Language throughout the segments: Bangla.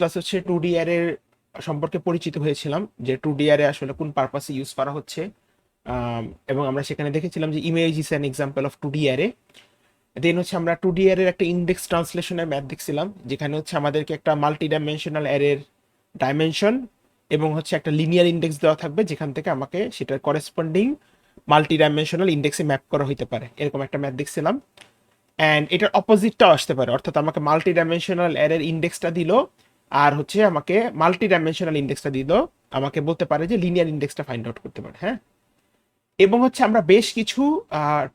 প্লাস হচ্ছে 2D অ্যারের সম্পর্কে পরিচিত হয়েছিলাম, যে 2D অ্যারে আসলে কোন পারপাসে ইউজ করা হচ্ছে। এবং আমরা সেখানে দেখেছিলাম যে image is an example of 2D array. Then হচ্ছে আমরা 2D অ্যারের একটা ইন্ডেক্স ট্রান্সলেশনের ম্যাথ দেখছিলাম, যেখানে হচ্ছে আমাদেরকে একটা মাল্টি ডাইমেনশনাল অ্যারের ডাইমেনশন এবং হচ্ছে একটা লিনিয়ার ইন্ডেক্স দেওয়া থাকবে, যেখান থেকে আমাকে সেটার করেসপন্ডিং মাল্টি ডাইমেনশনাল ইন্ডেক্সে ম্যাপ করা হইতে পারে, এরকম একটা ম্যাথ দেখছিলাম। অ্যান্ড এটার অপোজিটটাও আসতে পারে, অর্থাৎ আমাকে মাল্টি ডাইমেনশনাল অ্যারের ইন্ডেক্সটা দিল, আর হচ্ছে আমাকে মাল্টি ডাইমেনশনাল ইন্ডেক্সটা দিল, আমাকে বলতে পারে যে লিনিয়ার ইন্ডেক্সটা ফাইন্ড আউট করতে পারে। হ্যাঁ, এবং হচ্ছে আমরা বেশ কিছু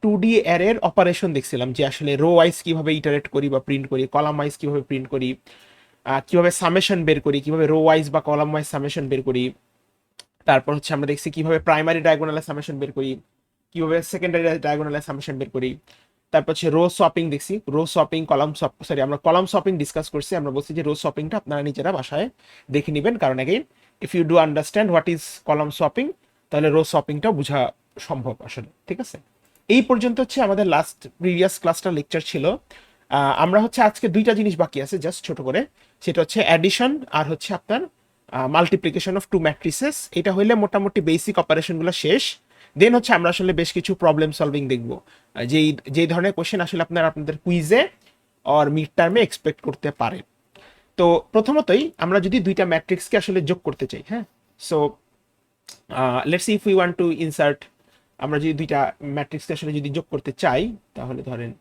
2D অ্যারের অপারেশন দেখছিলাম, যে আসলে রো ওয়াইজ কিভাবে ইটারেট করি বা প্রিন্ট করি, কলাম ওয়াইজ কিভাবে প্রিন্ট করি, কিভাবে সামেশন বের করি, কিভাবে রো ওয়াইজ বা কলাম ওয়াইজ সামেশন বের করি। তারপর হচ্ছে আমরা দেখছি কিভাবে প্রাইমারি ডায়াগোনালে সামেশন বের করি, কিভাবে সেকেন্ডারি ডায়াগোনালে সামেশন বের করি। তারপর হচ্ছে রো সোয়াপিং দেখছি, row swapping, column swap, sorry আমরা কলাম সোয়াপিং ডিসকাস করছি। আমরা বলছি যে রো সোয়াপিংটা আপনারা নিজেরা বাসায় দেখে নেবেন, কারণ again if you do understand what is column swapping, তাহলে রো সোয়াপিংটাও বোঝা সম্ভব আসলে। ঠিক আছে, এই পর্যন্ত হচ্ছে আমাদের লাস্ট প্রিভিয়াস ক্লাসটা লেকচার ছিল। আমরা হচ্ছে আজকে দুইটা জিনিস বাকি আছে জাস্ট ছোট করে, সেটা হচ্ছে অ্যাডিশন আর হচ্ছে আপনার মাল্টিপ্লিকেশন অফ টু ম্যাট্রিসেস। এটা হইলে মোটামুটি বেসিক অপারেশনগুলো শেষ। দেন হচ্ছে আমরা আসলে বেশ কিছু প্রবলেম সলভিং দেখব, যেই যেই ধরনের কোশ্চেন আসলে আপনারা আপনাদের কুইজে অর মিড টার্মে এক্সপেক্ট করতে পারেন। তো প্রথমতই আমরা যদি দুইটা ম্যাট্রিক্সকে আসলে যোগ করতে চাই, হ্যাঁ, so let's see if we want to insert, আমরা যদি দুইটা ম্যাট্রিক্সকে আসলে যদি যোগ করতে চাই, তাহলে ধরেন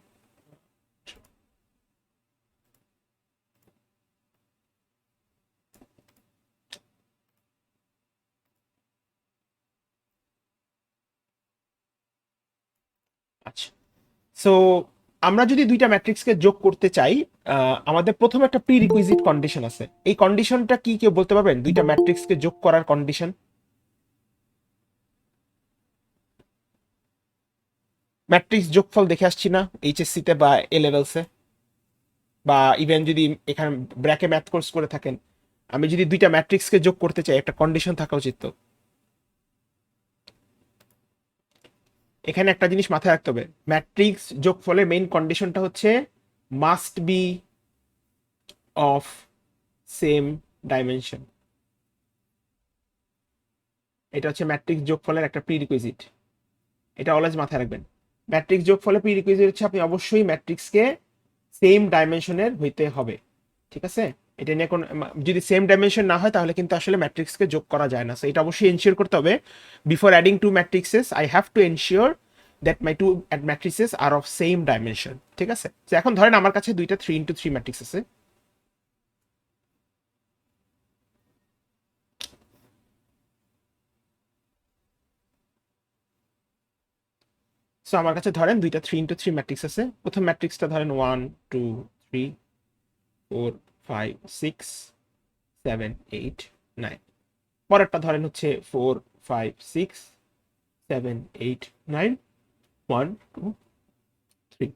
আচ্ছা, সো আমরা যদি দুইটা ম্যাট্রিক্সকে যোগ করতে চাই, আমাদের প্রথম একটা প্রি রিকুইজিট কন্ডিশন আছে। এই কন্ডিশনটা কি কেউ বলতে পারবেন? দুইটা ম্যাট্রিক্সকে যোগ করার কন্ডিশন, ম্যাট্রিক্স যোগফল দেখে আসছি না এইচএসসি তে বা এ লেভেলসে, বা ইভেন যদি এখানে ব্র্যাকে ম্যাথ কোর্স করে থাকেন, আমি যদি দুইটা ম্যাট্রিক্সকে যোগ করতে চাই, একটা কন্ডিশন থাকা উচিত। তো এখানে একটা জিনিস মাথায় রাখতে হবে, ম্যাট্রিক্স যোগফলের মেইন কন্ডিশনটা হচ্ছে must be of same dimension. এটা হচ্ছে ম্যাট্রিক্স যোগফলের একটা প্রিরিকুইজিট, এটা অলওয়েজ মাথায় রাখবেন। ম্যাট্রিক্স যোগফলের প্রিরিকুইজিট হচ্ছে আপনি অবশ্যই ম্যাট্রিক্সকে সেম ডাইমেনশনের হইতে হবে। ঠিক আছে, এটা নিয়ে কোন, যদি সেম ডাইমেনশন না হয় তাহলে কিন্তু আসলে ম্যাট্রিক্সকে যোগ করা যায় না। সো এটা অবশ্যই এনশিওর করতে হবে, before adding two matrices I have to ensure that my two matrices are of same dimension. ঠিক আছে, তো এখন ধরেন আমার কাছে দুইটা 3x3 ম্যাট্রিক্স আছে। সো আমার কাছে ধরেন দুইটা 3x3 ম্যাট্রিক্স আছে। প্রথম ম্যাট্রিক্সটা ধরেন 1 2 3 4 5 6 7 8 9। পরেরটা ধরেন হচ্ছে 4 5 6 7 8 9 1 2 3।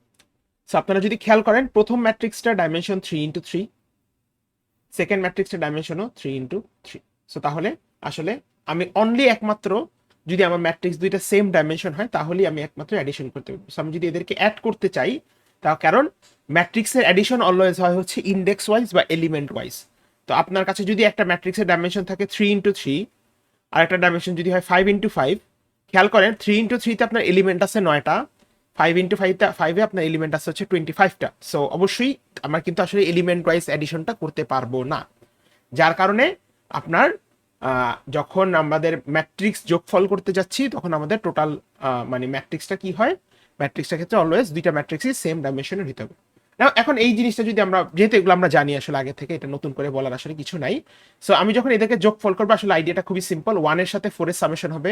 সো আপনারা যদি খেয়াল করেন, প্রথম ম্যাট্রিক্সটা ডাইমেনশন 3x3, সেকেন্ড ম্যাট্রিক্সের ডাইমেনশনও 3x3। সো তাহলে আসলে আমি অনলি একমাত্র যদি আমার ম্যাট্রিক্স দুইটা সেম ডাইমেনশন হয়, তাহলেই আমি একমাত্র অ্যাডিশন করতে পারবো। সো আমি যদি এদেরকে অ্যাড করতে চাই, তা কারণ ম্যাট্রিক্সের অ্যাডিশন অলওয়েজ হয় হচ্ছে ইন্ডেক্স ওয়াইজ বা এলিমেন্ট ওয়াইজ। তো আপনার কাছে যদি একটা ম্যাট্রিক্সের ডাইমেনশন থাকে 3x3, আর একটা ডাইমেনশন যদি হয় 5x5, খেয়াল করেন 3x3তে আপনার এলিমেন্ট আছে 9টা, 5x5 আপনার এলিমেন্ট আছে হচ্ছে 25টা। সো অবশ্যই আমরা কিন্তু আসলে এলিমেন্ট ওয়াইজ অ্যাডিশনটা করতে পারবো না, যার কারণে আপনার যখন আমাদের ম্যাট্রিক্স যোগফল করতে যাচ্ছি, তখন আমাদের টোটাল মানে ম্যাট্রিক্সটা কি হয়, ম্যাট্রিক্সটার ক্ষেত্রে অলওয়েজ দুইটা ম্যাট্রিক্সই সেম ডাইমেনশনের হতে হবে। Now, এখন এই জিনিসটা যদি আমরা, যেহেতু এগুলো আমরা জানি আসলে আগে থেকে, এটা নতুন করে বলার আসলে কিছু নাই। সো আমি যখন এদেরকে যোগফল করবো, আসলে আইডিয়াটা খুবই সিম্পল। 1-এর সাথে 4-এর সামেশন হবে,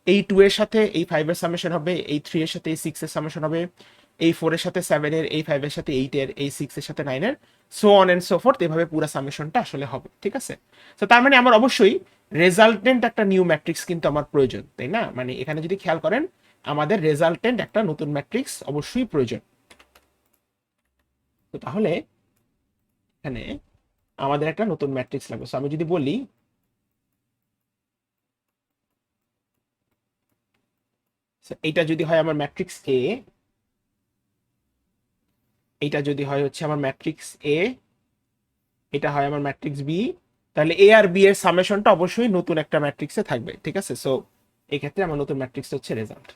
এই 2-এর সাথে এই 5-এর সামেশন হবে, এই 3-এর সাথে এই 6-এর সামেশন হবে, এই 4-এর সাথে 7-এর, এই 5-এর সাথে 8-এর, এই 6-এর সাথে 9-এর, so on and so forth, এভাবে পুরো সামেশনটা আসলে হবে। ঠিক আছে, তো তার মানে আমার অবশ্যই রেজাল্টেন্ট একটা নিউ ম্যাট্রিক্স কিন্তু আমার প্রয়োজন, তাই না? মানে এখানে যদি খেয়াল করেন, আমাদের রেজাল্টেন্ট একটা নতুন ম্যাট্রিক্স অবশ্যই প্রয়োজন। তো তাহলে এখানে আমাদের একটা নতুন ম্যাট্রিক্স লাগবে। সো আমি যদি বলি এইটা যদি হয় আমার ম্যাট্রিক্স এ, এইটা যদি হয় হচ্ছে আমার ম্যাট্রিক্স এ, এটা হয় আমার ম্যাট্রিক্স বি, তাহলে এ আর বি এর সামেশনটা অবশ্যই নতুন একটা ম্যাট্রিক্সে থাকবে, ঠিক আছে। সো এই ক্ষেত্রে আমার নতুন ম্যাট্রিক্স হচ্ছে রেজাল্ট।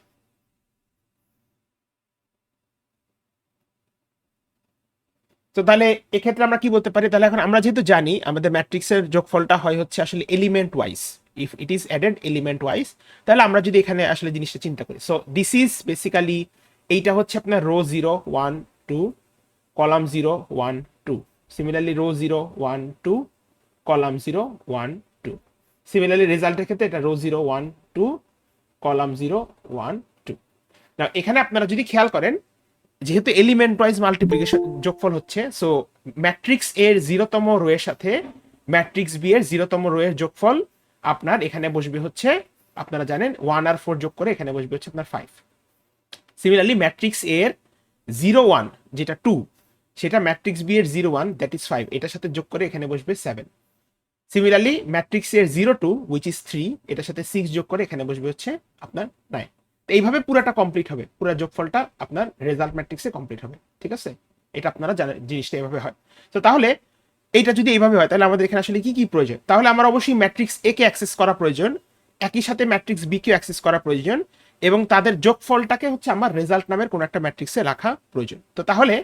তো তাহলে এক্ষেত্রে আমরা কি বলতে পারি, তাহলে এখন আমরা যেহেতু জানি আমাদের ম্যাট্রিক্সের যোগফলটা হয় হচ্ছে আসলে element wise, if it is added element wise, তাহলে আমরা যদি এখানে আসলে জিনিসটা চিন্তা করি, সো দিস ইজ বেসিক্যালি, এইটা হচ্ছে আপনার row 0 1 2, column 0 1 2, similarly row 0 1 2, column 0 1 2, similarly রেজাল্টের ক্ষেত্রে এটা রো 0 1 2, কলাম 0 1 2। না এখানে আপনারা যদি খেয়াল করেন, যেহেতু এলিমেন্ট ওয়াইজ মাল্টিপ্লিকেশন যোগফল হচ্ছে, সো ম্যাট্রিক্স এর 0তম রো এর সাথে ম্যাট্রিক্স বি এর 0তম রো এর যোগফল আপনার এখানে বসবে হচ্ছে, আপনারা জানেন 1 আর 4 যোগ করে এখানে বসবে হচ্ছে আপনার 5। সিমিলারলি ম্যাট্রিক্স এর 0 1 যেটা 2, সেটা ম্যাট্রিক্স বি এর 0 1 দ্যাট ইজ 5, এটার সাথে যোগ করে এখানে বসবে 7। সিমিলারলি ম্যাট্রিক্স এর 0 2 উইচ ইজ 3, এটার সাথে 6 যোগ করে এখানে বসবে হচ্ছে আপনার 9। তো এইভাবে পুরাটা কমপ্লিট হবে, পুরো যোগফলটা আপনার রেজাল্ট ম্যাট্রিক্সে কমপ্লিট হবে, ঠিক আছে। এটা আপনারা জানেন জিনিসটা এইভাবে হয়। তো তাহলে এইটা যদি এইভাবে হয়, তাহলে আমাদের এখানে আসলে কি কি প্রয়োজন, তাহলে আমার অবশ্যই ম্যাট্রিক্স এ কে অ্যাক্সেস করা প্রয়োজন, একই সাথে ম্যাট্রিক্স বি কে অ্যাক্সেস করা প্রয়োজন, এবং তাদের যোগফলটাকে হচ্ছে আমার রেজাল্ট নামের কোনো একটা ম্যাট্রিক্সে রাখা প্রয়োজন। তো তাহলে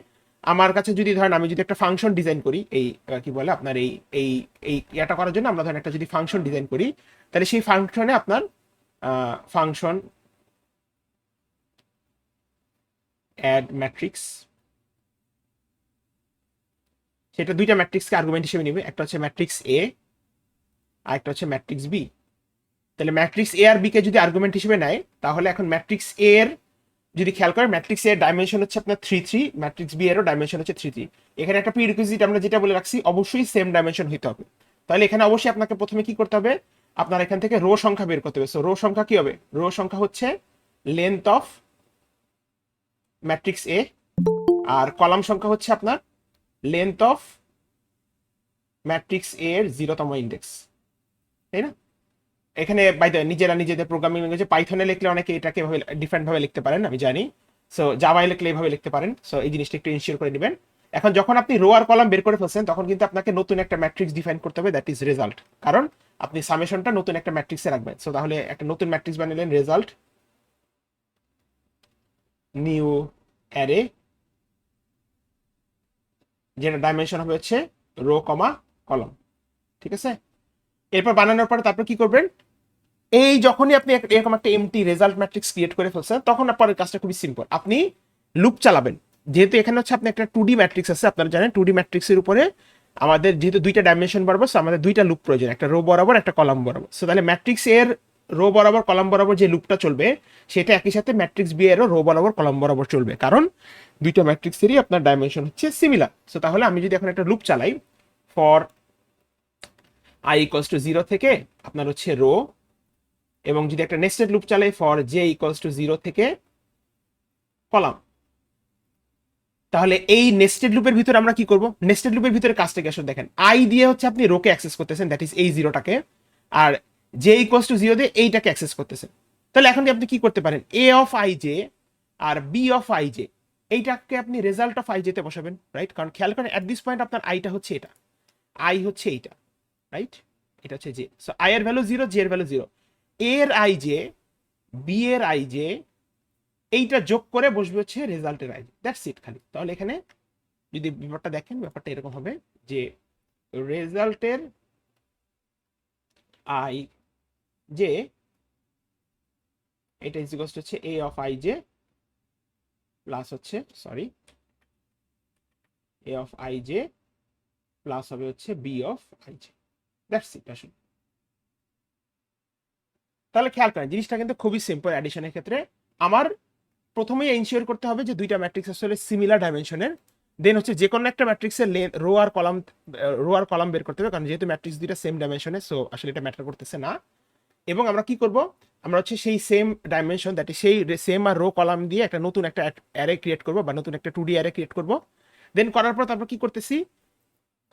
আমার কাছে যদি ধরেন আমি যদি একটা ফাংশন ডিজাইন করি, এই কি বলে আপনার এই এই এই এটা করার জন্য আমরা ধরেন একটা যদি ফাংশন ডিজাইন করি, তাহলে সেই ফাংশনে আপনার ফাংশন অ্যাড ম্যাট্রিক্স, সেটা দুইটা ম্যাট্রিক্সকে আর্গুমেন্ট হিসেবে নেবে, একটা হচ্ছে ম্যাট্রিক্স এ আর একটা হচ্ছে ম্যাট্রিক্স বি। তাহলে ম্যাট্রিক্স এ আর বি কে যদি আর্গুমেন্ট হিসেবে নেয়, তাহলে এখন ম্যাট্রিক্স এ এর যদি খেয়াল করেন, ম্যাট্রিক্স এর ডাইমেনশন হচ্ছে আপনার 3 3, ম্যাট্রিক্স বি এরও ডাইমেনশন হচ্ছে 3 3। এখানে একটা প্রিরিকুইজিট আমরা যেটা বলে রাখছি, অবশ্যই সেম ডাইমেনশন হতে হবে। তাহলে এখানে অবশ্যই আপনাকে প্রথমে কি করতে হবে, আপনার এখান থেকে রো সংখ্যা বের করতে হবে। সো রো সংখ্যা কি হবে, রো সংখ্যা হচ্ছে লেন্থ অফ ম্যাট্রিক্স এ, আর কলাম সংখ্যা হচ্ছে আপনার লেন্থ অফ ম্যাট্রিক্স এ এর 0তম ইন্ডেক্স, তাই না। এখানে বাই দ্য নিজেরা নিজেদের প্রোগ্রামিং ল্যাঙ্গুয়েজে পাইথনে লিখলে অনেকে এটাকে ডিফারেন্ট ভাবে লিখতে পারেন, আমি জানি। সো জাভায় লিখলে এইভাবে লিখতে পারেন। সো এই জিনিসটা একটু ইনশিওর করে নেবেন। এখন যখন আপনি রো আর কলাম বের করে ফেলছেন, তখন কিন্তু আপনাকে নতুন একটা ম্যাট্রিক্স ডিফাইন করতে হবে, দ্যাট ইজ রেজাল্ট, কারণ আপনি সামেশনটা নতুন একটা ম্যাট্রিক্সে রাখবেন। সো তাহলে একটা নতুন ম্যাট্রিক্স বানালেন, রেজাল্ট নিউ অ্যারে, যেটা ডাইমেনশন হবে হচ্ছে রো কমা কলম, ঠিক আছে। এরপর বানানোর পরে তারপর কি করবেন, এই যখনই আপনি এরকম একটা এমটি রেজাল্ট ম্যাট্রিক্স ক্রিয়েট করে ফেলছেন, তখন আপনার কাজটা খুবই সিম্পল, আপনি লুপ চালাবেন। যেহেতু এখানে হচ্ছে আপনি একটা 2D ম্যাট্রিক্স আছে, আপনারা জানেন 2D ম্যাট্রিক্সের উপরে আমাদের যেহেতু দুইটা ডাইমেনশন বরাবর, সো আমাদের দুইটা লুপ প্রয়োজন, একটা রো বরাবর একটা কলাম বরাবর। সো তাহলে ম্যাট্রিক্স এর রো বরাবর কলাম বরাবর যে লুপটা চলবে, সেটা একই সাথে ম্যাট্রিক্স বি এরও রো বরাবর কলাম বরাবর চলবে, কারণ দুইটা ম্যাট্রিক্সেরই আপনার ডাইমেনশন হচ্ছে সিমিলার। সো তাহলে আমি যদি এখন একটা লুপ চালাই, ফর i ইকুয়ালস টু 0 থেকে আপনার হচ্ছে রো, এবং যদি একটা নেস্টেড লুপ চালাই ফর জে ইকুয়ালস টু 0 থেকে কলাম, তাহলে এই নেস্টেড লুপের ভিতরে আমরা কি করব, নেস্টেড লুপের ভিতরে কাজটাকে আসলে দেখেন, আই দিয়ে হচ্ছে আপনি রোকে অ্যাক্সেস করতেছেন, দ্যাট ইজ এই 0টাকে, আর জে ইকুয়ালস টু 0 দিয়ে এইটাকে অ্যাক্সেস করতেছেন। তাহলে এখন আপনি কি করতে পারেন, এ অফ আই জে আর বি অফ আই জে, এইটাকে আপনি রেজাল্ট অফ আই জেতে বসাবেন, রাইট। কারণ খেয়াল করেন অ্যাট দিস পয়েন্ট আপনার আইটা হচ্ছে এটা, আই হচ্ছে এইটা, রাইট, এটা হচ্ছে জে। সো আই এর ভ্যালু 0, জে এর ভ্যালু 0, এর আই জে, বি এর আই জে, এইটা যোগ করে বসবে হচ্ছে রেজাল্টের আই, দ্যাটস ইট খালি। তাহলে এখানে যদি ব্যাপারটা দেখেন, ব্যাপারটা এরকম হবে যে রেজাল্টের আই জে, এটা ইজ ইকুয়ালস টু হচ্ছে A of I J plus হচ্ছে sorry A of I J plus হবে হচ্ছে B of I J, that's it আসলে। তাহলে খেয়াল করেন জিনিসটা কিন্তু খুবই সিম্পল। অ্যাডিশনের ক্ষেত্রে আমার প্রথমেই এনশিওর করতে হবে যে দুইটা ম্যাট্রিক্স আসলে সিমিলার ডাইমেনশনের, দেন হচ্ছে যে কোনো একটা ম্যাট্রিক্সের রো আর কলাম বের করতে হবে, কারণ যেহেতু ম্যাট্রিক্স দুইটা সেম ডাইমেনশনে, সো আসলে এটা ম্যাটার করতেছে না। এবং আমরা কি করব, আমরা হচ্ছে সেই সেম ডাইমেনশন, দ্যাট ইজ সেই সেম আর রো কলাম দিয়ে একটা নতুন একটা অ্যারে ক্রিয়েট করব, বা নতুন একটা 2D অ্যারে ক্রিয়েট করব। দেন করার পর তারপর কি করতেছি,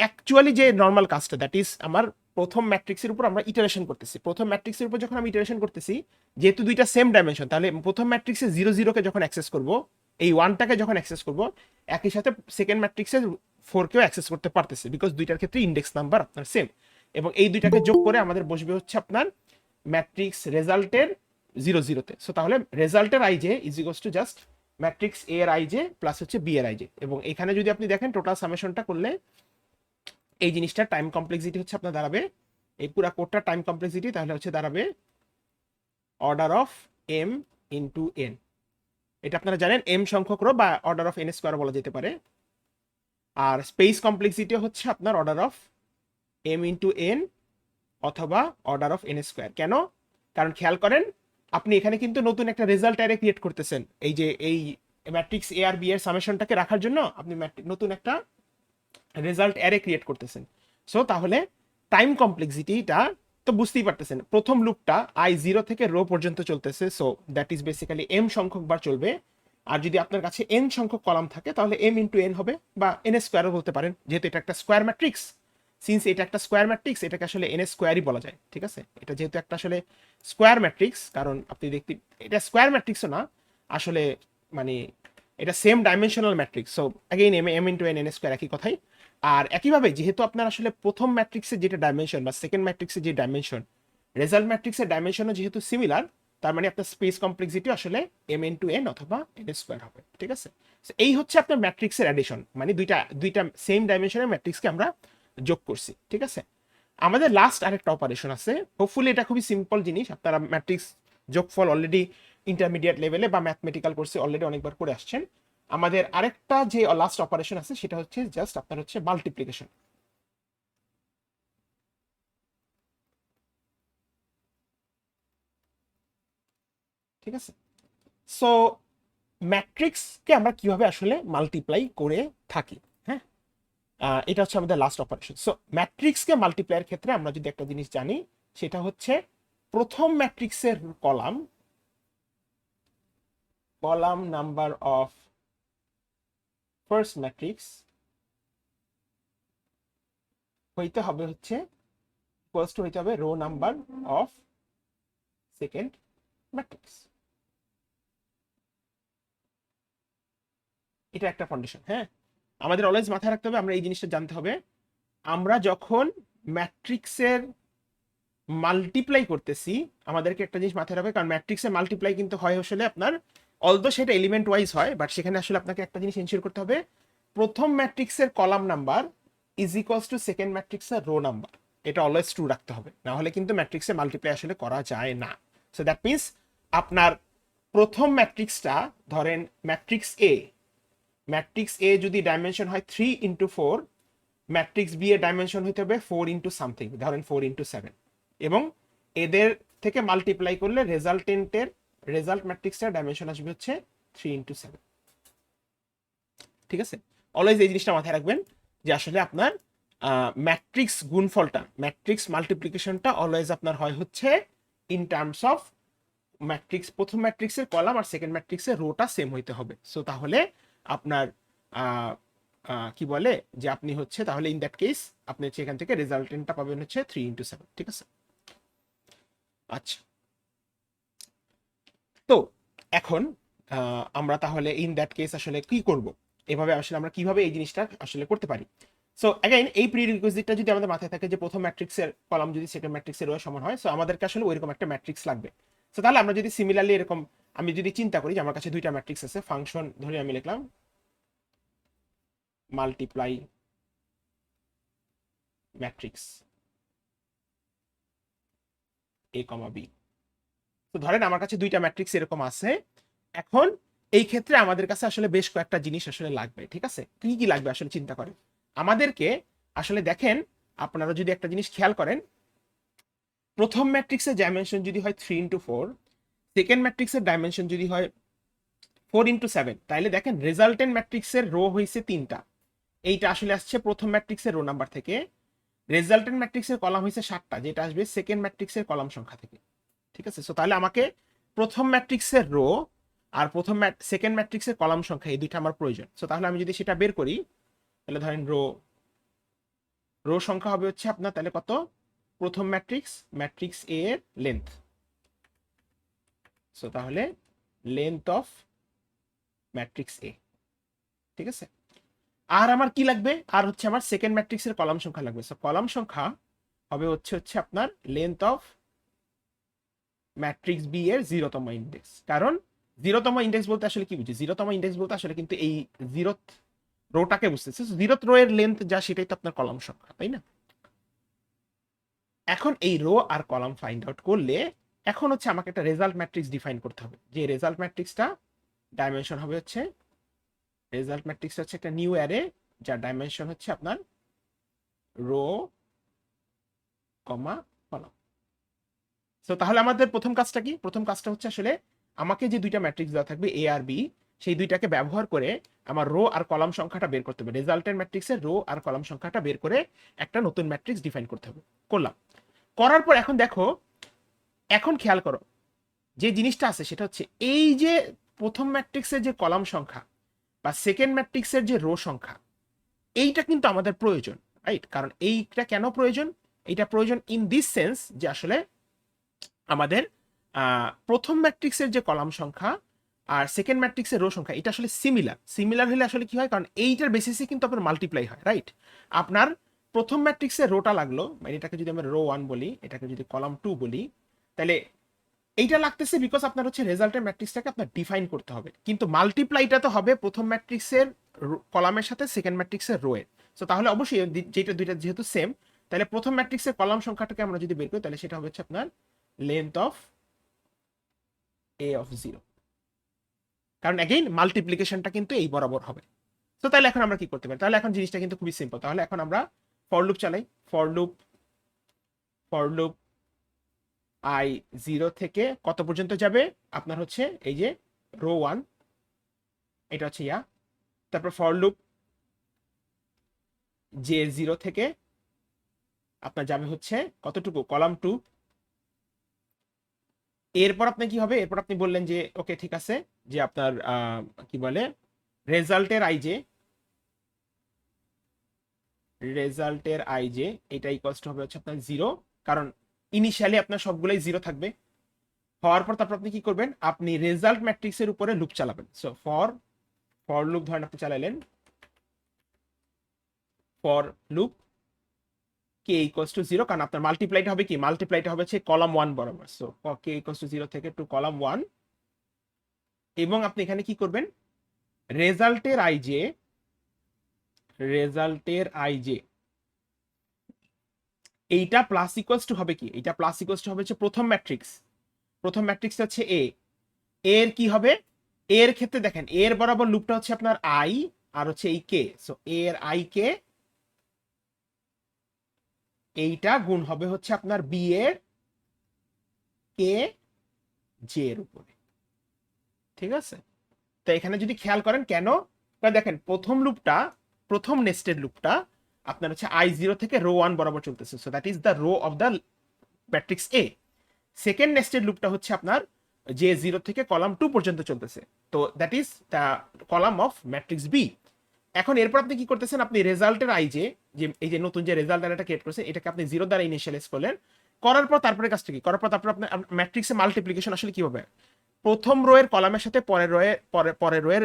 অ্যাকচুয়ালি যে নর্মাল কাজটা, দ্যাট ইজ আমার প্রথম ম্যাট্রিক্সের উপর আমরা ইটারেশন করতেছি। প্রথম ম্যাট্রিক্সের উপর যখন আমি ইটারেশন করতেছি, যেহেতু দুইটা সেম ডাইমেনশন, তাহলে প্রথম ম্যাট্রিক্সে 0 0 কে যখন অ্যাক্সেস করব, এই 1টাকে যখন অ্যাক্সেস করব, একই সাথে সেকেন্ড ম্যাট্রিক্সের 4কেও অ্যাক্সেস করতে পারতেছে, বিকজ দুইটার ক্ষেত্রে ইন্ডেক্স নাম্বার আপনার সেম। এবং এই দুইটাকে যোগ করে আমাদের বসবে হচ্ছে আপনার ম্যাট্রিক্স রেজাল্টের 0 0-তে। সো তাহলে রেজাল্টের IJ is equals to just matrix A এর আইজে প্লাস হচ্ছে বি এর আইজে। এবং এখানে যদি আপনি দেখেন টোটাল সামেশনটা করলে এই জিনিসটার টাইম কমপ্লেক্সিটি হচ্ছে আপনার দাঁড়াবে, এই পুরা কোডটার টাইম কমপ্লেক্সিটি তাহলে হচ্ছে দাঁড়াবে order of M into N. এটা আপনারা জানেন এম সংখ্যক রো বা অর্ডার অফ এন স্কোয়ার বলা যেতে পারে। আর স্পেস কমপ্লেক্সিটি হচ্ছে আপনার order of M into N অথবা অর্ডার অফ এন স্কোয়ার। কেন? কারণ খেয়াল করেন আপনি এখানে কিন্তু নতুন একটা রেজাল্ট অ্যারে ক্রিয়েট করতেছেন, এই যে এই ম্যাট্রিক্স এ আর বি এর সামেশনটাকে রাখার জন্য আপনি নতুন একটা রেজাল্ট অ্যারে ক্রিয়েট করতেছেন। সো তাহলে টাইম কমপ্লেক্সিটিটা তো বুঝতেই পারতেছেন, প্রথম লুপটা i0 থেকে রো পর্যন্ত চলতেছে, so that is basically m সংখ্যক বার চলবে। আর যদি আপনার কাছে n সংখ্যক কলাম থাকে তাহলে m ইন্টু n হবে, বা n স্কোয়ারও বলতে পারেন, যেহেতু এটা একটা স্কোয়ার ম্যাট্রিক্স। সিন্স এটা একটা স্কোয়ার ম্যাট্রিক্স, এটাকে আসলে n স্কোয়ারই বলা যায়, ঠিক আছে? এটা যেহেতু একটা আসলে স্কোয়ার ম্যাট্রিক্স, কারণ আপনি দেখতে এটা স্কোয়ার ম্যাট্রিক্সও না আসলে, মানে এটা same dimensional matrix. So again m into n square একই কথাই। আর একইভাবে যেহেতু আপনার আসলে প্রথম ম্যাট্রিক্সের যেটা ডাইমেনশন বা সেকেন্ড ম্যাট্রিক্সের যে ডাইমেনশন, রেজাল্ট ম্যাট্রিক্সের ডাইমেনশনও যেহেতু সিমিলার, তার মানে আপনার স্পেস কমপ্লেক্সিটি আসলে m ইন্টু n অথবা n স্কোয়ার হবে, ঠিক আছে? এই হচ্ছে আপনার ম্যাট্রিক্সের অ্যাডিশন, মানে দুইটা দুইটা সেম ডাইমেনশনের ম্যাট্রিক্সকে আমরা যোগ করছি, ঠিক আছে? আমাদের লাস্ট আরেকটা অপারেশন আছে, হোপফুলি এটা খুবই সিম্পল জিনিস, আপনারা ম্যাট্রিক্স যোগফল অলরেডি ইন্টারমিডিয়েট লেভেলে বা ম্যাথমেটিক্যাল কোর্সে অলরেডি অনেকবার করে আসছেন। আমাদের আরেকটা যে লাস্ট অপারেশন আছে সেটা হচ্ছে জাস্ট আপনার হচ্ছে মাল্টিপ্লিকেশন, ঠিক আছে? সো ম্যাট্রিক্সকে আমরা কিভাবে আসলে মাল্টিপ্লাই করে থাকি, হ্যাঁ, এটা হচ্ছে আমাদের লাস্ট অপারেশন। সো ম্যাট্রিক্সকে মাল্টিপ্লাইয়ের ক্ষেত্রে আমরা যদি একটা জিনিস জানি, সেটা হচ্ছে প্রথম ম্যাট্রিক্সের column number of first matrix হইতে হবে হচ্ছে ইকুয়ালস টু হইতে হবে rho number of second matrix. এটা একটা কন্ডিশন, হ্যাঁ। আমাদের অলওয়েজ মাথায় রাখতে হবে, আমরা এই জিনিসটা জানতে হবে, আমরা যখন ম্যাট্রিক্সের মাল্টিপ্লাই করতেছি আমাদেরকে একটা জিনিস মাথায় রাখবে, কারণ ম্যাট্রিক্সের মাল্টিপ্লাই কিন্তু হয় আসলে আপনার, অলদো সেটা এলিমেন্ট ওয়াইজ হয়, বাট সেখানে আসলে আপনাকে একটা জিনিস এনশিওর করতে হবে, প্রথম ম্যাট্রিক্সের column number is equals two second ম্যাট্রিক্সের রো নাম্বার। এটা অলওয়েজ ট্রু রাখতে হবে, না হলে কিন্তু ম্যাট্রিক্সের মাল্টিপ্লাই আসলে করা যায় না। সো দ্যাট মিনস আপনার প্রথম ম্যাট্রিক্সটা ধরেন ম্যাট্রিক্স এ যদি ডাইমেনশন হয় 3 × 4, ম্যাট্রিক্স বি এর ডাইমেনশন হইতে হবে 4 × সামথিং, ধরেন 4 × 7, এবং এদের থেকে মাল্টিপ্লাই করলে রেজাল্ট ম্যাট্রিক্সের ডাইমেনশন আসবে হচ্ছে 3 × 7, ঠিক আছে? অলওয়েজ এই জিনিসটা মাথায় রাখবেন যে আসলে আপনার ম্যাট্রিক্স গুণফলটা, ম্যাট্রিক্স মাল্টিপ্লিকেশনটা অলওয়েজ আপনার হয় হচ্ছে ইন টার্মস অফ ম্যাট্রিক্স, প্রথম ম্যাট্রিক্সের কলাম আর সেকেন্ড ম্যাট্রিক্সের রোটা সেম হইতে হবে। সো তাহলে আপনার কি বলে যে আপনি হচ্ছে তাহলে ইন দ্যাট কেস আপনি হচ্ছে এখান থেকে রেজাল্টেন্টটা পাবেন হচ্ছে 3 × 7, ঠিক আছে? আচ্ছা, তো এখন আমরা তাহলে ইন দ্যাট কেস আসলে কি করব, এভাবে আসলে আমরা কিভাবে এই জিনিসটা আসলে করতে পারি? সো অ্যাগাইন এই প্রিরিকুইজিটটা যদি আমাদের মাথায় থাকে যে প্রথম ম্যাট্রিক্সের কলাম যদি সেকেন্ড ম্যাট্রিক্সের রো সমান হয়, সো আমাদেরকে আসলে ওইরকম একটা ম্যাট্রিক্স লাগবে। সো তাহলে আমরা যদি সিমিলারলি এরকম, আমি যদি চিন্তা করি যে আমার কাছে দুইটা ম্যাট্রিক্স আছে, ফাংশন ধরে আমি লিখলাম মাল্টিপ্লাই ম্যাট্রিক্স এ কমা বি। তো ধরেন আমার কাছে দুইটা ম্যাট্রিক্স এরকম আছে। এখন এই ক্ষেত্রে আমাদের কাছে আসলে বেশ কয়েকটা জিনিস আসলে লাগবে, ঠিক আছে? কি কি লাগবে আসলে চিন্তা করেন আমাদেরকে। আসলে দেখেন, আপনারা যদি একটা জিনিস খেয়াল করেন, প্রথম ম্যাট্রিক্সের ডাইমেনশন যদি হয় 3 × 4, সেকেন্ড ম্যাট্রিক্সের ডাইমেনশন যদি হয় 4 × 7, তাহলে দেখেন রেজাল্টেন্ট ম্যাট্রিক্সের রো হয়েছে 3টা। এইটা আসলে আসছে প্রথম ম্যাট্রিক্সের রো নাম্বার থেকে। রেজাল্টেন্ট ম্যাট্রিক্সের কলাম হয়েছে 7টা, যেটা আসবে সেকেন্ড ম্যাট্রিক্সের কলাম সংখ্যা থেকে, ঠিক আছে? সো তাহলে আমাকে প্রথম ম্যাট্রিক্সের রো আর সেকেন্ড ম্যাট্রিক্সের কলাম সংখ্যা এই দুইটা আমার প্রয়োজন। সো তাহলে আমি যদি সেটা বের করি, তাহলে ধরেন রো সংখ্যা হবে হচ্ছে আপনার তাহলে কত, প্রথম ম্যাট্রিক্স এ এর লেন্থ, সো তাহলে লেন্থ অফ ম্যাট্রিক্স এ, ঠিক আছে? আর আমার কি লাগবে, আর হচ্ছে আমার সেকেন্ড ম্যাট্রিক্সের কলাম সংখ্যা লাগবে। সো কলাম সংখ্যা হবে হচ্ছে আপনার লেন্থ অফ ম্যাট্রিক্স বি এর 0তম ইন্ডেক্স। কারণ 0তম ইন্ডেক্স বলতে আসলে কি বুঝি, 0তম ইন্ডেক্স বলতে আসলে কিন্তু এই 0th রোটাকে বুঝতেছে। 0th রো এর লেন্থ যা সেটাই তো আপনার কলাম সংখ্যা, তাই না? এখন এই রো আর কলাম ফাইন্ড আউট করলে এখন হচ্ছে আমাকে একটা রেজাল্ট ম্যাট্রিক্স ডিফাইন করতে হবে, যে রেজাল্ট ম্যাট্রিক্সটা ডাইমেনশন হবে হচ্ছে, রেজাল্ট ম্যাট্রিক্স হচ্ছে একটা নিউ অ্যারে যার ডাইমেনশন হচ্ছে আপনার রো কমা কলাম। সো তাহলে আমাদের প্রথম কাজটা কি, প্রথম কাজটা হচ্ছে আসলে আমাকে যে দুইটা ম্যাট্রিক্স দেওয়া থাকবে এ আর বি, সেই দুইটাকে ব্যবহার করে আমার রো আর কলাম সংখ্যাটা বের করতে হবে, রেজাল্টের ম্যাট্রিক্সের রো আর কলাম সংখ্যাটা বের করে একটা নতুন ম্যাট্রিক্স ডিফাইন করতে হবে। করলাম, করার পর এখন দেখো, এখন খেয়াল করো যে জিনিসটা আছে সেটা হচ্ছে এই যে প্রথম ম্যাট্রিক্সের যে কলাম সংখ্যা বা সেকেন্ড ম্যাট্রিক্সের যে রো সংখ্যা, এইটা কিন্তু আমাদের প্রয়োজন, রাইট? কারণ এইটা কেন প্রয়োজন, এইটা প্রয়োজন ইন দিস সেন্স যে আসলে আমাদের প্রথম ম্যাট্রিক্সের যে কলাম সংখ্যা আর সেকেন্ড ম্যাট্রিক্সের রো সংখ্যা এটা আসলে সিমিলার। সিমিলার হলে আসলে কি হয়, কারণ এইটার বেসিসে কিন্তু আপনার মাল্টিপ্লাই হয়, রাইট? আপনার প্রথম ম্যাট্রিক্সের রোটা লাগলো, মানে এটাকে যদি আমরা রো 1 বলি, এটাকে যদি কলাম 2 বলি, তাহলে এইটা লাগতেছে বিকজ আপনার হচ্ছে রেজাল্টের ম্যাট্রিক্সটাকে আপনার ডিফাইন করতে হবে, কিন্তু মাল্টিপ্লাইটা তো হবে প্রথম ম্যাট্রিক্সের কলামের সাথে সেকেন্ড ম্যাট্রিক্সের রো এর। সো তাহলে অবশ্যই যেটা দুইটা যেহেতু সেম, তাহলে প্রথম ম্যাট্রিক্সের কলাম সংখ্যাটাকে আমরা যদি বের করি তাহলে সেটা হবে হচ্ছে আপনার লেন্থ অফ এ অফ 0, কারণ অ্যাগেইন মাল্টিপ্লিকেশনটা কিন্তু এই বরাবর হবে। তো তাহলে এখন আমরা কি করতে পারি, তাহলে এখন জিনিসটা কিন্তু খুবই সিম্পল। তাহলে এখন আমরা ফর লুপ চালাই, ফর লুপ আই 0 থেকে কত পর্যন্ত যাবে, আপনার হচ্ছে এই যে রো 1, এটা হচ্ছে ইয়া, তারপর ফর লুপ যে 0 থেকে আপনার যাবে হচ্ছে কতটুকু, কলাম 2। এরপর আপনি কি হবে, এরপর আপনি বললেন যে ওকে ঠিক আছে, যে আপনার কি বলে রেজাল্টের আইজে, এটা ইকুয়ালস টু হবে হচ্ছে আপনার 0, কারণ ইনিশিয়ালি আপনার সবগুলোই 0 থাকবে। হওয়ার পর তারপর আপনি কি করবেন, আপনি রেজাল্ট ম্যাট্রিক্সের উপরে লুপ চালাবেন। সো ফর লুপ ধরেন আপনি চালালেন, for loop K equals to 0, কারণ আপনার মাল্টিপ্লাইটা হবে কি, মাল্টিপ্লাইটা হবে হচ্ছে কলাম 1 বরাবর। সো কে ইকুয়ালস টু 0 থেকে টু কলাম 1, এবং আপনি এখানে কি করবেন, রেজাল্টের আইজে, এইটা প্লাস ইকুয়ালস টু হবে কি, এইটা প্লাস ইকুয়ালস টু হবে হচ্ছে প্রথম ম্যাট্রিক্স হচ্ছে এ, এর কি হবে, এর ক্ষেত্রে দেখেন এর বরাবর লুপটা হচ্ছে আপনার আই আর হচ্ছে এই কে। সো এর আই কে, এইটা গুণ হবে হচ্ছে আপনার বি এর কে জে এর উপরে, ঠিক আছে? তো এখানে যদি খেয়াল করেন কেন, দেখেন প্রথম নেস্টেড লুপটা আপনার হচ্ছে i0 থেকে রো 1 বরাবর চলতেছে, so that is the row of the matrix A. Second nested লুপটা হচ্ছে আপনার যে 0 থেকে কলাম 2 পর্যন্ত চলতেছে, তো that is the column of matrix B. এখন এরপর আপনি কি করতেছেন, আপনি রেজাল্টের যে এই যে নতুন যে রেজাল্ট দ্বারা ক্রিয়েট করেছে, এটাকে আপনি 0 দ্বারা ইনিশিয়ালাইজ করলেন, করার পর তারপরে কাজটা কি, করার পর তারপর আপনার ম্যাট্রিক্সে মাল্টিপ্লিকেশন আসলে কি হবে, প্রথম রো এর কলামের সাথে পরের রো এর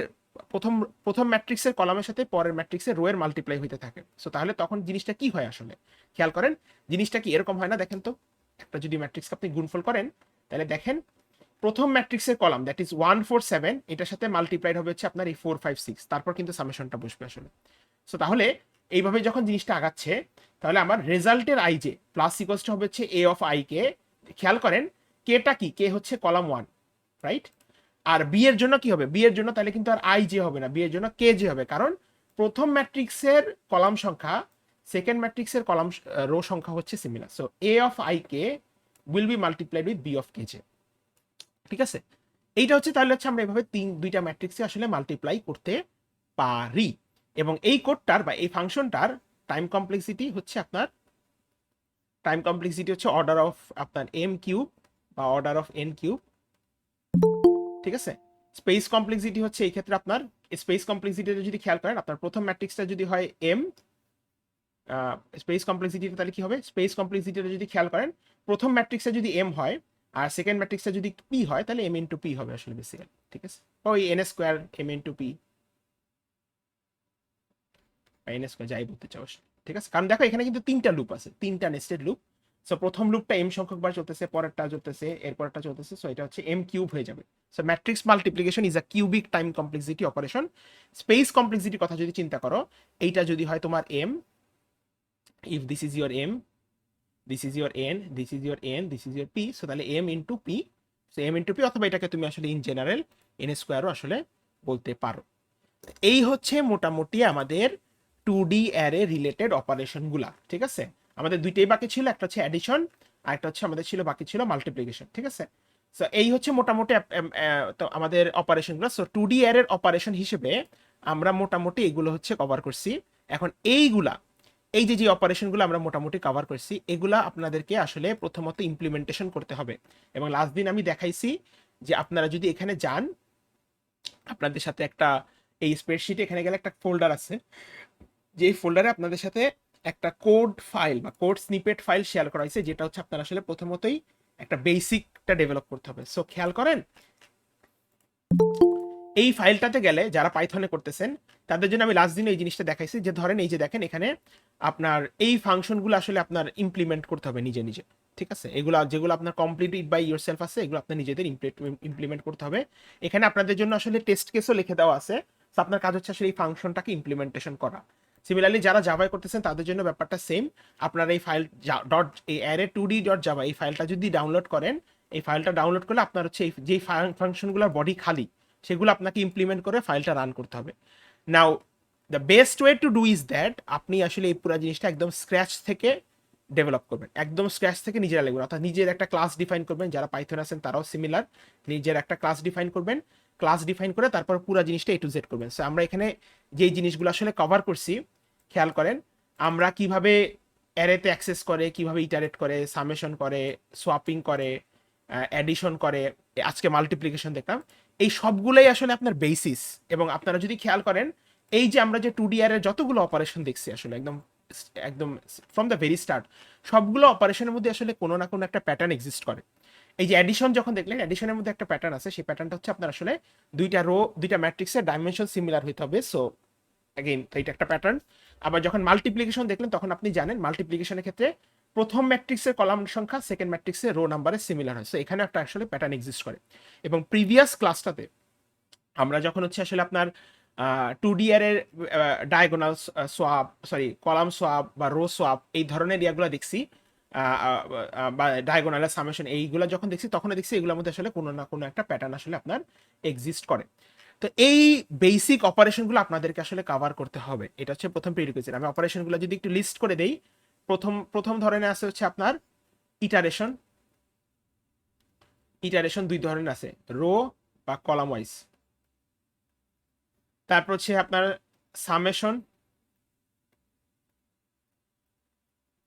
প্রথম ম্যাট্রিক্সের কলামের সাথে পরের ম্যাট্রিক্সের রো এর মাল্টিপ্লাই হইতে থাকে। সো তাহলে তখন জিনিসটা কি হয় আসলে, খেয়াল করেন, জিনিসটা কি এরকম হয় না, দেখেন তো, একটা যদি ম্যাট্রিক্স আপনি গুণফল করেন তাহলে দেখেন প্রথম ম্যাট্রিক্সের কলাম দ্যাট ইজ 1 4 7, এটার সাথে মাল্টিপ্লাইড হবে হচ্ছে আপনার এই 4 5 6, তারপর কিন্তু সামেশনটা বসবে আসলে। সো তাহলে এইভাবে যখন জিনিসটা আগাচ্ছে, তাহলে আমার রেজাল্টের যে প্লাস ইকুয়ালস হবে হচ্ছে এ অফ আই কে, খেয়াল করেন কেটা কি, কে হচ্ছে কলাম 1, রাইট? আর বি এর জন্য কি হবে, বি এর জন্য তাহলে কিন্তু আর আই জে হবে না, বি এর জন্য কে জে হবে, কারণ প্রথম ম্যাট্রিক্সের কলাম সংখ্যা সেকেন্ড ম্যাট্রিক্সের কলাম রো সংখ্যা হচ্ছে similar. So A of I K will be multiplied with B of K J, ঠিক আছে? এইটা হচ্ছে তাহলে হচ্ছে আমরা এভাবে দুইটা ম্যাট্রিক্সে আসলে মাল্টিপ্লাই করতে পারি, এবং এই কোডটার বা এই ফাংশনটার টাইম কমপ্লেক্সিটি হচ্ছে অর্ডার অফ আপনার এম কিউব বা অর্ডার অফ এন কিউব, ঠিক আছে? স্পেস কমপ্লেক্সিটি হচ্ছে এই ক্ষেত্রে আপনার স্পেস কমপ্লেক্সিটিটা যদি খেয়াল করেন, আপনার প্রথম ম্যাট্রিক্সটা যদি হয় এম, স্পেস কমপ্লেক্সিটিটা তাহলে কি হবে, স্পেস কমপ্লেক্সিটিটা যদি খেয়াল করেন, প্রথম ম্যাট্রিক্সটা যদি এম হয় আর সেকেন্ড ম্যাট্রিক্সটা যদি পি হয়, তাহলে এম ইন্টু পি হবে আসলে বেসিক্যালি, ঠিক আছে? ওই N square M into P. বা এন স্কোয়ার যাই বলতে চাও, ঠিক আছে? কারণ দেখো এখানে কিন্তু তিনটা লুপ আছে, তিনটা নেস্টেড লুপ। সো প্রথম লুপটা এম সংখ্যক বার চলতেছে, পরেরটা চলতেছে, এরপরটা চলতেছে, সো এটা হচ্ছে এম কিউব হয়ে যাবে। So matrix multiplication is a cubic time complexity operation. Space কমপ্লেক্সিটির কথা যদি চিন্তা করো, এইটা যদি হয় তোমার M, if this is your M, this is your N, this is your N, this is your P, so তাহলে M into P. So M into P, অথবা এটাকে তুমি আসলে ইন জেনারেল এন স্কোয়ারও আসলে বলতে পারো। এই হচ্ছে মোটামুটি আমাদের 2D অ্যারে রিলেটেড অপারেশনগুলা, ঠিক আছে? আমাদের দুইটাই বাকি ছিল, একটা হচ্ছে অ্যাডিশন আর একটা হচ্ছে আমাদের ছিল বাকি ছিল মাল্টিপ্লিকেশন, ঠিক আছে? সো এই হচ্ছে মোটামুটি তো আমাদের অপারেশনগুলো। সো 2D অ্যারের অপারেশন হিসেবে আমরা মোটামুটি এগুলো হচ্ছে কভার করছি। এখন এইগুলা, এই যে যে অপারেশনগুলো আমরা মোটামুটি কভার করছি, এগুলা আপনাদেরকে আসলে প্রথমত ইমপ্লিমেন্টেশন করতে হবে। এবং লাস্ট দিন আমি দেখাইছি যে আপনারা যদি এখানে যান, আপনাদের সাথে একটা এই স্প্রেডশিটে এখানে গেলে একটা ফোল্ডার আছে, যে ফোল্ডারে আপনাদের সাথে একটা কোড ফাইল বা কোড স্নিপেট ফাইল শেয়ার করা হয়েছে, যেটা হচ্ছে আপনারা আসলে প্রথমতই একটা বেসিকটা ডেভেলপ করতে হবে। সো খেয়াল করেন, এই ফাইলটাতে গেলে যারা পাইথনে করতেছেন তাদের জন্য আমি লাস্ট দিন এই জিনিসটা দেখাইছি, যে ধরেন এই যে দেখেন এখানে আপনার এই ফাংশনগুলো আসলে আপনার ইমপ্লিমেন্ট করতে হবে নিজে নিজে, ঠিক আছে? এগুলো যেগুলো আপনার কমপ্লিটেড বাই ইয়োরসেলফ আছে, এগুলো আপনার নিজেদের ইমপ্লিমেন্ট করতে হবে। এখানে আপনাদের জন্য আসলে টেস্ট কেসও লিখে দেওয়া আছে। তো আপনার কাজ হচ্ছে আসলে এই ফাংশনটাকে ইমপ্লিমেন্টেশন করা। সিমিলারলি যারা জাভায় করতেছেন তাদের জন্য ব্যাপারটা সেম। আপনারা এই ফাইল ডট এই অ্যারে 2D ডট জাভা এই ফাইলটা যদি ডাউনলোড করেন, এই ফাইলটা ডাউনলোড করলে আপনার হচ্ছে এই যে ফাংশনগুলোর বডি খালি, সেগুলো আপনাকে ইমপ্লিমেন্ট করে ফাইলটা রান করতে হবে। Now the best way to do is that, আপনি আসলে এই পুরো জিনিসটা একদম স্ক্র্যাচ থেকে ডেভেলপ করবেন, একদম স্ক্র্যাচ থেকে নিজেরা লিখবেন, অর্থাৎ নিজের একটা ক্লাস ডিফাইন করবেন। যারা পাইথন আছেন তারাও সিমিলার, নিজের একটা ক্লাস ডিফাইন করবেন, ক্লাস ডিফাইন করে তারপর পুরো জিনিসটা এ টু জেড করবেন। সো আমরা এখানে যেই জিনিসগুলো আসলে কভার করছি, খেয়াল করেন আমরা কিভাবে অ্যারেতে অ্যাক্সেস করে, কিভাবে ইটারেট করে, সামেশন করে, সোয়াপিং করে, অ্যাডিশন করে, আজকে মাল্টিপ্লিকেশন দেখলাম, এই সবগুলোই আসলে আপনার বেসিস। এবং আপনারা যদি খেয়াল করেন, এই যে আমরা যে 2D অ্যারের যতগুলো অপারেশন দেখছি আসলে একদম একদম ফ্রম দ্য ভেরি স্টার্ট, সবগুলো অপারেশনের মধ্যে আসলে কোনো না কোনো একটা প্যাটার্ন এক্সিস্ট করে। এই যে অ্যাডিশন যখন দেখলেন, অ্যাডিশনের মধ্যে একটা প্যাটার্ন আছে, সেই প্যাটার্নটা হচ্ছে আপনার আসলে দুইটা রো, দুইটা ম্যাট্রিক্সের ডাইমেনশন সিমিলার হইতে হবে। সো অ্যাগেইন এটা একটা প্যাটার্ন। আবার যখন মাল্টিপ্লিকেশন দেখলেন, তখন আপনি জানেন মাল্টিপ্লিকেশনের ক্ষেত্রে প্রথম ম্যাট্রিক্সের কলাম সংখ্যা সেকেন্ড ম্যাট্রিক্সের রো নাম্বারে সিমিলার হয়। সো এখানে একটা আসলে প্যাটার্ন এক্সিস্ট করে। এবং প্রিভিয়াস ক্লাসটাতে আমরা যখন হচ্ছে আসলে আপনার 2D এর diagonal swap, sorry column swap বা রো সোয়াপ, এই ধরনের ইয়াগুলো দেখছি, বা ডায়াগোনাল সামেশন, এইগুলো যখন দেখছি তখন দেখছি এগুলোর মধ্যে আসলে কোনো না কোনো একটা প্যাটার্ন আসলে আপনার এক্সিস্ট করে। তো এই বেসিক অপারেশনগুলো আপনাদেরকে আসলে কভার করতে হবে, এটা হচ্ছে প্রথম প্রিরিকুইজিট। আমি অপারেশনগুলো যদি একটু লিস্ট করে দেই, প্রথম প্রথম ধরনের আছে হচ্ছে আপনার ইটারেশন। ইটারেশন দুই ধরনের আছে, রো বা কলাম ওয়াইজ। তারপর হচ্ছে আপনার সামেশন।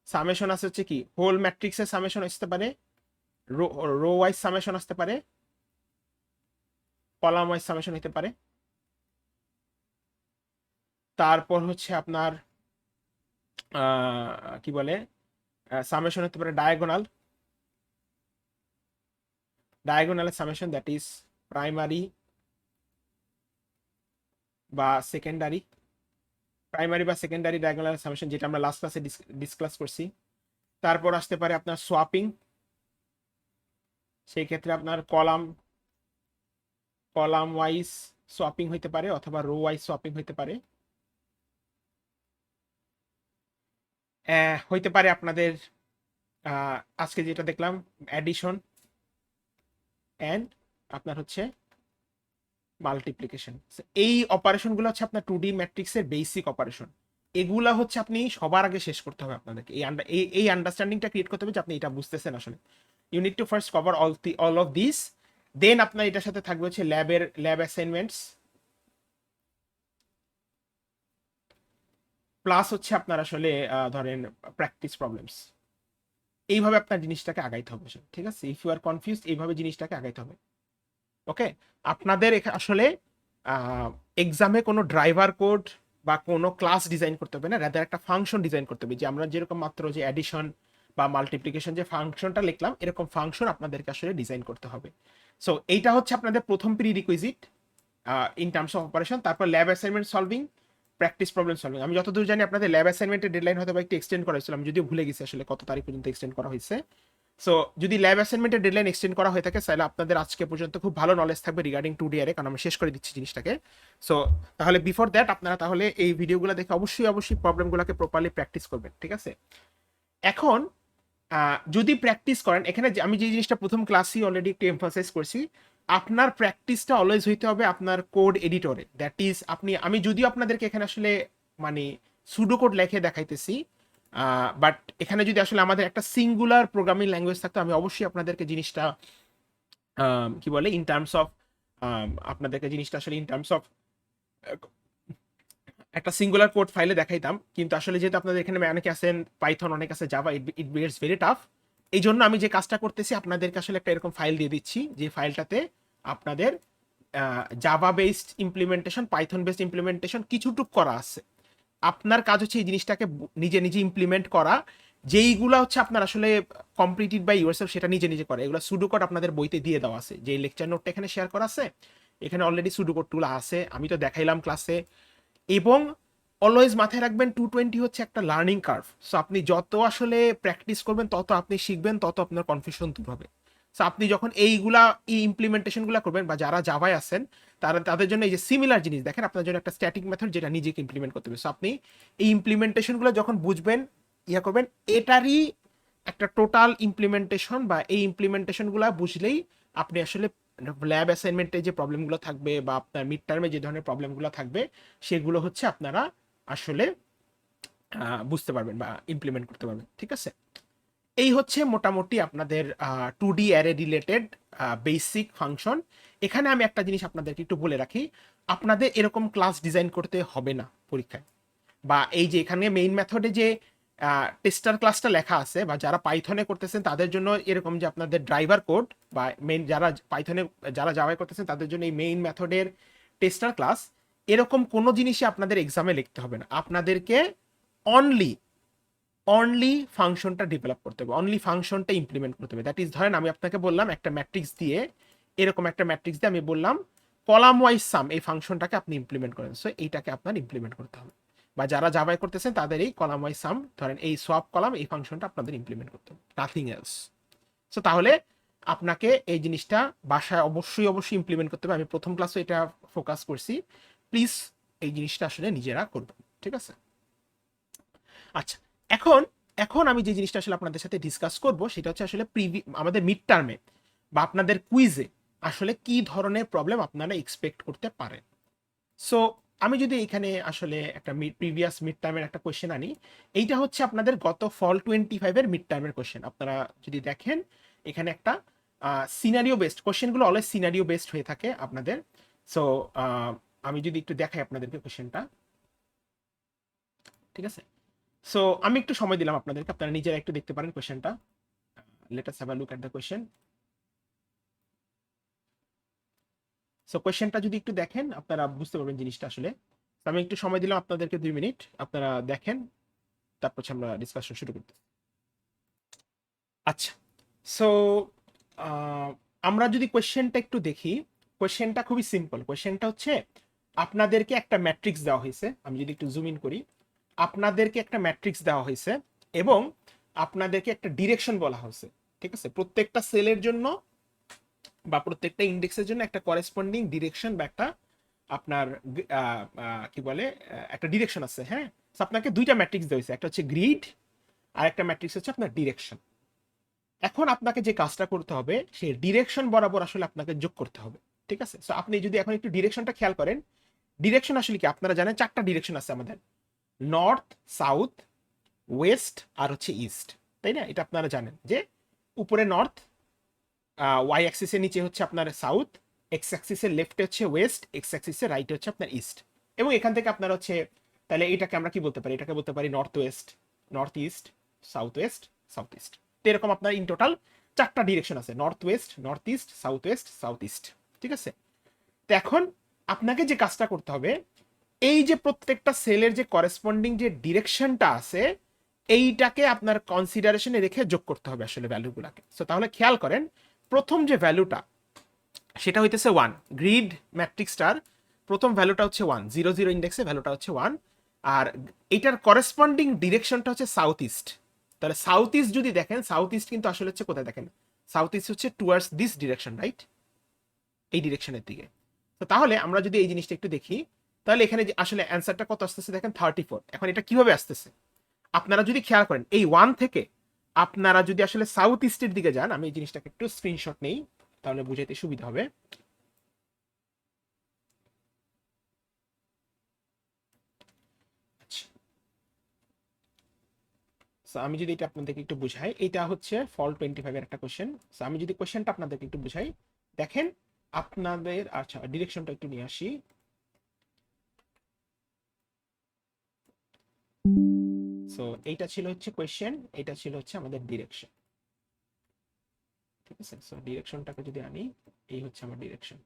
সামেশন আছে হচ্ছে কি হোল ম্যাট্রিক্সের সামেশন আসতে পারে, রো রো ওয়াইজ সামেশন আসতে পারে, কলাম ওয়াইজ সামেশন হতে পারে। তারপর হচ্ছে আপনার কি বলে, সামেশন হতে পারে diagonal, diagonal summation, that is primary বা সেকেন্ডারি, প্রাইমারি বা সেকেন্ডারি ডায়াগোনাল সামেশন, যেটা আমরা লাস্ট ক্লাসে ডিসকাস করছি। তারপর আসতে পারে আপনার সোয়াপিং, সেই ক্ষেত্রে আপনার কলাম কলাম ওয়াইজ সোয়াপিং হইতে পারে অথবা রো ওয়াইজ সোয়াপিং হইতে পারে। হইতে পারে আপনাদের আজকে যেটা দেখলাম অ্যাডিশন অ্যান্ড আপনার হচ্ছে মাল্টিপ্লিকেশন। এই অপারেশনগুলো হচ্ছে আপনার 2D ম্যাট্রিক্সের বেসিক অপারেশন। এগুলা হচ্ছে আপনি সবার আগে শেষ করতে হবে আপনাদেরকে, এই আন্ডারস্ট্যান্ডিংটা ক্রিয়েট করতে হবে যে আপনি এটা বুঝতেছেন আসলে। You need to first cover all of this, then আপনার এটার সাথে থাকবে হচ্ছে ল্যাব অ্যাসাইনমেন্টস, প্লাস হচ্ছে আপনার আসলে ধরেন প্র্যাকটিস প্রবলেমস। এইভাবে আপনার জিনিসটাকে আগাইতে হবে, ঠিক আছে? ইফ ইউ আর কনফিউজ, এইভাবে জিনিসটাকে আগাইতে হবে। ওকে, আপনাদের আসলে এক্সামে কোনো ড্রাইভার কোড বা কোনো ক্লাস ডিজাইন করতে হবে না, রাদার একটা ফাংশন ডিজাইন করতে হবে। যে আমরা যেরকম মাত্র যে অ্যাডিশন বা মাল্টিপ্লিকেশন যে ফাংশনটা লিখলাম, এরকম ফাংশন আপনাদেরকে আসলে ডিজাইন করতে হবে। সো এইটা হচ্ছে আপনাদের প্রথম prerequisite in terms of operation. তারপর lab assignment solving, practice problem solving. আমি যতদূর জানি আপনাদের ল্যাব অ্যাসাইনমেন্টের ডেডলাইন হয়তো একটু এক্সটেন্ড করা হয়েছিল, আমি যদিও ভুলে গেছি আসলে কত তারিখ পর্যন্ত এক্সটেন্ড করা হয়েছে। সো যদি ল্যাব অ্যাসাইনমেন্টের ডেডলাইন এক্সটেন্ড করা হয়ে থাকে তাহলে আপনাদের আজকে পর্যন্ত খুব ভালো নলেজ থাকবে রিগার্ডিং 2D কারণ আমি শেষ করে দিচ্ছি জিনিসটাকে। সো তাহলে বিফোর দ্যাট আপনারা তাহলে এই ভিডিওগুলো দেখে অবশ্যই প্রবলেমগুলোকে প্রপারলি প্র্যাকটিস করবেন, ঠিক আছে? এখন যদি প্র্যাকটিস করেন, এখানে আমি যে জিনিসটা প্রথম ক্লাসই অলরেডি একটু এমফাসাইজ করছি, আপনার প্র্যাকটিসটা অলওয়েজ হইতে হবে আপনার কোড এডিটরে। দ্যাট ইজ আমি যদিও আপনাদেরকে এখানে আসলে মানে সুডো কোড লেখে দেখাইতেছি, বাট এখানে যদি আসলে আমাদের একটা সিঙ্গুলার প্রোগ্রামিং ল্যাঙ্গুয়েজ থাকতো আমি অবশ্যই আপনাদেরকে জিনিসটা কি বলে ইন টার্মস অফ আপনাদেরকে জিনিসটা আসলে ইন টার্মস অফ একটা সিঙ্গুলার কোড ফাইলে দেখাইতাম। কিন্তু আসলে যেহেতু আপনাদের এখানে অনেকে আছেন পাইথন, অনেক আছে জাভা, ইট বিগেটস ভেরি টাফ। এই জন্য আমি যে কাজটা করতেছি আপনাদেরকে আসলে একটা এরকম ফাইল দিয়ে দিচ্ছি, যে ফাইলটাতে আপনাদের Java based implementation, Python based implementation কিছুটুক করা আছে। আপনার কাজ হচ্ছে এই জিনিসটাকে নিজে নিজে ইমপ্লিমেন্ট করা, যেইগুলা হচ্ছে আপনার আসলে কমপ্লিটেড বাই ইউরসেলফ সেটা নিজে নিজে করে। এগুলো সুডো কোড আপনাদের বইতে দিয়ে দেওয়া আছে, যে লেকচার নোটটা এখানে শেয়ার করা আছে, এখানে অলরেডি সুডো কোড টুল আছে, আমি তো দেখাইলাম ক্লাসে। এবং অলওয়েজ মাথায় রাখবেন 220 হচ্ছে একটা লার্নিং কার্ভ। সো আপনি যত আসলে প্র্যাকটিস করবেন তত আপনি শিখবেন, তত আপনার কনফিউশন দূর হবে। সো আপনি যখন এই ইমপ্লিমেন্টেশনগুলো করবেন, বা যারা জাভায় আছেন তাদের জন্য এই যে সিমিলার জিনিস দেখেন, আপনার জন্য একটা স্ট্যাটিক মেথড যেটা নিজেকে ইমপ্লিমেন্ট করতে হবে। সো আপনি এই ইমপ্লিমেন্টেশনগুলো যখন বুঝবেন, করবেন, এটারই একটা টোটাল ইমপ্লিমেন্টেশন বা এই ইমপ্লিমেন্টেশনগুলো বুঝলেই আপনি আসলে ল্যাব অ্যাসাইনমেন্টে যে প্রবলেমগুলো থাকবে বা আপনার মিড টার্মে যে ধরনের প্রবলেমগুলো থাকবে সেগুলো হচ্ছে আপনারা আসলে বুঝতে পারবেন বা ইমপ্লিমেন্ট করতে পারবেন, ঠিক আছে? এই হচ্ছে মোটামুটি আপনাদের 2D array related basic function. এখানে আমি একটা জিনিস আপনাদেরকে একটু বলে রাখি, আপনাদের এরকম ক্লাস ডিজাইন করতে হবে না পরীক্ষায়, বা এই যে এখানে মেইন মেথডে যে টেস্টার ক্লাসটা লেখা আছে, বা যারা পাইথনে করতেছেন তাদের জন্য এরকম যে আপনাদের ড্রাইভার কোড, বা মেইন যারা পাইথনে যারা জাভায় করতেছেন তাদের জন্য এই মেইন মেথডের টেস্টার ক্লাস, এরকম কোনো জিনিসই আপনাদের এক্সামে লিখতে হবে না। আপনাদেরকে অনলি অনলি ফাংশনটা ডেভেলপ করতে হবে, অনলি ফাংশনটা ইমপ্লিমেন্ট করতে হবে। দ্যাট ইজ, ধরেন আমি আপনাকে বললাম একটা ম্যাট্রিক্স দিয়ে, এরকম একটা ম্যাট্রিক্স দিয়ে আমি বললাম কলাম ওয়াইজ সাম, এই ফাংশনটাকে আপনি ইমপ্লিমেন্ট করেন। সো এইটাকে আপনার ইমপ্লিমেন্ট করতে হবে, বা যারা জাভায় করতেছেন তাদের এই কলাম ওয়াইজ সাম, ধরেন এই সোয়াপ কলাম, এই ফাংশনটা আপনাদের ইমপ্লিমেন্ট করতে হবে, নাথিং এলস। সো তাহলে আপনাকে এই জিনিসটা বাসায় অবশ্যই ইমপ্লিমেন্ট করতে হবে। আমি প্রথম ক্লাসে এটা ফোকাস করছি, প্লিজ এই জিনিসটা আসলে নিজেরা করবেন, ঠিক আছে? আচ্ছা, এখন এখন আমি যে জিনিসটা আসলে আপনাদের সাথে ডিসকাস করব সেটা হচ্ছে আসলে আমাদের মিড টার্মে বা আপনাদের কুইজে আসলে কি ধরনের প্রবলেম আপনারা এক্সপেক্ট করতে পারেন। সো আমি যদি এখানে আসলে একটা প্রিভিয়াস মিড টার্মের একটা কোয়েশ্চেন আনি, এইটা হচ্ছে আপনাদের গত ফল 25-এর মিড টার্মের কোয়েশ্চেন। আপনারা যদি দেখেন এখানে একটা সিনারিও বেসড, কোয়েশ্চেনগুলো অলওয়েজ সিনারিও বেসড হয়ে থাকে আপনাদের। সো আমি যদি একটু দেখাই আপনাদেরকে কোয়েশ্চেনটা, ঠিক আছে? সো আমি একটু সময় দিলাম আপনাদেরকে, আপনারা নিজেরা একটু দেখতে পারেন কোয়েশ্চেনটা। Let us have a look at the question. So কোয়েশ্চেনটা যদি একটু দেখেন আপনারা বুঝতে পারবেন জিনিসটা আসলে। আমি একটু সময় দিলাম আপনাদেরকে 2 মিনিট, আপনারা দেখেন, তারপর আমরা ডিসকাশন শুরু করতে। আচ্ছা, সো আমরা যদি কোয়েশ্চেনটা একটু দেখি, কোয়েশ্চেনটা খুবই সিম্পল। কোয়েশ্চেনটা হচ্ছে আপনাদেরকে একটা ম্যাট্রিক্স দেওয়া হয়েছে, আমি যদি একটু জুম ইন করি, আপনাদেরকে একটা ম্যাট্রিক্স দেওয়া হয়েছে এবং আপনাদেরকে একটা ডিরেকশন বলা হয়েছে, ঠিক আছে? প্রত্যেকটা সেলের জন্য বা প্রত্যেকটা ইন্ডেক্সের জন্য একটা করেসপন্ডিং ডিরেকশন বা একটা আপনার কি বলে একটা ডিরেকশন আছে, হ্যাঁ? আপনাকে দুইটা ম্যাট্রিক্স দেওয়া হয়েছে, একটা হচ্ছে গ্রিড আর একটা ম্যাট্রিক্স হচ্ছে আপনার ডিরেকশন। এখন আপনাকে যে কাজটা করতে হবে সেই ডিরেকশন বরাবর আসলে আপনাকে যোগ করতে হবে, ঠিক আছে? সো আপনি যদি এখন একটু ডিরেকশনটা খেয়াল করেন, ডিরেকশন আসলে কি আপনারা জানেন চারটা ডিরেকশন আছে আমাদের, নর্থ, সাউথ, ওয়েস্ট আর হচ্ছে ইস্ট, তাই না? এটা আপনারা জানেন যে উপরে নর্থ, ওয়াই অ্যাক্সিসের নিচে হচ্ছে আপনার সাউথ, এক্স অ্যাক্সিসের লেফটে হচ্ছে ওয়েস্ট, এক্স অ্যাক্সিসের রাইটে হচ্ছে আপনার ইস্ট। এবং এখান থেকে আপনার হচ্ছে, তাহলে এটাকে আমরা কি বলতে পারি, এটাকে বলতে পারি north West, north east, south West, south east. তো এরকম আপনার ইন টোটাল চারটা ডিরেকশন আছে, north West, north east, south east, ঠিক আছে? তো এখন আপনাকে যে কাজটা করতে হবে, এই যে প্রত্যেকটা সেলের যে করেসপন্ডিং যে ডিরেকশনটা আছে এইটাকে আপনার কনসিডারেশনে রেখে যোগ করতে হবে আসলে ভ্যালুগুলোকে। সো তাহলে খেয়াল করেন প্রথম যে ভ্যালুটা সেটা হইতেছে 1, গ্রিড ম্যাট্রিক্সটার প্রথম ভ্যালুটা হচ্ছে 1, 0 0 ইন্ডেক্সে ভ্যালুটা হচ্ছে 1, আর এটার করেসপন্ডিং ডিরেকশনটা হচ্ছে সাউথ ইস্ট। তাহলে সাউথ ইস্ট যদি দেখেন, সাউথ ইস্ট কিন্তু আসলে হচ্ছে কোথায় দেখেন, সাউথ ইস্ট হচ্ছে টুয়ার্ডস দিস ডিরেকশন, রাইট, এই ডিরেকশনের দিকে। তো তাহলে আমরা যদি এই জিনিসটা একটু দেখি, তাহলে এখানে যে আসলে অ্যান্সারটা কত আসতেছে দেখেন 34। এখন এটা কিভাবে আসতেছে আপনারা যদি খেয়াল করেন, এই 1 থেকে আপনারা যদি আসলে সাউথ ইস্টের দিকে যান, আমি এই জিনিসটাকে একটু স্ক্রিনশট নেই তাহলে বুঝাইতে সুবিধা হবে। আমি যদি এটা আপনাদেরকে একটু বুঝাই, এটা হচ্ছে ফল 25 এর একটা কোশ্চেন। আমি যদি কোশ্চেনটা আপনাদেরকে একটু বুঝাই, দেখেন আপনাদের, আচ্ছা ডিরেকশনটা একটু নিয়ে আসি। সো এইটা ছিল হচ্ছে কোয়েশ্চেন, এটা ছিল হচ্ছে আমাদের ডিরেকশন, ঠিক আছে। সো ডিরেকশনটাকে যদি আনি, এই হচ্ছে আমার ডিরেকশন।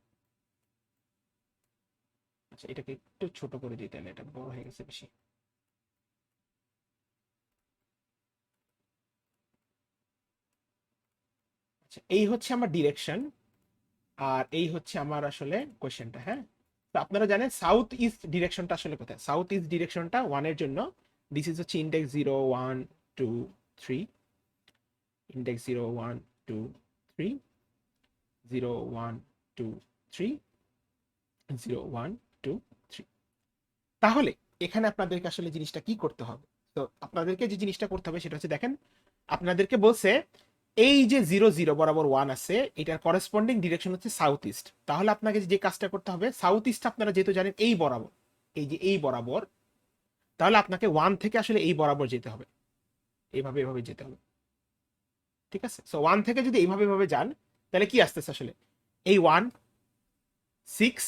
আচ্ছা এটাকে একটু ছোট করে দিই, তাহলে এটা বড় হয়ে গেছে বেশি। আচ্ছা এই হচ্ছে আমার ডিরেকশন, আর এই হচ্ছে আমার আসলে কোয়েশ্চেনটা, হ্যাঁ। তো আপনারা জানেন সাউথ ইস্ট ডিরেকশনটা আসলে কোথায়, সাউথ ইস্ট ডিরেকশনটা 1 এর জন্য দিস ইজ হচ্ছে ইন্ডেক্স 0 1 2 3, ইন্ডেক্স 0 1 2 3, 0 1 2 3, 0 1 2 3। তাহলে এখানে আপনাদেরকে আসলে জিনিসটা কি করতে হবে, তো আপনাদেরকে যে জিনিসটা করতে হবে সেটা হচ্ছে দেখেন, আপনাদেরকে বলছে এই যে 0 0 বরাবর 1 আছে, এটার করেসপন্ডিং ডিরেকশন হচ্ছে সাউথ ইস্ট। তাহলে আপনাকে যে কাজটা করতে হবে, সাউথ ইস্ট আপনারা যেহেতু জানেন এই বরাবর, এই যে এই বরাবর, তাহলে আপনাকে 1 থেকে আসলে এই বরাবর যেতে হবে, এইভাবে এভাবে যেতে হবে, ঠিক আছে। সো 1 থেকে যদি এইভাবে এভাবে যান, তাহলে কি আসতেছে আসলে, এই 1 6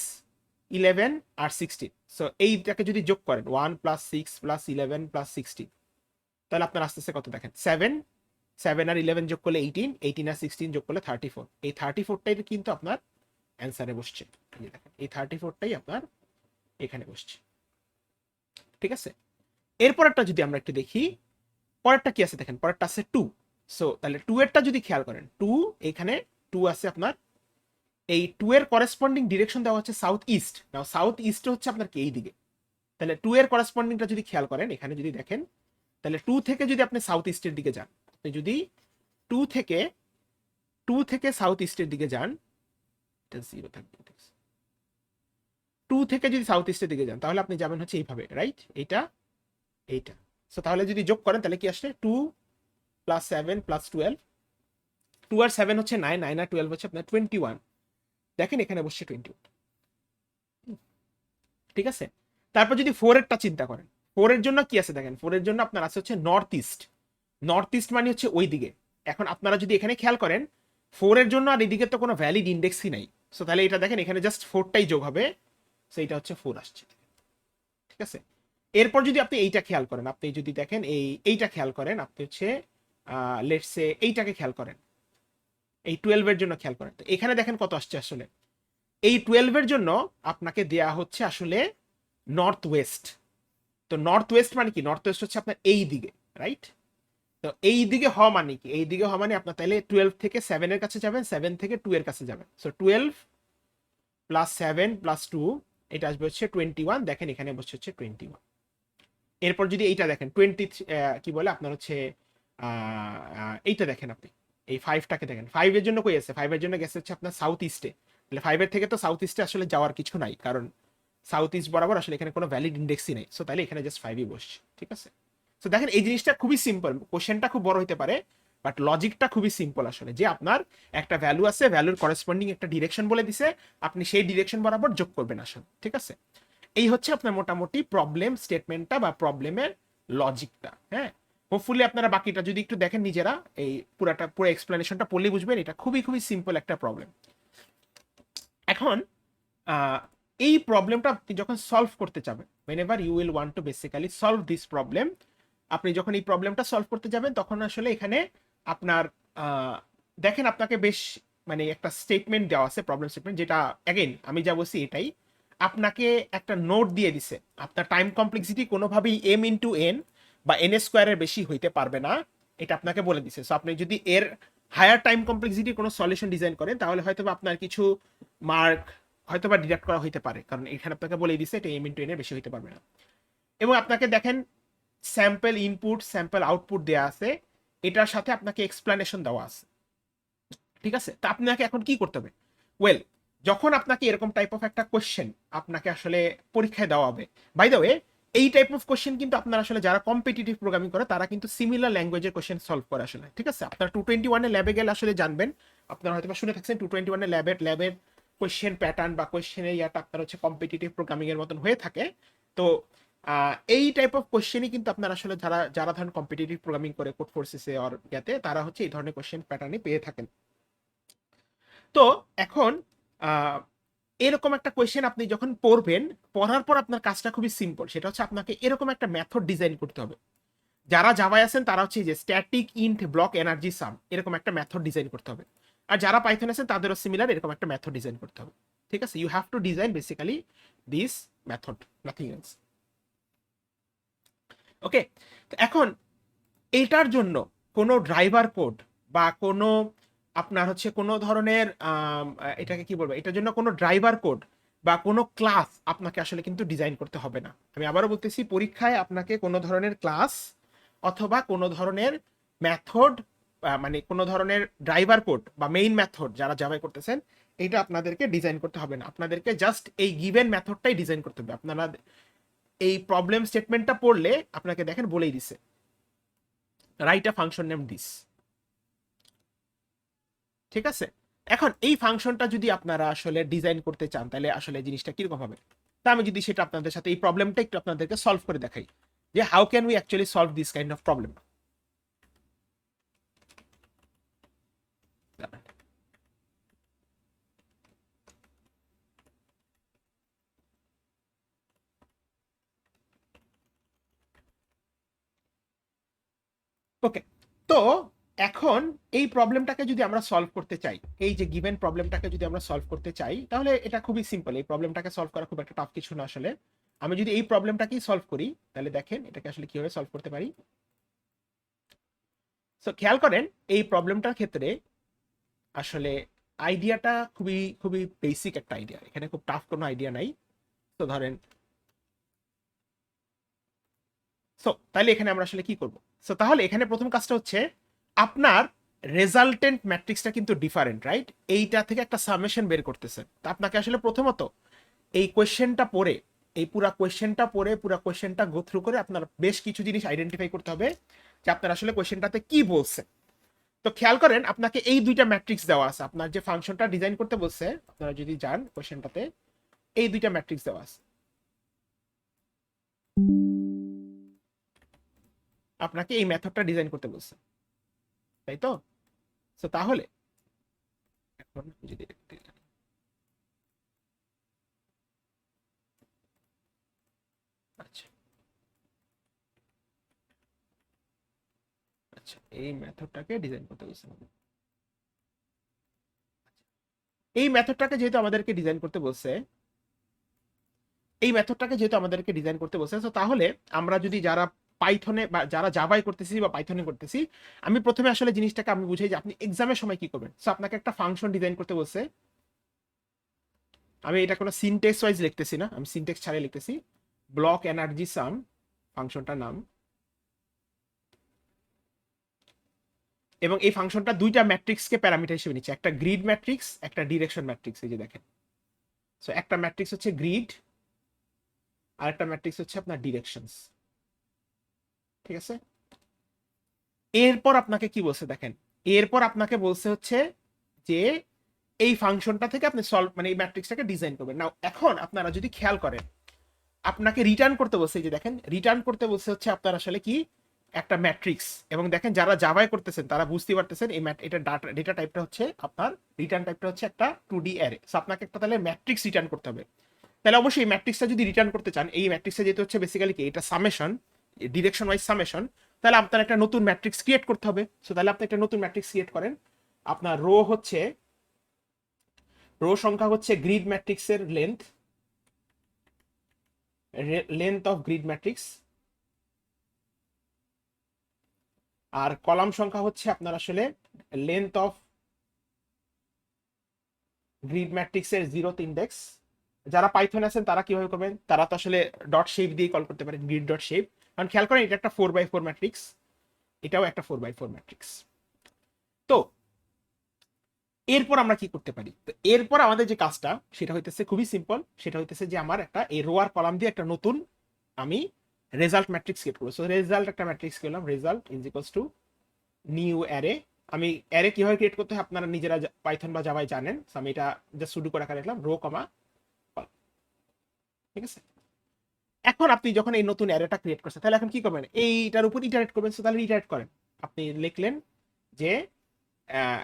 11 আর 16। সো এইটাকে যদি যোগ করেন 1 প্লাস 6 প্লাস 11 প্লাস 16, তাহলে আপনার আসতেছে কত দেখেন 7, 7 আর 11 যোগ করলে 18, 18 আর 16 যোগ করলে 34। এই 34টাই কিন্তু আপনার অ্যান্সারে বসছে, এই দেখেন এই 34টাই আপনার এখানে বসছে, ঠিক আছে। এরপরেরটা যদি আমরা একটু দেখি, পরেরটা কি আছে দেখেন, পরেরটা আছে 2। সো তাহলে 2 এরটা যদি খেয়াল করেন, 2 এখানে 2 আছে আপনার, এই 2 এর করেসপন্ডিং ডিরেকশন দেওয়া হচ্ছে সাউথ ইস্ট। নাও সাউথ ইস্ট হচ্ছে আপনার কি এই দিকে, তাহলে 2 এর করেসপন্ডিংটা যদি খেয়াল করেন এখানে যদি দেখেন, তাহলে 2 থেকে যদি আপনি সাউথ ইস্টের দিকে যান, আপনি যদি 2 থেকে 2 থেকে সাউথ ইস্টের দিকে যান, এটা 0 থাকবে, 2 থেকে যদি সাউথ ইস্টের দিকে যান তাহলে আপনি যাবেন হচ্ছে এইভাবে, রাইট, এইটা এইটা। সো তাহলে যদি যোগ করেন তাহলে কি আসলে 2 প্লাস 7 প্লাস 12, 2 আর 7 হচ্ছে 9, 9 আর 12 হচ্ছে আপনার 21। দেখেন এখানে বসছে 21, ঠিক আছে। তারপর যদি 4 এরটা চিন্তা করেন, 4 এর জন্য কি আছে দেখেন, 4 এর জন্য আপনার আছে হচ্ছে নর্থ ইস্ট। নর্থ ইস্ট মানে হচ্ছে ওই দিকে। এখন আপনারা যদি এখানে খেয়াল করেন, 4 এর জন্য আর এদিকে তো কোনো ভ্যালিড ইন্ডেক্সই নাই। সো তাহলে এটা দেখেন এখানে জাস্ট 4টাই যোগ হবে, সো এটা হচ্ছে 4 আসছে, ঠিক আছে। এরপর যদি আপনি এইটা খেয়াল করেন, আপনি যদি দেখেন এইটা খেয়াল করেন, আপনি হচ্ছে লেটস সে এইটাকে খেয়াল করেন, এই 12 এর জন্য খেয়াল করেন, তো এখানে দেখেন কত আসছে আসলে, এই 12 এর জন্য আপনাকে দেয়া হচ্ছে আসলে নর্থ ওয়েস্ট। তো নর্থ ওয়েস্ট মানে কি, নর্থ ওয়েস্ট হচ্ছে আপনার এই দিকে, রাইট। তো এই দিকে হওয়া মানে কি, এই দিকে হওয়া মানে আপনার তাহলে 12 থেকে 7 এর কাছে যাবেন, 7 থেকে 2 এর কাছে যাবেন। সো 12 প্লাস 7 প্লাস 2, এটা আসবে হচ্ছে 21। দেখেন এখানে বসছে হচ্ছে 21। এরপর যদি এইটা দেখেন 20 কি বলে আপনার হচ্ছে এইটা দেখেন আপনি, এই 5টাকে দেখেন, 5 এর জন্য কই আছে, 5 এর জন্য গেছে হচ্ছে আপনার সাউথ ইস্টে। তাহলে 5 এর থেকে তো সাউথ ইস্টে আসলে যাওয়ার কিছু নাই, কারণ সাউথ ইস্ট বরাবর আসলে এখানে কোনো ভ্যালিড ইন্ডেক্সই নেই। সো তাহলে এখানে জাস্ট 5ই বসছে, ঠিক আছে। সো দেখেন এই জিনিসটা খুবই সিম্পল, কোশ্চেনটা খুব বড় হতে পারে বাট লজিকটা খুবই সিম্পল আসলে, যে আপনার একটা ভ্যালু আছে, ভ্যালুর করেসপন্ডিং একটা ডিরেকশন বলে দিছে, আপনি সেই ডিরেকশন বরাবর যোগ করবেন আসলে, ঠিক আছে। এই হচ্ছে আপনার মোটামুটি প্রবলেম স্টেটমেন্টটা বা প্রবলেমের লজিকটা, হ্যাঁ। হোপফুলি আপনারা বাকিটা যদি একটু দেখেন নিজেরা, এই পুরো এক্সপ্লেনেশনটা পড়লে বুঝবেন এটা খুবই খুবই সিম্পল একটা প্রবলেম। এখন এই প্রবলেমটা আপনি যখন সলভ করতে যাবেন, whenever you will want to basically solve this problem, আপনি যখন এই প্রবলেমটা সলভ করতে যাবেন তখন আসলে এখানে আপনার দেখেন আপনাকে বেশ মানে একটা স্টেটমেন্ট দেওয়া আছে, প্রবলেম স্টেটমেন্ট, যেটা অ্যাগেন আমি যা বলছি এটাই, আপনাকে একটা নোট দিয়ে দিছে, আপনার টাইম কমপ্লেক্সিটি কোনোভাবেই m ইন্টু n বা n স্কোয়ারের বেশি হইতে পারবে না, এটা আপনাকে বলে দিছে। সো আপনি যদি এর হায়ার টাইম কমপ্লেক্সিটির কোনো সলিউশন ডিজাইন করেন তাহলে হয়তো আপনার কিছু মার্ক হয়তো বা ডিডাক্ট করা হইতে পারে, কারণ এখানে আপনাকে বলেই দিছে এটা m ইন্টু n এর বেশি হইতে পারবে না। এবং আপনাকে দেখেন স্যাম্পল ইনপুট স্যাম্পল আউটপুট দেওয়া আছে, এটার সাথে আপনাকে এক্সপ্লানেশন দেওয়া আছে। ঠিক আছে, তা আপনাকে এখন কি করতে হবে? ওয়েল, যখন আপনাকে এরকম টাইপ অফ একটা কোশ্চেন আপনাকে আসলে পরীক্ষায় দেওয়া হবে, বাই দ্য ওয়ে এই টাইপ অফ কোশ্চেন কিন্তু আপনারা আসলে যারা কম্পিটিটিভ প্রোগ্রামিং করে তারা কিন্তু সিমিলার ল্যাঙ্গুয়েজের কোশ্চেন সলভ করে আসলে। ঠিক আছে, আপনারা 221 এর ল্যাবে গেলে আসলে জানবেন, আপনারা হয়তো শুনে থাকছেন 221 এর ল্যাবের কোশ্চেন প্যাটার্ন বা কোশ্চেনের ইয়াটা আপনার হচ্ছে কম্পিটিটিভ প্রোগ্রামিং এর মতন হয়ে থাকে। তো এই টাইপ অফ কোশ্চেনই কিন্তু আপনারা আসলে যারা যারা ধরেন কম্পিটিটিভ প্রোগ্রামিং করে কোড ফোর্সেসে অর ইয়াতে, তারা হচ্ছে এই ধরনের কোশ্চেন প্যাটার্নই পেয়ে থাকেন। তো এখন আহ, এরকম একটা কোয়েশ্চেন আপনি যখন পড়বেন, পড়ার পর আপনার কাজটা খুবই সিম্পল, সেটা হচ্ছে আপনাকে এরকম একটা মেথড ডিজাইন করতে হবে। যারা জাভায় আছেন তারা হচ্ছে যে স্ট্যাটিক ইন্ট ব্লক এনার্জি সাম এরকম একটা মেথড ডিজাইন করতে হবে, আর যারা পাইথন আছেন তাদেরও সিমিলার এরকম একটা মেথড ডিজাইন করতে হবে। ঠিক আছে, you have to design basically this method, nothing else. Okay, তো এখন এইটার জন্য কোনো ড্রাইভার কোড বা কোনো আপনার হচ্ছে কোনো ধরনের এটাকে কি বলবো, এটার জন্য কোনো ড্রাইভার কোড বা কোনো ক্লাস আপনাকে আসলে কিন্তু ডিজাইন করতে হবে না। আমি আবারও বলতেছি, পরীক্ষায় আপনাকে কোনো ধরনের ক্লাস অথবা কোনো ধরনের মেথড, মানে কোনো ধরনের ড্রাইভার কোড বা মেইন মেথড যারা জাভাই করতেছেন এটা আপনাদেরকে ডিজাইন করতে হবে না, আপনাদেরকে জাস্ট এই গিভেন মেথডটাই ডিজাইন করতে হবে। আপনারা এই প্রবলেম স্টেটমেন্টটা পড়লে আপনাকে দেখেন বলেই দিছে, write a function name this. ঠিক আছে, এখন এই ফাংশনটা যদি আপনারা আসলে ডিজাইন করতে চান তাহলে আসলে জিনিসটা কিরকম হবে, তা আমি যদি সেটা আপনাদের সাথে এই প্রবলেমটা একটু আপনাদেরকে সলভ করে দেখাই, যে how can we actually solve this kind of problem. Okay, তো এখন এই প্রবলেমটাকে যদি আমরা সলভ করতে চাই, এই যে গিভেন প্রবলেমটাকে যদি আমরা সলভ করতে চাই, তাহলে এটা খুবই সিম্পল, এই প্রবলেমটাকে সলভ করা খুব একটা টাফ কিছু না আসলে। আমি যদি এই প্রবলেমটাকেই সলভ করি তাহলে দেখেন এটাকে আসলে কিভাবে সলভ করতে পারি। সো খেয়াল করেন এই প্রবলেমটার ক্ষেত্রে আসলে আইডিয়াটা খুবই খুবই বেসিক একটা আইডিয়া, এখানে খুব টাফ কোনো আইডিয়া নাই। তো ধরেন, সো তাহলে এখানে আমরা আসলে কি করব? সো তাহলে এখানে প্রথম কাজটা হচ্ছে আপনার রেজাল্টেন্ট ম্যাট্রিক্সটা কিন্তু ডিফারেন্ট, রাইট? এইটা থেকে একটা সামেশন বের করতেছেন, তো আপনাকে আসলে প্রথমত এই কোয়েশ্চেনটা পড়ে, এই পুরা কোয়েশ্চেনটা গো থ্রু করে আপনার বেশ কিছু জিনিস আইডেন্টিফাই করতে হবে যে আপনার আসলে কোয়েশ্চেনটাতে কি বলছে। তো খেয়াল করেন আপনাকে এই দুইটা ম্যাট্রিক্স দেওয়া আছে, আপনার যে ফাংশনটা ডিজাইন করতে বলছে, আপনারা যদি যান কোয়েশ্চেনটাতে এই দুইটা ম্যাট্রিক্স দেওয়া আছে, আপনাকে এই মেথডটা ডিজাইন করতে বলছে, তাই তো? তো তাহলে এখন যদি আচ্ছা আচ্ছা এই মেথডটাকে ডিজাইন করতে বলছে, এই মেথডটাকে যেহেতু আমাদেরকে ডিজাইন করতে বলছে, এই মেথডটাকে যেহেতু আমাদেরকে ডিজাইন করতে বলছে, তো তাহলে আমরা যদি যারা পাইথনে বা যারা জাভাই করতেছি বা পাইথনে করতেছি, আমি প্রথমে আসলে জিনিসটাকে আমি বুঝাই যে আপনি এক্সামের সময় কি করবেন। সো আপনাকে একটা ফাংশন ডিজাইন করতে বলছে, আমি এটা কোনো সিনটেক্স ওয়াইজ লিখতেছি না, আমি সিনটেক্স ছাড়াই লিখতেছি, ব্লক এনার্জি সাম ফাংশনটার নাম, এবং এই ফাংশনটা দুইটা ম্যাট্রিক্সকে প্যারামিটার হিসেবে নিচ্ছে, একটা গ্রিড ম্যাট্রিক্স একটা ডিরেকশন ম্যাট্রিক্স, এই যে দেখেন। সো একটা ম্যাট্রিক্স হচ্ছে গ্রিড আর একটা ম্যাট্রিক্স হচ্ছে আপনার ডিরেকশনস। ঠিক আছে, এরপর আপনাকে কি বলছে দেখেন, এরপর আপনাকে বলছে হচ্ছে যে এই ফাংশনটা থেকে আপনি সলভ মানে এই ম্যাট্রিক্সটাকে ডিজাইন করবেন। নাও এখন আপনারা যদি খেয়াল করেন আপনাকে রিটার্ন করতে বলছে, এই যে দেখেন রিটার্ন করতে বলছে হচ্ছে আপনার আসলে কি একটা ম্যাট্রিক্স, এবং দেখেন যারা জাভায় করতেছেন তারা বুঝতে পারতেছেন এই এটা ডেটা টাইপটা হচ্ছে আপনার রিটার্ন টাইপটা হচ্ছে একটা 2D অ্যারে। সো আপনাকে একটা তাহলে ম্যাট্রিক্স রিটার্ন করতে হবে। তাহলে অবশ্যই এই ম্যাট্রিক্সটা যদি রিটার্ন করতে চান, এই ম্যাট্রিক্সটা যেহেতু হচ্ছে বেসিক্যালি কি এটা সামেশন, ডিরেকশন ওয়াইজ সামেশন, তাহলে আপনার একটা নতুন ম্যাট্রিক্স ক্রিয়েট করতে হবে। সো তাহলে আপনি একটা নতুন ম্যাট্রিক্স ক্রিয়েট করেন, আপনার রো হচ্ছে, রো সংখ্যা হচ্ছে গ্রিড ম্যাট্রিক্সের length, length of grid matrix, আর কলাম সংখ্যা হচ্ছে আপনার আসলে লেন্থ অফ গ্রিড ম্যাট্রিক্সের 0th ইন্ডেক্স, যারা পাইথন আছেন তারা কিভাবে করবেন, তারা তো আসলে ডট শেপ দিয়ে কল করতে পারেন, গ্রিড ডট শেপ। কারণ খেয়াল করেন এটা একটা 4x4 ম্যাট্রিক্স, এটাও একটা 4x4 ম্যাট্রিক্স। তো এরপর আমরা কি করতে পারি, তো এরপর আমাদের যে কাজটা সেটা হইতেছে খুবই সিম্পল, সেটা হইতেছে যে আমার একটা এই রো আর কলাম দিয়ে একটা নতুন আমি রেজাল্ট ম্যাট্রিক্স ক্রিয়েট করবো। সো রেজাল্ট একটা ম্যাট্রিক্স করলাম, result is equals two new array. আমি অ্যারে কিভাবে ক্রিয়েট করতে হয় আপনারা নিজেরা পাইথন বা জাভায় জানেন, সো আমি এটা জাস্ট সুডো করে আকারে লিখলাম রো কমা কলাম। ঠিক আছে, এখন আপনি যখন এই নতুন অ্যারেটা ক্রিয়েট করছেন তাহলে এখন কি করবেন, এইটার উপর ইটারেট করবেন। সো তাহলে ইটারেট করেন, আপনি লিখলেন যে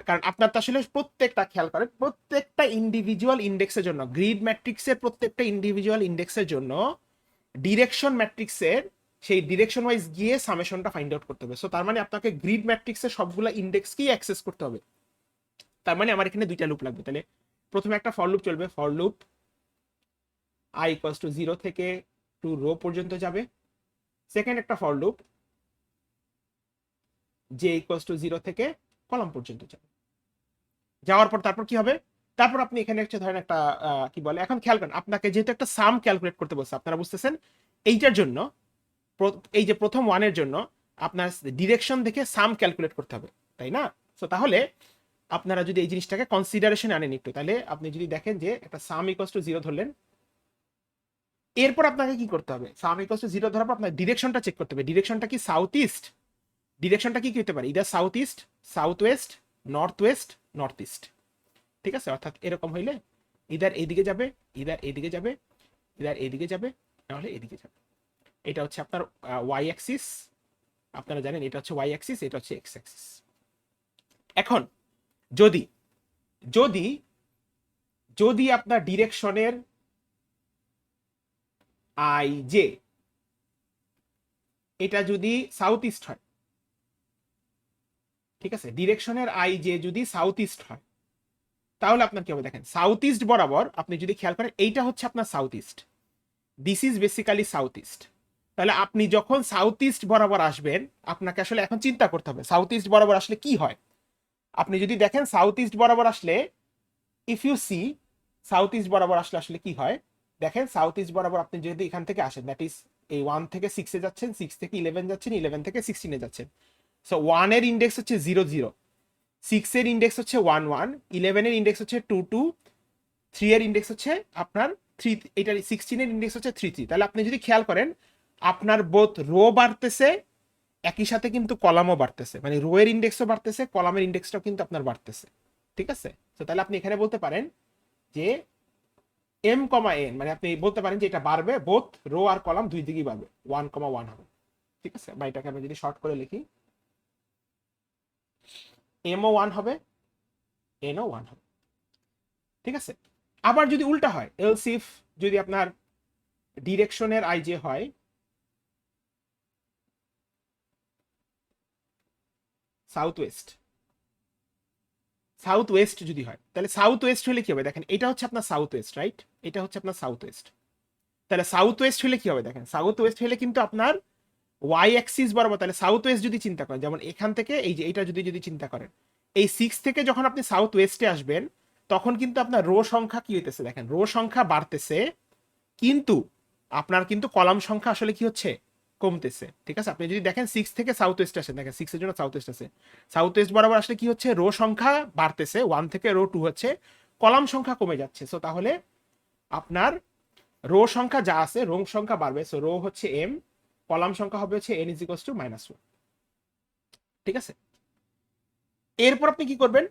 কারণ আপনার তো আসলে প্রত্যেকটা, খেয়াল করেন প্রত্যেকটা ইন্ডিভিজুয়াল ইন্ডেক্সের জন্য, গ্রিড ম্যাট্রিক্সের প্রত্যেকটা ইন্ডিভিজুয়াল ইন্ডেক্সের জন্য ডিরেকশন ম্যাট্রিক্সের সেই ডিরেকশন ওয়াইজ গিয়ে সামেশনটা ফাইন্ড আউট করতে হবে। সো তার মানে আপনাকে গ্রিড ম্যাট্রিক্সের সবগুলো ইন্ডেক্সকেই অ্যাক্সেস করতে হবে। তার মানে আমার এখানে দুইটা লুপ লাগবে। তাহলে প্রথমে একটা ফর লুপ চলবে, for loop i equals to 0 থেকে টু রো পর্যন্ত যাবে। সেকেন্ড একটা for loop j equals to 0 থেকে কলাম পর্যন্ত যাবে। যাওয়ার পর তারপর কি হবে, তারপর আপনি এখানে হচ্ছে ধরেন একটা কি বলে, এখন খেয়াল করেন আপনাকে যেহেতু একটা সাম ক্যালকুলেট করতে বলছে, আপনারা বুঝতেছেন এইটার জন্য এই যে প্রথম ওয়ানের জন্য আপনার ডিরেকশন দেখে সাম ক্যালকুলেট করতে হবে, তাই না? সো তাহলে আপনারা যদি এই জিনিসটাকে কনসিডারেশন আনেন একটু, তাহলে আপনি যদি দেখেন যে একটা সাম ইকুয়ালস টু 0 ধরলেন, এরপর আপনাকে কি করতে হবে, সাম ইকুয়ালস টু 0 ধরার পর আপনার ডিরেকশনটা চেক করতে হবে। ডিরেকশনটা কি সাউথ ইস্ট, ডিরেকশনটা কি হতে পারে, either south east, south west, north east. ঠিক আছে, অর্থাৎ এরকম হইলে ইদার এইদিকে যাবে, ইদার এইদিকে যাবে, ইদার এইদিকে যাবে, নাহলে এদিকে যাবে। এটা হচ্ছে আপনার ওয়াই অ্যাক্সিস, আপনারা জানেন এটা হচ্ছে ওয়াই অ্যাক্সিস, এটা হচ্ছে এক্স অ্যাক্সিস। এখন যদি যদি যদি আপনার ডিরেকশনের আই জে এটা যদি সাউথ ইস্ট হয়, ঠিক আছে, ডিরেকশনের আই জে যদি সাউথ ইস্ট হয়, তাহলে আপনার কি হবে দেখেন, সাউথ ইস্ট বরাবর আপনি যদি খেয়াল করেন এইটা হচ্ছে আপনার south east, this is basically south east. তাহলে আপনি যখন সাউথ ইস্ট বরাবর আসবেন, আপনাকে আসলে এখন চিন্তা করতে হবে সাউথ ইস্ট বরাবর আসলে কি হয়। আপনি যদি দেখেন সাউথ ইস্ট বরাবর আসলে, if you see south east বরাবর আসলে আসলে কি হয়, দেখেন সাউথ ইস্ট বরাবর আপনি যদি এখান থেকে আসেন, দ্যাট ইজ এই 1 থেকে 6 যাচ্ছেন, 6 থেকে 11 যাচ্ছেন, 11 থেকে 16 যাচ্ছেন। সো 1 এর ইন্ডেক্স হচ্ছে 0 0, 6 এর ইন্ডেক্স হচ্ছে 1 1, 11 এর ইন্ডেক্স হচ্ছে 2 2, 3 এর ইন্ডেক্স হচ্ছে আপনার 3, এটার 16 এর ইন্ডেক্স হচ্ছে 3 3। তাহলে আপনি যদি খেয়াল করেন আপনার বোথ রো বাড়তেছে, একই সাথে কিন্তু কলামও বাড়তেছে, মানে রো এর ইন্ডেক্সও বাড়তেছে, কলামের ইন্ডেক্সটাও কিন্তু আপনার বাড়তেছে। ঠিক আছে, তো তাহলে আপনি এখানে বলতে পারেন যে এম কমা এন, মানে আপনি বলতে পারেন যে এটা বাড়বে, বোথ রো আর কলাম দুই দিকেই বাড়বে, 1 1 হবে। ঠিক আছে, বা এটাকে আমি যদি শর্ট করে লিখি, এমও 1 হবে, এনও 1 হবে। ঠিক আছে, আবার যদি উল্টা হয়, এলস ইফ যদি আপনার ডিরেকশনের আই যে হয় সাউথ ওয়েস্ট, সাউথ ওয়েস্ট যদি হয়, তাহলে সাউথ ওয়েস্ট হলে কি হবে দেখেন, এটা হচ্ছে আপনার সাউথ ওয়েস্ট, রাইট, এটা হচ্ছে আপনার সাউথ ওয়েস্ট। তাহলে সাউথ ওয়েস্ট হলে কি হবে দেখেন, সাউথ ওয়েস্ট হলে কিন্তু আপনার ওয়াই অ্যাক্সিস বরাবর, তাহলে সাউথ ওয়েস্ট যদি চিন্তা করেন, যেমন এখান থেকে এই যে এটা যদি যদি চিন্তা করেন, এই 6 থেকে যখন আপনি সাউথ ওয়েস্টে আসবেন, তখন কিন্তু আপনার রো সংখ্যা কি হইতেছে দেখেন, রো সংখ্যা বাড়তেছে, কিন্তু আপনার কিন্তু কলাম সংখ্যা আসলে কি হচ্ছে, কমতেছে। ঠিক আছে, আপনি যদি দেখেন 6 থেকে সাউথ ওয়েস্ট আসেন, দেখেন 6 এর জন্য সাউথ ওয়েস্ট আছে, সাউথ ওয়েস্ট বরাবর আসলে কি হচ্ছে, রো সংখ্যা বাড়তেছে, 1 থেকে রো 2 হচ্ছে, কলাম সংখ্যা কমে যাচ্ছে। সো তাহলে আপনার রো সংখ্যা যা আছে, রো সংখ্যা বাড়বে, সো রো হচ্ছে এম, কলাম সংখ্যা হবে হচ্ছে n ইজ ইকুয়ালস টু -1। ঠিক আছে, এরপর আপনি কি করবেন,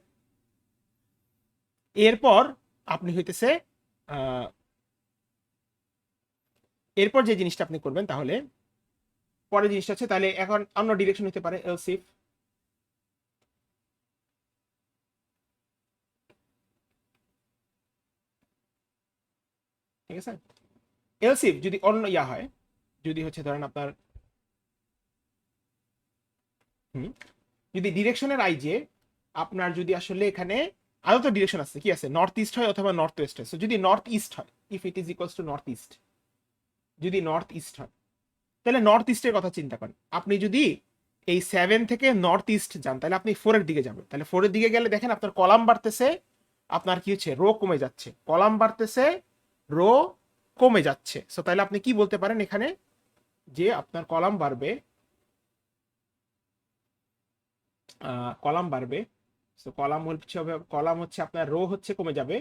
এরপর আপনি হইতেছে এরপর যে জিনিসটা আপনি করবেন, তাহলে পরের জিনিসটা হচ্ছে, তাহলে এখন অন্য ডিরেকশন হতে পারে এলস ইফ, ঠিক আছে, এলস ইফ যদি অন্য ইয়া হয়, যদি হচ্ছে ধরেন আপনার যদি ডিরেকশনের আই যে আপনার যদি আসলে এখানে আরো তো ডিরেকশন আছে, কি আছে, নর্থ ইস্ট হয় অথবা নর্থ ওয়েস্ট হয়। যদি নর্থ ইস্ট হয়, if it is equals two north east, যদি নর্থ ইস্ট হয়, তাহলে নর্থ ইস্টের কথা চিন্তা করেন, আপনি যদি এই 7 থেকে নর্থ ইস্ট যান, তাহলে আপনি 4 এর দিকে যাবেন, তাহলে 4 এর দিকে গেলে দেখেন আপনার কলাম বাড়তেছে, আপনার কি হচ্ছে, রো কমে যাচ্ছে, কলাম বাড়তেছে, রো কমে যাচ্ছে। সো তাহলে আপনি কি বলতে পারেন এখানে যে আপনার কলাম বাড়বে, কলাম বাড়বে। সো কলাম হচ্ছে আপনার রো হচ্ছে কমে যাবে,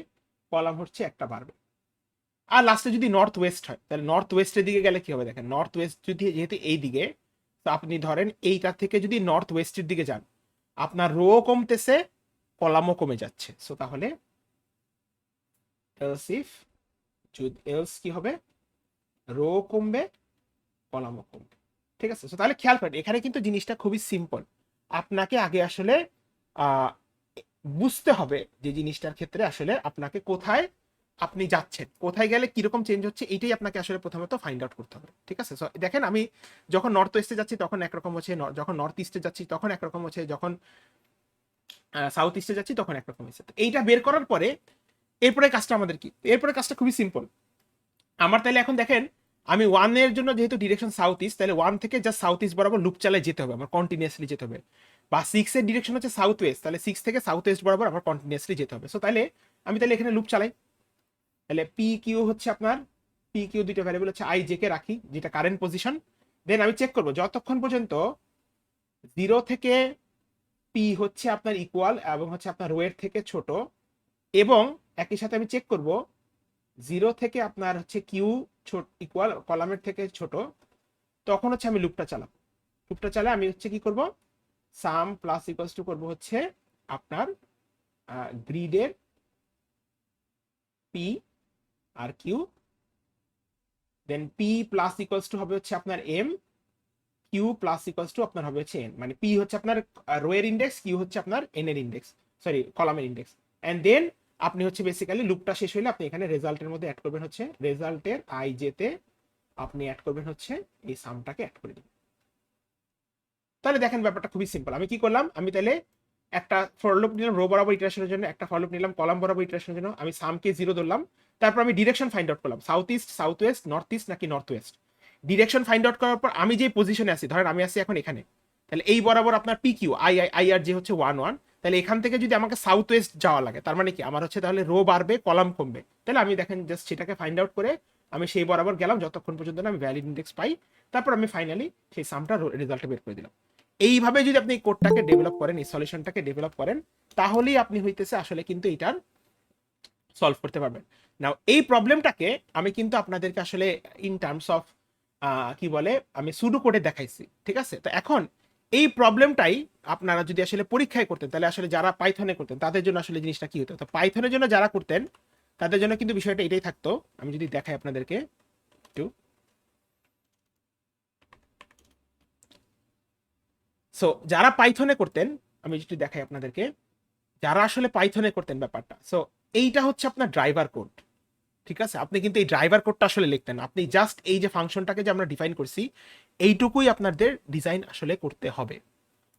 কলাম হচ্ছে একটা বাড়বে। আর লাস্টে যদি নর্থ ওয়েস্ট হয় তাহলে নর্থ ওয়েস্টের দিকে গেলে কি হবে দেখেন, নর্থ ওয়েস্ট যদি যেহেতু এই দিকে, তো আপনি ধরেন এইটা থেকে যদি নর্থ ওয়েস্টের দিকে যান, আপনার রো কমতেছে, কলামও কমে যাচ্ছে। সো তাহলে এলস ইফ, এলস কি হবে, রো কমবে, কলামও কমবে। ঠিক আছে, তো তাহলে খেয়াল করেন এখানে কিন্তু জিনিসটা খুবই সিম্পল। আপনাকে আগে আসলে আহ, বুঝতে হবে যে জিনিসটার ক্ষেত্রে আসলে আপনাকে কোথায় আপনি যাচ্ছেন, কোথায় গেলে কিরকম চেঞ্জ হচ্ছে, এইটাই আপনাকে আসলে প্রথমত ফাইন্ড আউট করতে হবে। ঠিক আছে, দেখেন আমি যখন নর্থ ওয়েস্টে যাচ্ছি তখন একরকম হচ্ছে, যখন নর্থ ইস্টে যাচ্ছি তখন একরকম হচ্ছে, যখন সাউথ ইস্টে যাচ্ছি তখন একরকম হচ্ছে। এইটা বের করার পরে এরপরে কাজটা আমাদের কি, এরপরে কাজটা খুবই সিম্পল আমার। তাহলে এখন দেখেন আমি ওয়ানের জন্য যেহেতু ডিরেকশন সাউথ ইস্ট, তাহলে ওয়ান থেকে জাস্ট সাউথ ইস্ট বরাবর লুপ চালায় যেতে হবে আমার, কন্টিনিউয়াসলি যেতে হবে। বা সিক্স এর ডিরেকশন হচ্ছে সাউথ ওয়েস্ট, তাহলে সিক্স থেকে সাউথ ওয়েস্ট বরাবর আমার কন্টিনিউয়াসলি যেতে হবে। সো তাহলে আমি তাহলে এখানে লুপ চালাই। তাহলে পি কিউ হচ্ছে আপনার, পি কিউ দুইটা ভ্যারিয়েবল হচ্ছে আই জে কে রাখি, যেটা কারেন্ট পজিশন। দেন আমি চেক করবো যতক্ষণ পর্যন্ত জিরো থেকে পি হচ্ছে আপনার ইকুয়াল এবং হচ্ছে আপনার রো এর থেকে ছোট, এবং একই সাথে আমি চেক করব জিরো থেকে আপনার হচ্ছে কিউ ছোট ইকুয়াল কলামের থেকে ছোট, তখন হচ্ছে আমি লুপটা চালাবো। লুপটা চালে আমি হচ্ছে কি করব, সাম প্লাস ইকুয়ালস টু করবো হচ্ছে আপনার গ্রিডের পি আর Q, then P plus equals to হবে হচ্ছে আপনার M, Q plus equals to আপনার হবে হচ্ছে এন। মানে পি হচ্ছে আপনার রো এর ইন্ডেক্স, কিউ হচ্ছে আপনার এন এর ইন্ডেক্স, সরি কলামের ইন্ডেক্স। এন্ড দেন আপনি হচ্ছে বেসিক্যালি লুপটা শেষ হইলে আপনি এখানে রেজাল্টের মধ্যে অ্যাড করবেন হচ্ছে, রেজাল্টের আই জে আপনি অ্যাড করবেন হচ্ছে এই সামটাকে অ্যাড করে দিবেন। তাহলে দেখেন ব্যাপারটা খুবই সিম্পল। আমি কি করলাম, আমি তাহলে একটা ফর লুপ নিলাম রো বরাবর ইটারেশনের জন্য, একটা ফর লুপ নিলাম কলাম বরাবর ইটারেশনের জন্য, আমি সামকে জিরো ধরলাম, তারপর আমি ডিরেকশন ফাইন্ড আউট করলাম south east, south west, north east নাকি north west. Direction find out করার পর আমি যে পজিশনে আছি, ধরেন আমি আছি এখন এখানে, তাহলে এই বরাবর আপনার P Q I I I আর যে হচ্ছে ওয়ান ওয়ান, তাহলে এখান থেকে যদি আমাকে সাউথ ওয়েস্ট যাওয়া লাগে, তার মানে কি আমার হচ্ছে তাহলে রো বাড়বে কলাম কমবে। তাহলে আমি দেখেন জাস্ট সেটাকে ফাইন্ড আউট করে আমি সেই বরাবর গেলাম যতক্ষণ পর্যন্ত না আমি ভ্যালিড ইন্ডেক্স পাই, তারপর আমি ফাইনালি সেই সামটা রেজাল্টে বের করে দিলাম। এইভাবে যদি আপনি কোডটাকে ডেভেলপ করেন, এই সলিউশনটাকে ডেভেলপ করেন, তাহলেই আপনি হইতেছে আসলে কিন্তু এটার সলভ করতে পারবেন। নাও এই প্রবলেমটাকে আমি কিন্তু আপনাদেরকে আসলে ইন টার্মস অফ কি বলে আমি সুডো কোডে দেখাইছি। ঠিক আছে, তো এখন এই প্রবলেমটাই আপনারা যদি আসলে পরীক্ষায় করতেন, তাহলে আসলে যারা পাইথনে করতেন তাদের জন্য আসলে জিনিসটা কি হতো, তো পাইথনের জন্য যারা করতেন তাদের জন্য কিন্তু বিষয়টা এটাই থাকতো। আমি যদি দেখাই আপনাদেরকে একটু, সো যারা পাইথনে করতেন, আমি যদি দেখাই আপনাদেরকে, যারা আসলে পাইথনে করতেন ব্যাপারটা, সো এইটা হচ্ছে আপনার ড্রাইভার কোড। ঠিক আছে, আপনি কিন্তু এই ড্রাইভার কোডটা আসলে লিখতেন, আপনি জাস্ট এই যে ফাংশনটাকে যে আমরা ডিফাইন করছি এইটুকুই আপনাদের ডিজাইন আসলে করতে হবে।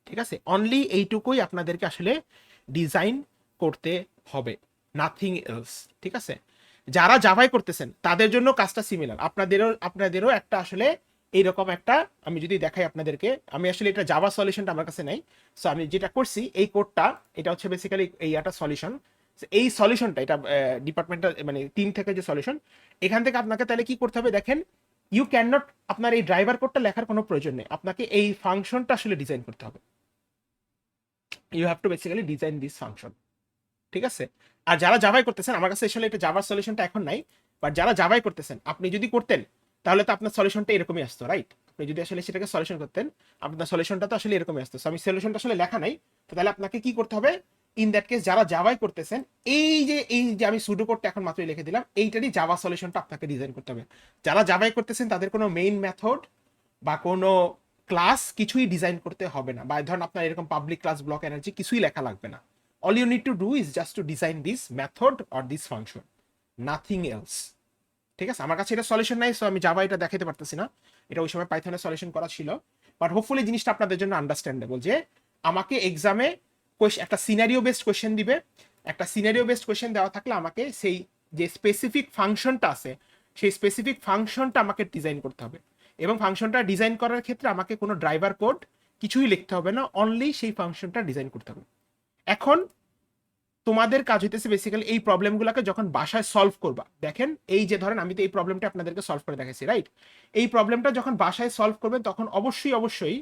ঠিক আছে, অনলি এইটুকুই আপনাদেরকে আসলে ডিজাইন করতে হবে, নাথিং এলস। ঠিক আছে, যারা জাভাই করতেছেন তাদের জন্য কাজটা সিমিলার, আপনাদেরও একটা আসলে এইরকম একটা, আমি যদি দেখাই আপনাদেরকে, আমি আসলে এটা জাভা সলিউশনটা আমার কাছে নাই। সো আমি যেটা করছি এই কোডটা, এটা হচ্ছে বেসিক্যালি এই একটা সলিউশন। এই সলিউশনটা এটা ডিপার্টমেন্টাল মানে টিম থেকে যে সলিউশন, এখান থেকে আপনাকে তাহলে কি করতে হবে দেখেন, ইউ ক্যান নট, আপনার এই ড্রাইভার কোডটা লেখার কোনো প্রয়োজন নেই, আপনাকে এই ফাংশনটা আসলে ডিজাইন করতে হবে। You have to basically design this function. ঠিক আছে, আর যারা জাভাই করতেছেন, আমার কাছে আসলে এটা জাভার সলিউশনটা এখন নাই, বাট যারা জাভাই করতেছেন আপনি যদি করতেন তাহলে তো আপনার সলিউশনটা এরকমই আসতো, রাইট? আপনি যদি আসলে সেটাকে সলিউশন করতেন আপনার সলিউশনটা তো আসলে এরকমই আসতো। আমি সলিউশনটা আসলে লেখা নাই, তো তাহলে আপনাকে কি করতে হবে, ইন দ্যাট কেস যারা জাভাই করতেছেন, এই যে আমি সুডো কোডটা এখন মাত্রই লিখে দিলাম, এইটারই জাভা সলিউশনটা আপনাকে ডিজাইন করতে হবে। যারা জাভাই করতেছেন তাদের কোনো মেইন মেথড বা কোনো ক্লাস কিছুই ডিজাইন করতে হবে না, বা ধরুন আপনার এরকম পাবলিক ক্লাস ব্লক এনার্জি কিছুই লেখা লাগবে না। All you need to do is just to design this method or this function, nothing else. ঠিক আছে, আমার কাছে এটা সলিউশন নাই, সো আমি জাভা এটা দেখাতে পারতেছি না, এটা ওই সময় পাইথনে সলিউশন করা ছিল। বাট হোপফুলি জিনিসটা আপনাদের জন্য আন্ডারস্ট্যান্ডেবল, যে আমাকে এক্সামে একটা সিনারিও বেসড কোয়েশ্চেন দিবে, একটা সিনারিও বেসড কোয়েশ্চেন দেওয়া থাকলে আমাকে সেই যে স্পেসিফিক ফাংশনটা আছে সেই স্পেসিফিক ফাংশনটা আমাকে ডিজাইন করতে হবে, এবং ফাংশনটা ডিজাইন করার ক্ষেত্রে আমাকে কোনো ড্রাইভার কোড কিছুই লিখতে হবে না, অনলি সেই ফাংশনটা ডিজাইন করতে হবে। এখন তোমাদের কাজ হইতেছে বেসিক্যালি এই প্রবলেমগুলোকে যখন বাসায় সলভ করবা, দেখেন এই যে ধরেন আমি তো এই প্রবলেমটা আপনাদেরকে সলভ করে দেখাইছি, রাইট? এই প্রবলেমটা যখন বাসায় সলভ করবেন তখন অবশ্যই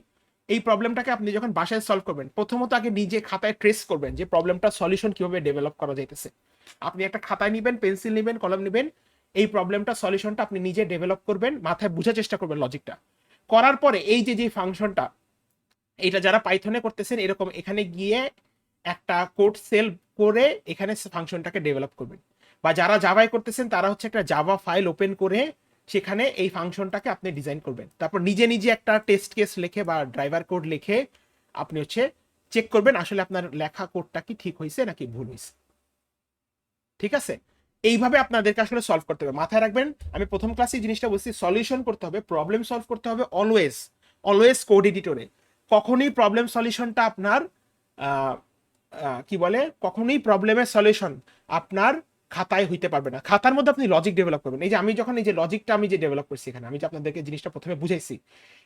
এই প্রবলেমটাকে আপনি যখন বাসায় সলভ করবেন, প্রথমত আগে নিজে খাতায় ট্রেস করবেন যে প্রবলেমটা সলিউশন কিভাবে ডেভেলপ করা যাইতেছে। আপনি একটা খাতায় নেবেন, পেন্সিল নেবেন, কলম নেবেন, এই প্রবলেমটা সলিউশনটা আপনি নিজে ডেভেলপ করবেন, মাথায় বোঝার চেষ্টা করবেন লজিকটা। করার পরে এই যে ফাংশনটা, এইটা যারা পাইথনে করতেছেন এরকম এখানে গিয়ে একটা কোড সেল করে এখানে ফাংশনটাকে ডেভেলপ করবেন, বা যারা জাভায় করতেছেন তারা হচ্ছে একটা জাভা ফাইল ওপেন করে সেখানে এই ফাংশনটাকে আপনি ডিজাইন করবেন। তারপর নিজে নিজে একটা টেস্ট কেস লিখে বা ড্রাইভার কোড লিখে আপনি হচ্ছে চেক করবেন আসলে আপনার লেখা কোডটা কি ঠিক হয়েছে নাকি ভুল হয়েছে। ঠিক আছে, এইভাবে আপনাদেরকে আসলে সলভ করতে হবে। মাথায় রাখবেন, আমি প্রথম ক্লাসে জিনিসটা বলছি, সলিউশন করতে হবে, প্রবলেম সলভ করতে হবে অলওয়েজ কোড এডিটরে। কখনোই প্রবলেম সলিউশনটা আপনার কি বলে, কখনোই প্রবলেমের সলিউশন আপনার খাতায় হইতে পারবে না। খাতার মধ্যে আপনি লজিক ডেভেলপ করবেন। এই যে আমি যখন এই যে লজিকটা আমি যে ডেভেলপ করছি এখানে, আমি যে আপনাদেরকে জিনিসটা প্রথমে বুঝাইছি,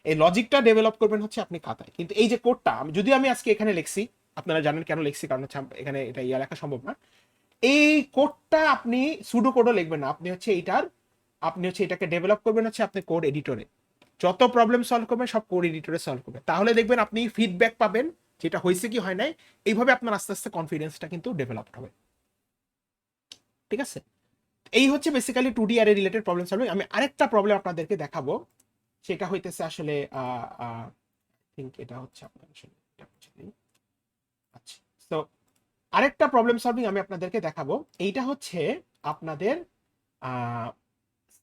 এই লজিকটা ডেভেলপ করবেন হচ্ছে আপনি খাতায়। কিন্তু এই যে কোডটা যদি আমি আজকে এখানে লিখছি, আপনারা জানেন কেন লিখছি, কারণ হচ্ছে এখানে এটা লেখা সম্ভব না। এই কোডটা আপনি সুডো কোডও লিখবেন না, আপনি হচ্ছে এটাকে ডেভেলপ করবেন হচ্ছে আপনি কোড এডিটরে। যত প্রবলেম সলভ করবেন সব কোড এডিটরে সলভ করবেন, তাহলে দেখবেন আপনি ফিডব্যাক পাবেন যেটা হয়েছে কি হয় নাই। এইভাবে আপনার আস্তে আস্তে কনফিডেন্সটা কিন্তু ডেভেলপড হবে। ঠিক আছে, এই হচ্ছে basically 2D array related problem solving. আমি আরেকটা প্রবলেম আপনাদেরকে দেখাবো, সেটা হইতেছে আসলে থিংক এটা হচ্ছে আপনার আসলে আচ্ছা। তো আরেকটা প্রবলেম সলভিং আমি আপনাদেরকে দেখাবো, এইটা হচ্ছে আপনাদের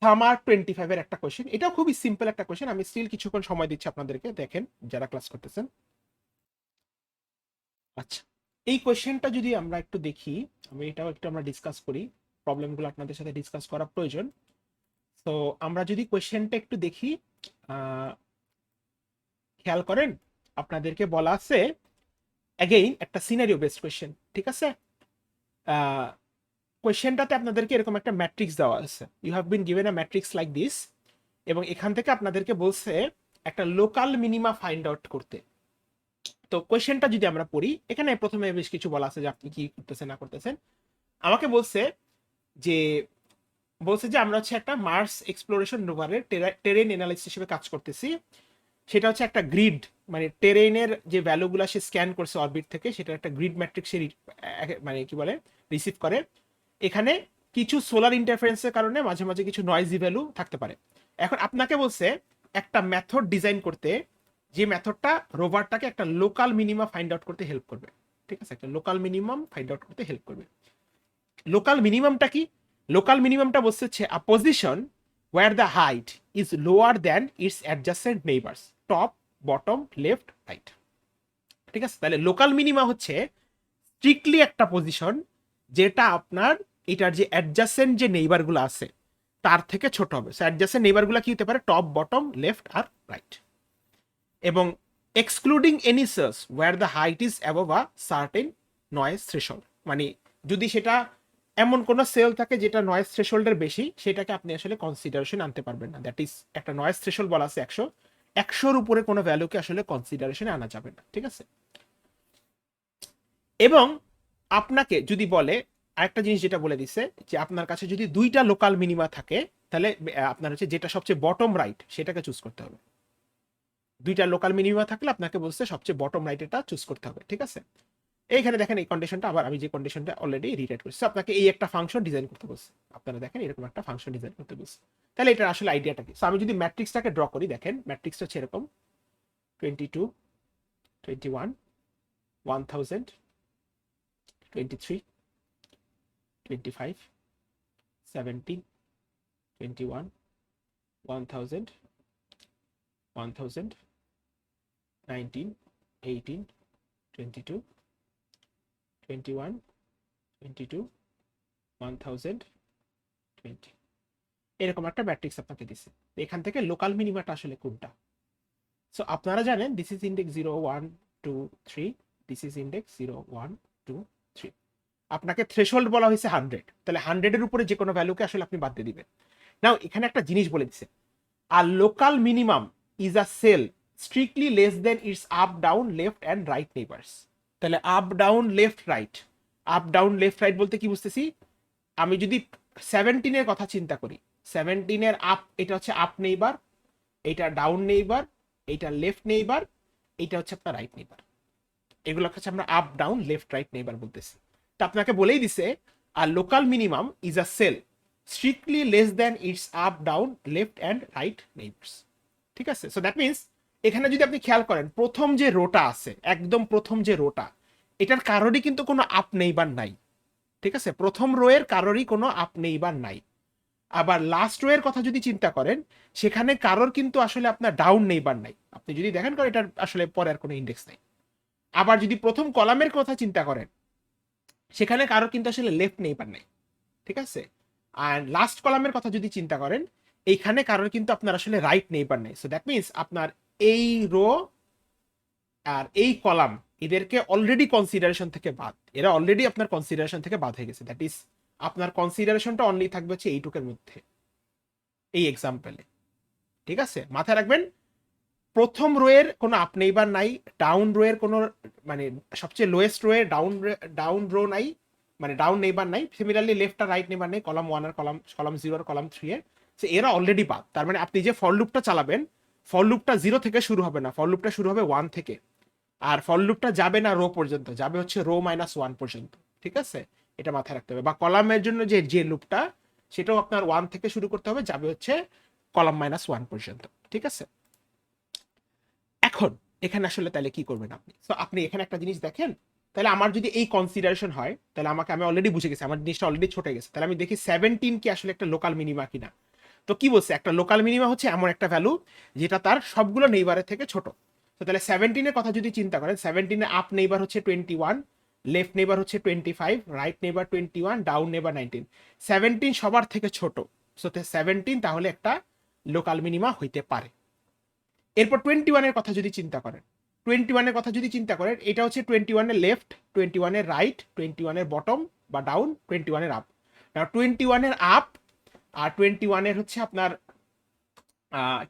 সামার 25 এর একটা কোয়েশ্চেন। এটাও খুবই সিম্পল একটা কোয়েশ্চেন, আমি স্টিল কিছুক্ষণ সময় দিচ্ছি আপনাদেরকে, দেখেন যারা ক্লাস করতেছেন। আচ্ছা, এই কোয়েশ্চেনটা যদি আমরা একটু দেখি, আমি এটাও একটু আমরা ডিসকাস করি, প্রবলেমগুলো আপনাদের সাথে ডিসকাস করা প্রয়োজন। তো আমরা যদি কোয়েশ্চেনটা একটু দেখি, খেয়াল করেন আপনাদেরকে বলা আছে অ্যাগেইন একটা সিনারিও বেসড কোয়েশ্চেন। ঠিক আছে, কোয়েশ্চেনটাতে আপনাদেরকে এরকম একটা ম্যাট্রিক্স দেওয়া আছে, you have been given a matrix like this, এবং এখান থেকে আপনাদেরকে বলছে একটা লোকাল মিনিমা ফাইন্ড আউট করতে। তো কোয়েশ্চেনটা যদি আমরা পড়ি, এখানে প্রথমে বেশ কিছু বলা আছে যে আপনি কি করতেছেন না করতেছেন। আমাকে যে বলছে আমরা হচ্ছে একটা মার্স এক্সপ্লোরেশন রোভারের টেরেন অ্যানালিসিস হিসেবে কাজ করতেছি। সেটা হচ্ছে একটা গ্রিড, মানে টেরেনের যে ভ্যালুগুলো সে স্ক্যান করছে অরবিট থেকে, সেটা একটা গ্রিড ম্যাট্রিক্স মানে কি বলে রিসিভ করে। এখানে কিছু সোলার ইন্টারফারেন্সের কারণে মাঝে মাঝে কিছু নয়েজি ভ্যালু থাকতে পারে। এখন আপনাকে বলছে একটা মেথড ডিজাইন করতে, যে মেথডটা রোভারটাকে একটা লোকাল মিনিমাম ফাইন্ড আউট করতে হেল্প করবে। ঠিক আছে, একটা লোকাল মিনিমাম ফাইন্ড আউট করতে হেল্প করবে। লোকাল মিনিমামটা কি? লোকাল মিনিমামটা বলছে হচ্ছে আ position where the height is lower than its adjacent neighbors, top, bottom, left, right. ঠিক আছে, তাহলে লোকাল মিনিমা হচ্ছে স্ট্রিক্টলি একটা পজিশন যেটা আপনার এটার যে অ্যাডজাসেন্ট যে নেইবারগুলো আছে তার থেকে ছোট হবে। সো অ্যাডজাসেন্ট নেইবারগুলো কি হতে পারে? টপ, বটম, লেফট আর রাইট। এবং excluding any cells where the height is above a certain noise threshold, মানে যদি সেটা এমন কোনো সেল থাকে যেটা নয়েজ থ্রেশহোল্ডের বেশি, সেটাকে আপনি আসলে কনসিডারেশন আনতে পারবেন না। দ্যাট ইজ একটা নয়েজ থ্রেশহোল্ড বলা আছে 100 উপরে কোনো ভ্যালুকে আসলে কনসিডারেশনে আনা যাবে না। ঠিক আছে, এবং আপনাকে যদি বলে আরেকটা জিনিস যেটা বলে দিছে যে আপনার কাছে যদি দুইটা লোকাল মিনিমা থাকে, তাহলে আপনার হচ্ছে যেটা সবচেয়ে বটম রাইট সেটাকে চুজ করতে হবে। দুইটা লোকাল মিনিমা থাকলে আপনাকে বলছে সবচেয়ে বটম রাইট এটা চুজ করতে হবে। ঠিক আছে, এইখানে দেখেন এই কন্ডিশনটা, আবার আমি যে কন্ডিশনটা অলরেডি রিরাইট করছি, আপনাকে এই একটা ফাংশন ডিজাইন করতে বলছে। আপনারা দেখেন এরকম একটা ফাংশন ডিজাইন করতে বলছে। তাহলে এটা আসলে আইডিয়াটা কি? আমি যদি ম্যাট্রিক্সটাকে ড্র করি, দেখেন ম্যাট্রিক্সটা হচ্ছে এরকম 22, 21, 1000, 23, 25, 17, 21, 1000, 1000, 19, 18, 22, 21, 22, 1000, 20, এরকম একটা ম্যাট্রিক্স আপনাকে দিছে। এখান থেকে লোকাল মিনিমাটা আসলে কোনটা? সো আপনারা জানেন this is index 0, 1, 2, 3, this is index 0, 1, 2, 3। আপনাকে থ্রেশহোল্ড বলা হয়েছে 100, তাহলে 100 এর উপরে যে কোনো ভ্যালুকে আসলে আপনি বাদ দিয়ে দিবেন। নাও এখানে একটা জিনিস বলে দিচ্ছে, আর local minimum is a cell strictly less then its up, down, left and right neighbours. তাহলে up, down, left, right, up down left right বলতে কি বুঝতেছি, আমি যদি 17-এর কথা চিন্তা করি, 17-এর আপ এটা হচ্ছে আপ নেইবার, এটা ডাউন নেইবার, এটা লেফট নেইবার, এটা হচ্ছে আপনার রাইট নেইবার। এগুলো হচ্ছে আমরা up down left right neighbour বলতেছি। তো আপনাকে বলেই দিছে আর local minimum is a cell strictly less than its up down left and right neighbours. ঠিক আছে, সো দ্যাট মিনস এখানে যদি আপনি খেয়াল করেন প্রথম যে রোটা আছে, একদম প্রথম যে রোটা, এটার কারোরই কিন্তু কোনো আপ নেইবার নাই। ঠিক আছে, প্রথম রো এর কারোরই কোনো আপ নেইবার নাই। আবার লাস্ট রো এর কথা যদি চিন্তা করেন, সেখানে কারোর কিন্তু আসলে আপনার ডাউন নেইবার নাই। আপনি যদি দেখেন করেন এটার আসলে পরে আর কোনো ইন্ডেক্স নাই। আবার যদি প্রথম কলামের কথা চিন্তা করেন, সেখানে কারোর কিন্তু আসলে লেফট নেইবার নাই। ঠিক আছে, আর লাস্ট কলামের কথা যদি চিন্তা করেন, এইখানে কারোর কিন্তু আপনার আসলে রাইট নেইবার নেই। সো দ্যাট মিনস আপনার এই রো আর এই কলাম এদেরকে অলরেডি কনসিডারেশন থেকে বাদ, এরা অলরেডি আপনার কনসিডারেশন থেকে বাদ হয়ে গেছে। দ্যাট ইজ আপনার কনসিডারেশনটা অনলি থাকবে হচ্ছে এইটুকের মধ্যে, এই এক্সাম্পলে। ঠিক আছে, মাথায় রাখবেন প্রথম রো এর কোনো আপ নেইবার নাই, ডাউন রো এর কোনো মানে সবচেয়ে লোয়েস্ট রো এর ডাউন রো নাই, মানে ডাউন নেইবার নাই। সিমিলারলি লেফট আর রাইট নেইবার নেই, কলাম 1 আর কলাম 0 আর কলাম 3 এর। সো এরা অলরেডি বাদ। তার মানে আপনি যে ফর লুপটা চালাবেন, ফর লুপটা 0 থেকে শুরু হবে না, ফর লুপটা শুরু হবে 1 থেকে। আর ফর লুপটা যাবে না রো পর্যন্ত, যাবে হচ্ছে রো -1 পর্যন্ত। ঠিক আছে, এটা মাথায় রাখতে হবে। বা কলামের জন্য যে যে লুপটা, সেটাও আপনার 1 থেকে শুরু করতে হবে, যাবে হচ্ছে কলাম -1 পর্যন্ত। ঠিক আছে, এখন এখানে আসলে তাহলে কি করবেন আপনি? তো আপনি এখানে একটা জিনিস দেখেন, তাহলে আমার যদি এই কনসিডারেশন হয়, তাহলে আমি অলরেডি বুঝে গেছি আমার জিনিসটা অলরেডি ছোট হয়ে গেছে। তাহলে আমি দেখি 17 কি আসলে একটা লোকাল মিনিমা কিনা। তো কি বলছে, একটা লোকাল মিনিমা হচ্ছে এমন একটা ভ্যালু যেটা তার সবগুলো নেইবারের থেকে ছোট। তো তাহলে 17-এর কথা যদি চিন্তা করেন, 17-এ আপ নেইবার হচ্ছে 21, লেফট নেইবার হচ্ছে 25, রাইট নেইবার 21, ডাউন নেইবার 19। 17 সবার থেকে ছোট, সো 17 তাহলে একটা লোকাল মিনিমা হইতে পারে। এরপর 21-এর কথা যদি চিন্তা করেন, 21-এর কথা যদি চিন্তা করেন, এটা হচ্ছে 21-এর লেফট, 21-এর রাইট, 21-এর বটম বা ডাউন, 21-এর আপ। 21-এর আপ আর 21-এর হচ্ছে আপনার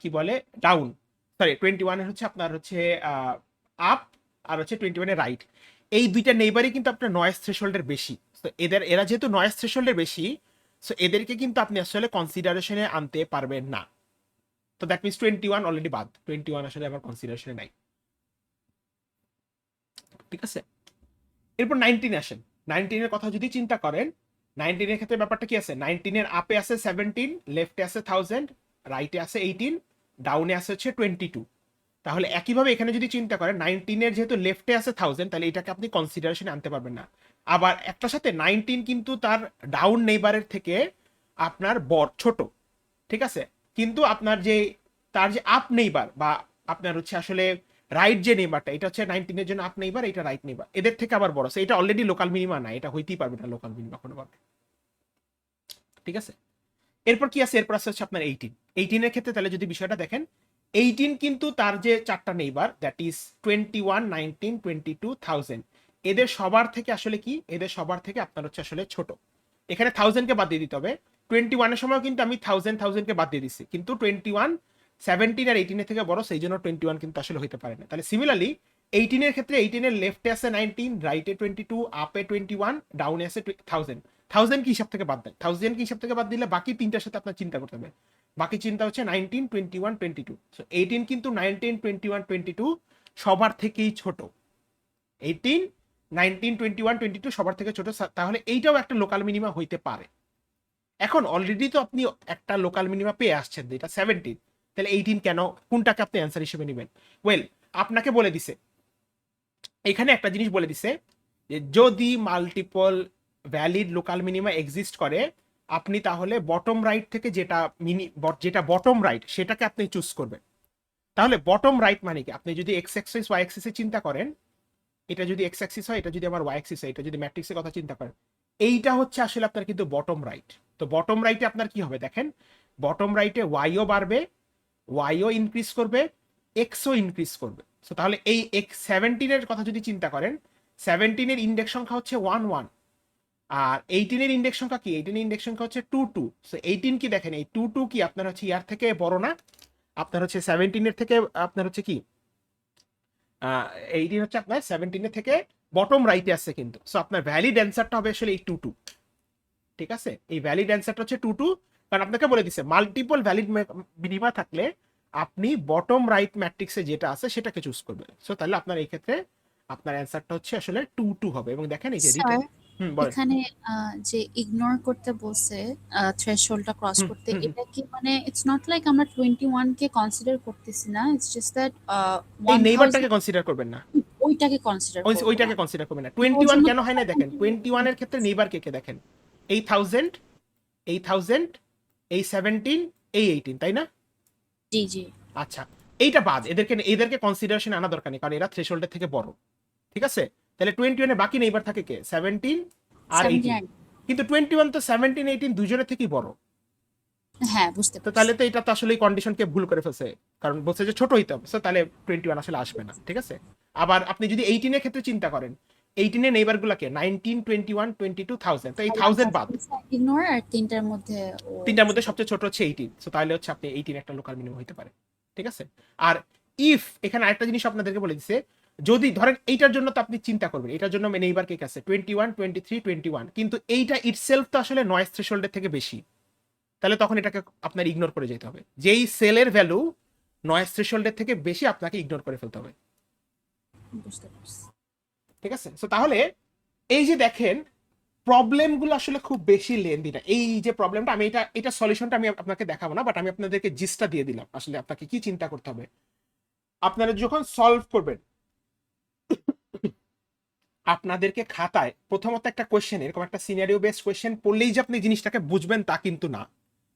কি বলে ডাউন, সরি 21-এর হচ্ছে আপনার হচ্ছে আপ, আর হচ্ছে 21-এর রাইট। এই দুইটা নেইবারই কিন্তু আপনার নয়েজ থ্রেশহোল্ডের বেশি। তো এরা যেহেতু নয়েজ থ্রেশহোল্ডের বেশি, সো এদেরকে কিন্তু আপনি আসলে কনসিডারেশনে আনতে পারবেন না। তো দ্যাট মিনস 21 অলরেডি বাদ, 21 আসলে আমার কনসিডারেশনে নাই। ঠিক আছে, এরপর 19 আসেন। 19-এর কথা যদি চিন্তা করেন, 19-এর ক্ষেত্রে ব্যাপারটা কি আছে, 19-এর আপে আছে 17, লেফটে আছে 1000, রাইটে আছে 18, ডাউনে আছে হচ্ছে 22। তাহলে একইভাবে এখানে যদি চিন্তা করেন, 19-এর যেহেতু লেফটে আছে 1000, তাহলে এটাকে আপনি কনসিডারেশনে আনতে পারবেন না। আবার একটা সাথে 19 কিন্তু তার ডাউন নেইবারের থেকে আপনার ছোট। ঠিক আছে, কিন্তু আপনার যে তার যে আপ নেইবার বা আপনার হচ্ছে আসলে রাইট যে নেইবারটা, এটা হচ্ছে 19-এর জন্য আপ নেইবার, এটা রাইট নেইবার, এদের থেকে আবার বড়। এটা অলরেডি লোকাল মিনিমা না, এটা হইতেই পারবে না লোকাল মিনিমা কোনোভাবে। ঠিক আছে, এরপর কি আছে, এরপর আছে হচ্ছে আপনার 18-এর ক্ষেত্রে তাহলে যদি বিষয়টা দেখেন, 18 কিন্তু তার যে চারটা নেইবার, দ্যাট ইজ 21, 19, 22, 1000, এদের সবার থেকে আসলে কি, এদের সবার থেকে আপনার হচ্ছে আসলে ছোট। এখানে 1000-কে বাদ দিয়ে দিতে হবে। 21-এর সময় কিন্তু আমি 1000-কে বাদ দিয়ে দিচ্ছি, কিন্তু 21 17 আর 18-এর থেকে বড়, সেই জন্য 21 কিন্তু আসলে হইতে পারে না। তাহলে সিমিলারলি 18-এর ক্ষেত্রে 18-এর লেফটে আছে 19, রাইটে 22, আপে 21, ডাউনে আছে 1000। 1000 কি হিসাব থেকে বাদ দেয়, 1000 কি হিসাব থেকে বাদ দিলে বাকি তিনটার সাথে আপনার চিন্তা করতে হবে। বাকি চিন্তা হচ্ছে 19, 21, 22। সো 18 কিন্তু 19, 21, 22 সবার থেকেই ছোট। 18, 19, 21, 22 সবার থেকে ছোট, তাহলে এইটাও একটা লোকাল মিনিমা হইতে পারে। এখন অলরেডি তো আপনি একটা লোকাল মিনিমা পেয়ে আসছেন, যেটা 17, তাহলে 18 কেন, কোনটাকে আপনি অ্যান্সার হিসেবে নেবেন? ওয়েল, আপনাকে বলে দিছে, এখানে একটা জিনিস বলে দিছে যে যদি multiple valid local minima exist করে, আপনি তাহলে বটম রাইট থেকে যেটা বটম রাইট সেটাকে আপনি চুজ করবেন। তাহলে বটম রাইট মানে কি, আপনি যদি এক্স অ্যাক্সিস ওয়াই অ্যাক্সিসে চিন্তা করেন, এটা যদি এক্স অ্যাক্সিস হয়, এটা যদি আমার ওয়াই অ্যাক্সিস হয়, এটা যদি ম্যাট্রিক্সের কথা চিন্তা করেন, এইটা হচ্ছে আসলে আপনার কিন্তু বটম রাইট। তো বটম রাইটে আপনার কি হবে দেখেন, বটম রাইটে ওয়াইও বাড়বে, ওয়াইও ইনক্রিজ করবে, এক্সও ইনক্রিজ করবে। সো তাহলে এই এক্স 17-এর কথা যদি চিন্তা করেন, 17-এর ইন্ডেক্স সংখ্যা হচ্ছে 1 1, আর 18-এর ইন্ডেক্স সংখ্যা কি, 18-এর ইন্ডেক্স সংখ্যা হচ্ছে 2 2। সো 18 কি দেখেন, এই 2 2 কি আপনার হচ্ছে ইয়ার থেকে বড় না, আপনার হচ্ছে 17-এর থেকে আপনার হচ্ছে কি 18 হচ্ছে আপনার 17-এর থেকে বটম রাইটে আছে কিন্তু। সো আপনার ভ্যালিড অ্যান্সারটা হবে আসলে এই 2 2। ঠিক আছে, এই ভ্যালিড অ্যান্সারটা হচ্ছে 2 2, কারণ আপনাকে বলে দিছে মাল্টিপল ভ্যালিড মিনিমা থাকলে আপনি বটম রাইট ম্যাট্রিক্সে যেটা আছে সেটাকে চুজ করবেন। সো তাহলে আপনার এই ক্ষেত্রে আপনার অ্যান্সারটা হচ্ছে আসলে 2 2 হবে। এবং দেখেন এই যে স্যার রিটেন, বলেন। এখানে যে ইগনোর করতে বলছে থ্রেশহোল্ডটা ক্রস হুম করতে, হুম হুম। এটা কি মানে ইটস নট লাইক আমরা 21 কে কনসিডার করতেছি না, ইটস জাস্ট দ্যাট এই 1000 নেইবারটাকে কনসিডার করবেন না, ওইটাকে কনসিডার করব না? ওইটাকে কনসিডার করবেন না। ওর 21 জন্য কেন তো হয় না দেখেন, 21 এর ক্ষেত্রে নেইবার কে কে দেখেন, এই 1000, এই 1000, এই 17, এই 18, তাই না? জি জি। আচ্ছা, এইটা বাদ, এদেরকে কনসিডারেশন আনা দরকার নেই, কারণ এরা থ্রেশহোল্ডের থেকে বড়। ঠিক আছে, তাহলে 21 এ বাকি নেইবার থাকে কে, 17 আর 18। 79। কিন্তু 21 তো 17 18 দুজনের থেকেই বড়। হ্যাঁ বুঝতে তো তাহলে পারছি। তো এটা তো আসলে কন্ডিশনকে ভুল করে ফেলছে, কারণ বলছে যে ছোট হইতে হবে। So তাহলে 21 আসলে আসবে না। ঠিক আছে, আবার আপনি যদি 18 এর ক্ষেত্রে চিন্তা করেন, 18 এর নেইবার গুলাকে 19 21 22 1000, তো এই 1000 বাদ, ইগনোর আর তিনটার মধ্যে ও তিনটার মধ্যে ছোট। সবচেয়ে ছোট হচ্ছে 18। সো তাহলে হচ্ছে আপনি 18 একটা লোকাল মিনিমাম হইতে পারে। ঠিক আছে, আর ইফ এখানে আরেকটা জিনিস আপনাদেরকে বলে দিছে, যদি ধরেন এইটার জন্য তো আপনি চিন্তা করবেন, এটার জন্য নেইবার কেক আছে 21 23 21, কিন্তু এইটা ইটসেলফ তো আসলে নয়েজ থ্রেশহোল্ডের থেকে বেশি, তাহলে তখন এটাকে আপনার ইগনোর করে যেতে হবে। যেই সেলের ভ্যালু নয়েজ থ্রেশহোল্ডের থেকে বেশি আপনাকে ইগনোর করে ফেলতে হবে। বুঝতে পারছি। ঠিক আছে, সো তাহলে এই যে দেখেন প্রবলেমগুলো আসলে খুব বেশি লেন্দি না। এই যে প্রবলেমটা আমি এটা সলিউশনটা আমি আপনাকে দেখাবো না, বাট আমি আপনাদেরকে জিসটা দিয়ে দিলাম আসলে আপনাকে কি চিন্তা করতে হবে। আপনারা যখন সলভ করবেন, আপনাদেরকে খাতায় প্রথমত একটা কোয়েশ্চেন, এরকম একটা সিনারিও বেসড কোয়েশ্চেন পড়লেই যে আপনি জিনিসটাকে বুঝবেন তা কিন্তু না।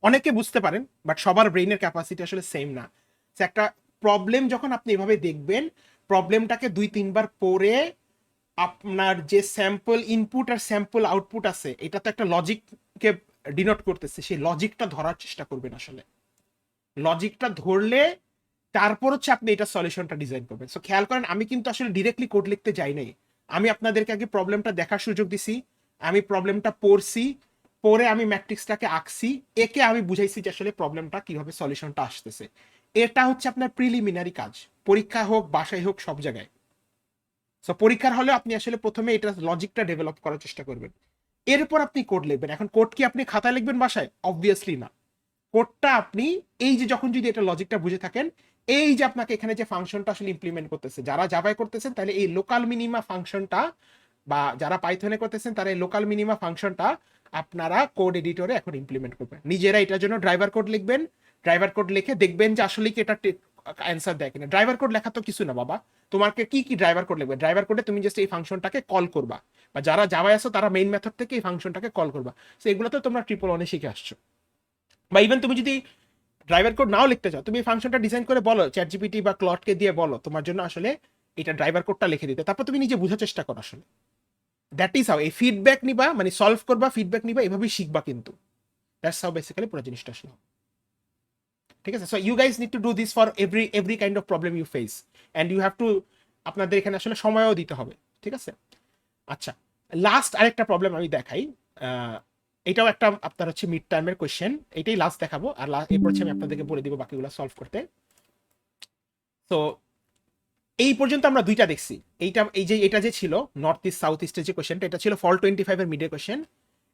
অনেকে বুঝতে পারেন, বাট সবার ব্রেইনের ক্যাপাসিটি আসলে সেম না। একটা প্রবলেম যখন আপনি এভাবে দেখবেন, প্রবলেমটাকে 2-3 বার পড়ে আপনার যে স্যাম্পল ইনপুট আর স্যাম্পল আউটপুট আছে, এটা তো একটা লজিককে ডিনোট করতেছে, সেই লজিকটা ধরার চেষ্টা করবেন আসলে। লজিকটা ধরলে তারপর হচ্ছে আপনি এটা সলিউশনটা ডিজাইন করবেন। সো খেয়াল করেন, আমি কিন্তু আসলে ডিরেক্টলি কোড লিখতে যাই নাই, আমি আপনাদেরকে আগে প্রবলেমটা দেখার সুযোগ দিছি, আমি প্রবলেমটা পড়ছি, পরে আমি ম্যাট্রিক্সটাকে আঁকছি, একে আমি বুঝাইছি যে আসলে প্রবলেমটা কিভাবে সলিউশনটা আসতেছে। এটা হচ্ছে আপনার প্রিলিমিনারি কাজ, পরীক্ষা হোক বাসায় হোক সব জায়গায়। সো পরীক্ষার হলে আপনি আসলে প্রথমে এটা লজিকটা ডেভেলপ করার চেষ্টা করবেন, এরপর আপনি কোড লিখবেন। এখন কোড কি আপনি খাতায় লিখবেন বাসায়? অবভিয়াসলি না। কোডটা আপনি এই যে যখন যদি এটা লজিকটা বুঝে থাকেন, এই যে আপনাকে এখানে যে ফাংশনটা আসলে ইমপ্লিমেন্ট করতেছে, যারা জাভায় করতেছেন তাহলে এই লোকাল মিনিমা ফাংশনটা, বা যারা পাইথনে করতেছেন তারা এই লোকাল মিনিমা ফাংশনটা আপনারা কোড এডিটরে এখন ইমপ্লিমেন্ট করবেন। নিজেরা এটার জন্য ড্রাইভার কোড লিখবেন, ড্রাইভার কোড লিখে দেখবেন যে আসলে কি এটা অ্যান্সার দেয় কিনা। ড্রাইভার কোড লেখা তো কিছু না বাবা, তোমাকে কি কি ড্রাইভার কোড লিখবে, ড্রাইভার কোডে তুমি জাস্ট এই ফাংশনটাকে কল করবা, বা যারা জাভায় আসো তারা মেইন মেথড থেকে এই ফাংশনটাকে কল করবা। সো এগুলো তো তোমরা ট্রিপল ওয়ানে শিখে আসছো। বা ইভেন তুমি যদি ড্রাইভার কোড নাও লিখতে চাও, তুমি এই ফাংশনটা ডিজাইন করে বলো চ্যাট জিপিটি বা ক্লডকে দিয়ে বলো তোমার জন্য আসলে এটা ড্রাইভার কোডটা লিখে দিতে, তারপর তুমি নিজে বোঝার চেষ্টা করো আসলে। দ্যাট ইজ হাউ, এই ফিডব্যাক নিবা, মানে সলভ করবা, ফিডব্যাক নিবা, এভাবেই শিখবা কিন্তু। দ্যাটস হাউ বেসিক্যালি পুরো জিনিসটা আসলে। ঠিক আছে, so you guys need to do this for every kind of problem you face, and you have to, আপনাদের এখানে আসলে সময়ও দিতে হবে। ঠিক আছে, আচ্ছা, লাস্ট আরেকটা প্রবলেম আমি দেখাই। এটাও একটা আপনার হচ্ছে মিড টার্মের কোয়েশ্চেন, এটাই লাস্ট দেখাবো, আর এরপর হচ্ছে আমি আপনাদেরকে বলে দিব বাকিগুলো সলভ করতে। তো এই পর্যন্ত আমরা দুইটা দেখছি। এটা যে ছিল নর্থ ইস্ট সাউথ ইস্টের যে কোয়েশ্চেনটা, এটা ছিল ফল 25 এর মিডের কোয়েশ্চেন,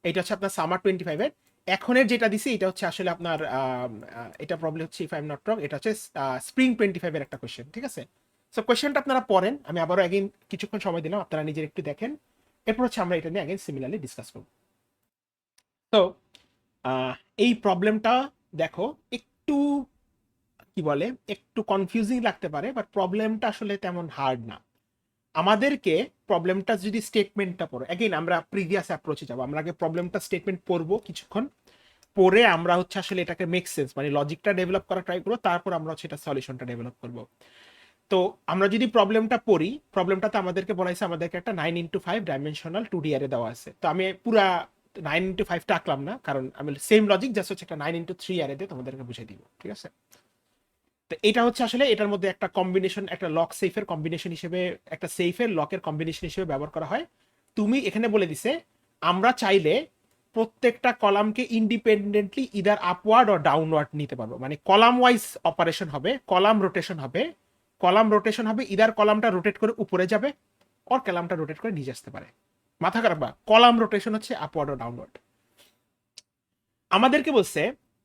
এটা হচ্ছে আপনার সামার 25 এর। এখনের যেটা দিছি এটা হচ্ছে আসলে আপনার এটা প্রবলেম হচ্ছে, if I am not wrong, এটা হচ্ছে স্প্রিং 25 এর একটা কোয়েশ্চেন। ঠিক আছে, সো কোয়েশ্চেনটা আপনারা পড়েন, আমি আবারও অ্যাগেন কিছুক্ষণ সময় দিলাম, আপনারা নিজের একটু দেখেন, এরপর হচ্ছে আমরা এটা নিয়ে অ্যাগেন সিমিলারলি ডিসকাস করব। তো এই প্রবলেমটা দেখো একটু কি বলে, একটু কনফিউজিং লাগতে পারে, বাট প্রবলেমটা আসলে তেমন হার্ড না। আমাদেরকে প্রবলেমটা যদি স্টেটমেন্টটা পড়ো, অ্যাগেন আমরা প্রিভিয়াস অ্যাপ্রোচে যাবো, আমরা আগে প্রবলেমটা স্টেটমেন্ট পড়বো কিছুক্ষণ, পরে আমরা হচ্ছে আসলে এটাকে মেক সেন্স মানে লজিকটা ডেভেলপ করা ট্রাই করবো, তারপর আমরা হচ্ছে এটা সলিউশনটা ডেভেলপ করবো। তো আমরা যদি প্রবলেমটা পড়ি, প্রবলেমটাতে আমাদেরকে বলা হয়েছে আমাদেরকে একটা 9x5 ডাইমেনশনাল 2D অ্যারে দেওয়া আছে। তো আমি পুরা 9x5টা আঁকলাম না, কারণ আমি সেম লজিক জাস্ট হচ্ছে একটা 9x3 অ্যারে দিয়ে তোমাদেরকে বুঝিয়ে দিব। ঠিক আছে, তো এটা হচ্ছে আসলে এটার মধ্যে একটা কম্বিনেশন, একটা লক সেফের কম্বিনেশন হিসেবে, একটা সেফের লকের কম্বিনেশন হিসেবে ব্যবহার করা হয়। তুমি এখানে বলে দিছে আমরা চাইলে প্রত্যেকটা কলামকে independently either upward or downward নিতে পারবো, মানে কলাম ওয়াইজ অপারেশন হবে, কলাম রোটেশন হবে, কলাম রোটেশন হবে, ইদার কলামটা রোটেট করে উপরে যাবে, ওর কলামটা রোটেট করে নিচে আসতে পারে। মাথা খারাপ বা কলাম রোটেশন হচ্ছে আপওয়ার্ড ও ডাউনওয়ার্ড। আমাদেরকে বলছে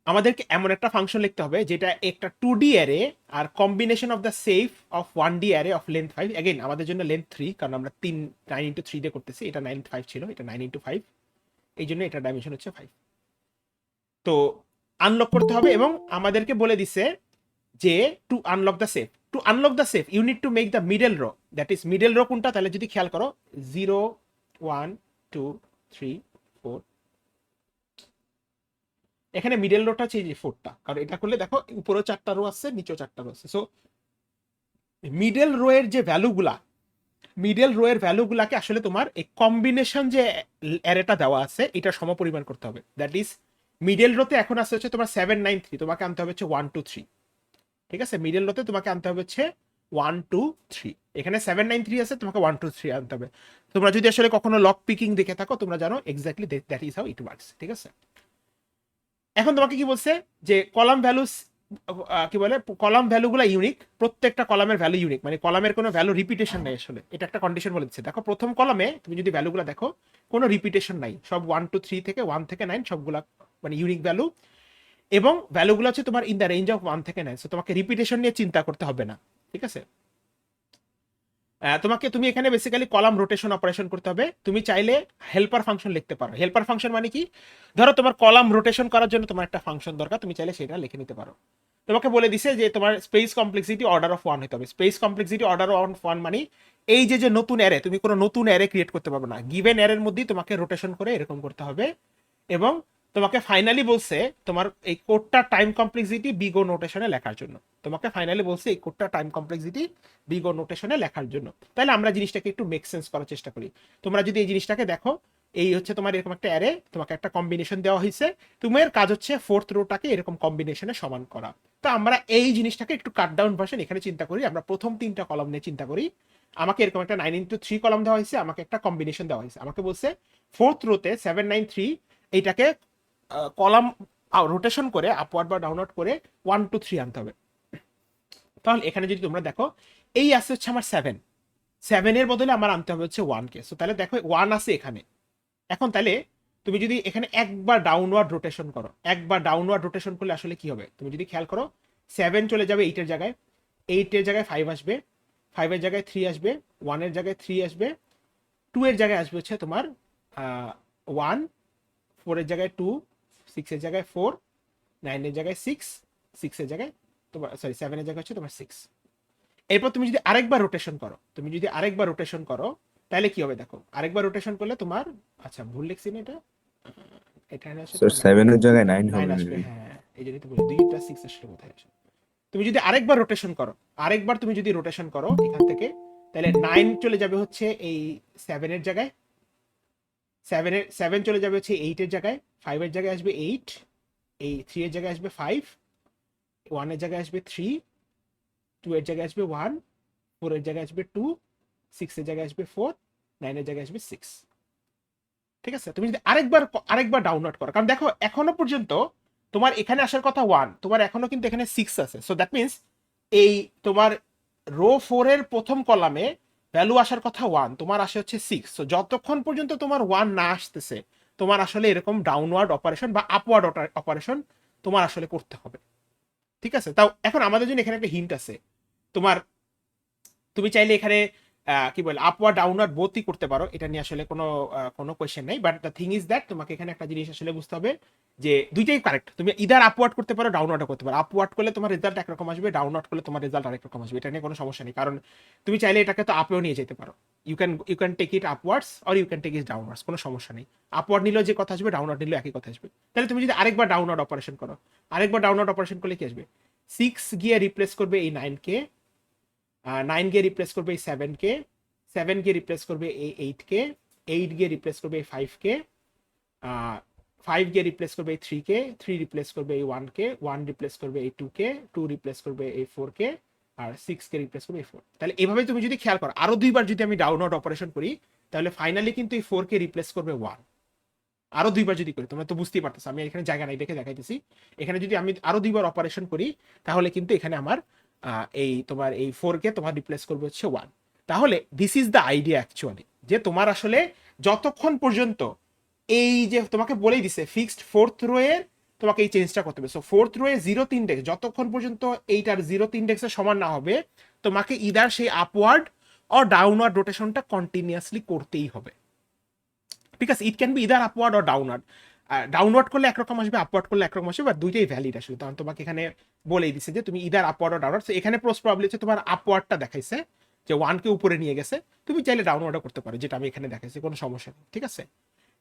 আমাদেরকে এমন একটা ফাংশন লিখতে হবে যেটা একটা 2D অ্যারে আর combination of the safe of 1D array of length 5। Again আমাদের জন্য লেন্থ 3, কারণ আমরা 9x3 দিয়ে করতেছি। এটা 9x5 ছিল, এটা 9x5, এই জন্য এটা ডাইমেনশন হচ্ছে 5। তো আনলক করতে হবে এবং আমাদেরকে বলে দিছে যে to unlock the safe you need to make the middle row. That is middle row কোনটা, তাহলে যদি খেয়াল করো 0 1 2 3 4, এখানে মিডল রোটা হচ্ছে এই যে 4টা, কারণ এটা করলে দেখো উপরেও 4টা রো আছে, নিচেও 4টা রো আছে। সো মিডল রো এর যে ভ্যালুগুলা, মিডল রো এর ভ্যালুগুলাকে আসলে তোমার এই কম্বিনেশন যে অ্যারেটা দেওয়া আছে এটা সমপরিমাণ করতে হবে। দ্যাট ইজ মিডল রোতে এখন আসছে হচ্ছে তোমার 7 9 3, তোমাকে আনতে হবে হচ্ছে 1 2 3। ঠিক আছে, মিডল রোতে তোমাকে আনতে হবে হচ্ছে 1 2 3। এখানে 7 9 3 আছে, তোমাকে 1 2 3 আনতে হবে। তোমরা যদি আসলে কখনো লক পিকিং দেখে থাকো তোমরা জানো exactly that is how it works. ঠিক আছে, এখন তোমাকে কি বলছে যে কলাম ভ্যালুস, কি বলে, কলাম ভ্যালুগুলো ইউনিক, প্রত্যেকটা কলামের ভ্যালু ইউনিক, মানে কলামের কোনো ভ্যালু রিপিটেশন নাই। আসলে এটা একটা কন্ডিশন বলে দিচ্ছে। দেখো প্রথম কলামে তুমি যদি ভ্যালুগুলো দেখো কোনো রিপিটেশন নাই, সব 1 2 3 থেকে 1 থেকে 9 সবগুলা মানে ইউনিক ভ্যালু, এবং ভ্যালুগুলো হচ্ছে তোমার ইন দ্য রেঞ্জ অফ 1 থেকে 9। সো তোমাকে রিপিটেশন নিয়ে চিন্তা করতে হবে না। ঠিক আছে, তুমি এখানে বেসিক্যালি কলাম রোটেশন অপারেশন করতে হবে। তুমি চাইলে হেল্পার ফাংশন লিখতে পারো। হেল্পার ফাংশন মানে কি, ধরো তোমার কলাম রোটেশন করার জন্য তোমার একটা ফাংশন দরকার, তুমি চাইলে সেটা লিখে নিতে পারো। তোমাকে বলে দিছে যে তোমার স্পেস কমপ্লেক্সিটি অর্ডার অফ 1 হতে হবে। স্পেস কমপ্লেক্সিটি অর্ডার অফ 1 মানে এই যে নতুন অ্যারে, তুমি কোনো নতুন অ্যারে ক্রিয়েট করতে পারবে না, গিভেন অ্যারের মধ্যেই তোমাকে রোটেশন করে এরকম করতে হবে। এবং তোমাকে ফাইনালি বলছে তোমার এই কোডটা টাইম কমপ্লেক্সিটি বিগ ও নোটেশনে লেখার জন্য। তোমাকে ফাইনালি বলছে এই কোডটা টাইম কমপ্লেক্সিটি বিগ ও নোটেশনে লেখার জন্য। তাহলে আমরা জিনিসটাকে একটু মেক সেন্স করার চেষ্টা করি। তোমরা যদি এই জিনিসটাকে দেখো, এই হচ্ছে তোমার এরকম একটা অ্যারে, তোমাকে একটা কম্বিনেশন দেওয়া হয়েছে, তোমার কাজ হচ্ছে 4th রোটাকে এরকম কম্বিনেশনে সমান করা। তো আমরা এই জিনিসটাকে একটু কাট ডাউন ভার্সন এখানে চিন্তা করি। আমরা প্রথম 3টা কলাম নিয়ে চিন্তা করি। আমাকে এরকম একটা 9x3 কলাম দেওয়া হয়েছে, আমাকে একটা কম্বিনেশন দেওয়া হয়েছে। আমাকে বলছে 4th রোতে 7 9 3 এইটাকে কলাম রোটেশন করে আপওয়ার্ড বা ডাউনওয়ার্ড করে 1 2 3 আনতে হবে। তাহলে এখানে যদি তোমরা দেখো এই আছে হচ্ছে আমার 7 এর বদলে আমার আনতে হবে হচ্ছে 1 কে। সো তাহলে দেখো 1 আছে এখানে। এখন তাহলে তুমি যদি এখানে একবার ডাউনওয়ার্ড রোটেশন করো, একবার ডাউনওয়ার্ড রোটেশন করলে আসলে কি হবে, তুমি যদি খেয়াল করো 7 চলে যাবে 8 এর জায়গায়, 8 এর জায়গায় 5 আসবে, 5 এর জায়গায় 3 আসবে, 1 এর জায়গায় 3 আসবে, 2 এর জায়গায় আসবে হচ্ছে তোমার 1, 4 এর জায়গায় 2, 6 এর জায়গায় 4, 9 এর জায়গায় 6, 6 এর জায়গায় তোমার, সরি 7 এর জায়গায় হচ্ছে তোমার 6। এরপর তুমি যদি আরেকবার রোটেশন করো, তাহলে কি হবে দেখো, আরেকবার রোটেশন করলে তোমার, আচ্ছা ভুল লিখছি না এটা, এখানে আসলে স্যার 7 এর জায়গায় 9 9 হবে আসবে। maybe। হ্যাঁ, এই জন্যই তো বলি 2 + 6 আসলে কোথায় আসে। তুমি যদি আরেকবার রোটেশন করো, এখান থেকে, তাহলে 9 চলে যাবে হচ্ছে এই 7 এর জায়গায়, 7 চলে যাবে হচ্ছে 8 এর জায়গায়, 5 এর জায়গায় আসবে 8, এই 3 এর জায়গায় আসবে 5, 1 এর জায়গায় আসবে 3, 2 এর জায়গায় আসবে 1, 4 এর জায়গায় আসবে 2, 6 এর জায়গায় আসবে 4, 9 এর জায়গায় আসবে 6। ঠিক আছে, তুমি যদি আরেকবার ডাউনলোড করো, কারণ দেখো এখনো পর্যন্ত তোমার এখানে আসার কথা 1, তোমার এখনো কিন্তু এখানে 6 আছে। সো দ্যাট মিনস এই তোমার রো 4 এর প্রথম কলামে ভ্যালু আসার কথা 1, তোমার আসে হচ্ছে 6। সো যতক্ষণ পর্যন্ত তোমার 1 না আসতেছে, তোমার আসলে এরকম ডাউনওয়ার্ড অপারেশন বা আপওয়ার্ড অপারেশন তোমার আসলে করতে হবে। ঠিক আছে, তাও এখন আমাদের জন্য এখানে একটা হিন্ট আছে। তোমার, তুমি চাইলে এখানে কি বলে আপওয়ার্ড ডাউনওয়ার্ড বোথই করতে পারো, এটা নিয়ে আসলে কোনো কোয়েশ্চেন নাই। But the thing is that তোমাকে এখানে একটা জিনিস আসলে বুঝতে হবে যে দুইটাই কারেক্ট। তুমি ইদার আপওয়ার্ড করতে পারো, ডাউনওয়ার্ড করতে পারো। আপওয়ার্ড করলে তোমার রেজাল্ট একরকম আসবে, ডাউনওয়ার্ড করলে তোমার রেজাল্ট আরেক রকম আসবে। এটা নিয়ে কোনো সমস্যা নেই, কারণ তুমি চাইলে এটাকে তো আপেও নিয়ে যেতে পারো। You can take it upwards or you can take it downwards, কোনো সমস্যা নেই। আপওয়ার্ড নিলেও যে কথা আসবে, ডাউনওয়ার্ড নিলেও একই কথা আসবে। তাহলে তুমি যদি আরেকবার ডাউনওয়ার্ড অপারেশন করো, করলে কি আসবে, 6 গিয়ে রিপ্লেস করবে এই 9 কে, 9 গিয়ে রিপ্লেস করবে এই 7 কে, 7 গিয়ে রিপ্লেস করবে এই 8 কে, 8 গিয়ে রিপ্লেস করবে এই 5 কে, 5 গিয়ে রিপ্লেস করবে এই 3 কে, 3 রিপ্লেস করবে এই 1 কে, 1 রিপ্লেস করবে এই 2 কে, 2 রিপ্লেস করবে এই 4 কে, আর 6 কে রিপ্লেস করবে এই 4। তাহলে এভাবে তুমি যদি খেয়াল করো, আরো দুইবার যদি আমি ডাউনওয়ার্ড অপারেশন করি, তাহলে ফাইনালি কিন্তু এই 4 কে রিপ্লেস করবে 1। আরো দুইবার যদি করি, তোমরা তো বুঝতেই পারতেছো, আমি এখানে জায়গা নাই দেখে দেখাইতেছি। এখানে যদি আমি আরো দুইবার অপারেশন করি, তাহলে কিন্তু এখানে আমার এই তোমার এই 4 কে তোমার রিপ্লেস করবে হচ্ছে 1। তাহলে this is the idea actually, যে তোমার আসলে যতক্ষণ পর্যন্ত এই যে তোমাকে বলেই দিছে ফিক্সড ফোর্থ রোয়ে তোমাকে এই চেঞ্জটা করতে হবে। সো ফোর্থ রোয়ে জিরোথ ইন্ডেক্স যতক্ষণ পর্যন্ত এইটার জিরোথ ইন্ডেক্সের সমান না হবে, তোমাকে ইদার সেই আপওয়ার্ড অর ডাউনওয়ার্ড রোটেশনটা কন্টিনিউয়াসলি করতেই হবে। ঠিক আছে, it can be either upward or downward. Downward করলে একরকম আসবে, আপওয়ার্ড করলে একরকম আসবে, বা দুইটাই ভ্যালিড আসবে। তখন তোমাকে এখানে বলেই দিছে যে তুমি ইদার আপওয়ার্ড অর ডাউনওয়ার্ড। এখানে প্রোস্ট প্রবলি হচ্ছে তোমার আপওয়ার্ডটা দেখাইছে যে 1 কে উপরে নিয়ে গেছে, তুমি চাইলে ডাউনওয়ার্ডও করতে পারো, যেটা আমি এখানে দেখাইছি, কোনো সমস্যা নেই। ঠিক আছে,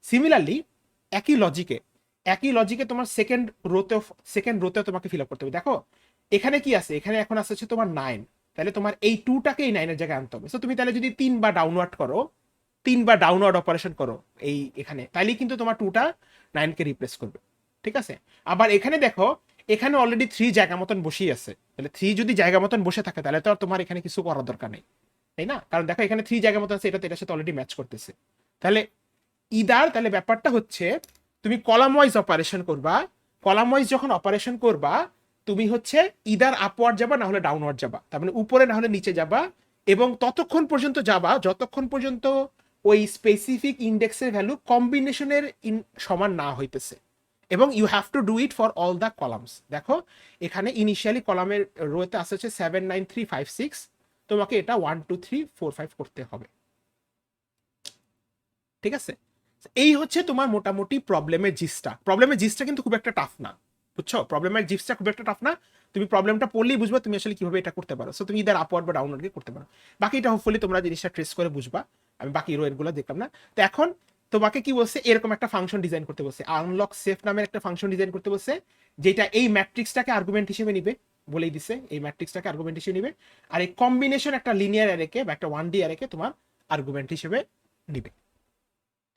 সিমিলারলি একই লজিকে তোমার সেকেন্ড রোতে তোমাকে ফিল আপ করতে হবে। দেখো এখানে কি আছে, এখানে এখন আছে হচ্ছে তোমার 9, তাহলে তোমার এই 2টাকে এই 9 এর জায়গায় আনতে হবে। সো তুমি তাহলে যদি 3 বার ডাউনওয়ার্ড করো, 3 বার ডাউনওয়ার্ড অপারেশন করো এই এখানে, তাইলে কিন্তু তোমার 2টা 9কে রিপ্লেস করবে। ঠিক আছে, আবার এখানে দেখো এখানে অলরেডি 3 জায়গা মতন বসেই আছে, তাহলে 3 যদি জায়গা মতন বসে থাকে তাহলে তো আর তোমার এখানে কিছু করার দরকার নেই, তাই না? কারণ দেখো এখানে 3 জায়গা মতন আছে, এটা তো এটার সাথে অলরেডি ম্যাচ করতেছে। তাহলে তাহলে ব্যাপারটা হচ্ছে তুমি কলাম ওয়াইজ অপারেশন করবা। কলাম ওয়াইজ যখন অপারেশন করবা, তুমি হচ্ছে ইদার আপওয়ার্ড যাবা না হলে ডাউনওয়ার্ড যাবা, তার মানে উপরে না হলে নিচে যাবা, এবং ততক্ষণ পর্যন্ত যাবা যতক্ষণ পর্যন্ত ওই স্পেসিফিক ইন্ডেক্সের ভ্যালু কম্বিনেশনের সমান না হইতেছে। এবং you have to do it for all the columns. দেখো এখানে ইনিশিয়ালি কলামের রোতে আসছে হচ্ছে 7 9 3 5 6, তোমাকে এটা 1 2 3 4 5 করতে হবে। ঠিক আছে, এই হচ্ছে তোমার মোটামুটি প্রবলেমের জিসটা কিন্তু খুব একটা টাফ না, বুঝছো? প্রবলেমের জিসটা খুব একটা টাফ না, তুমি প্রবলেমটা পড়লেই বুঝবা তুমি আসলে কিভাবে এটা করতে পারো। সো তুমি ইদার আপওয়ার্ড বা ডাউনওয়ার্ড করতে পারো, বাকিটা হোপফুলি তোমরা জিনিসটা ট্রেস করে বুঝবা। আমি বাকি রোয়ের গুলো দেখলাম না। তো এখন তোমাকে কি বলছে, এরকম একটা ফাংশন ডিজাইন করতে বলছে, আনলক সেফ নামের একটা ফাংশন ডিজাইন করতে বলছে, যেটা এই ম্যাট্রিক্সটাকে আর্গুমেন্ট হিসেবে নিবে, বলেই দিছে এই ম্যাট্রিক্সটাকে আর্গুমেন্ট হিসেবে নিবে, আর এই কম্বিনেশন একটা লিনিয়ার অ্যারেকে বা একটা 1D অ্যারেকে তোমার আর্গুমেন্ট হিসেবে নিবে।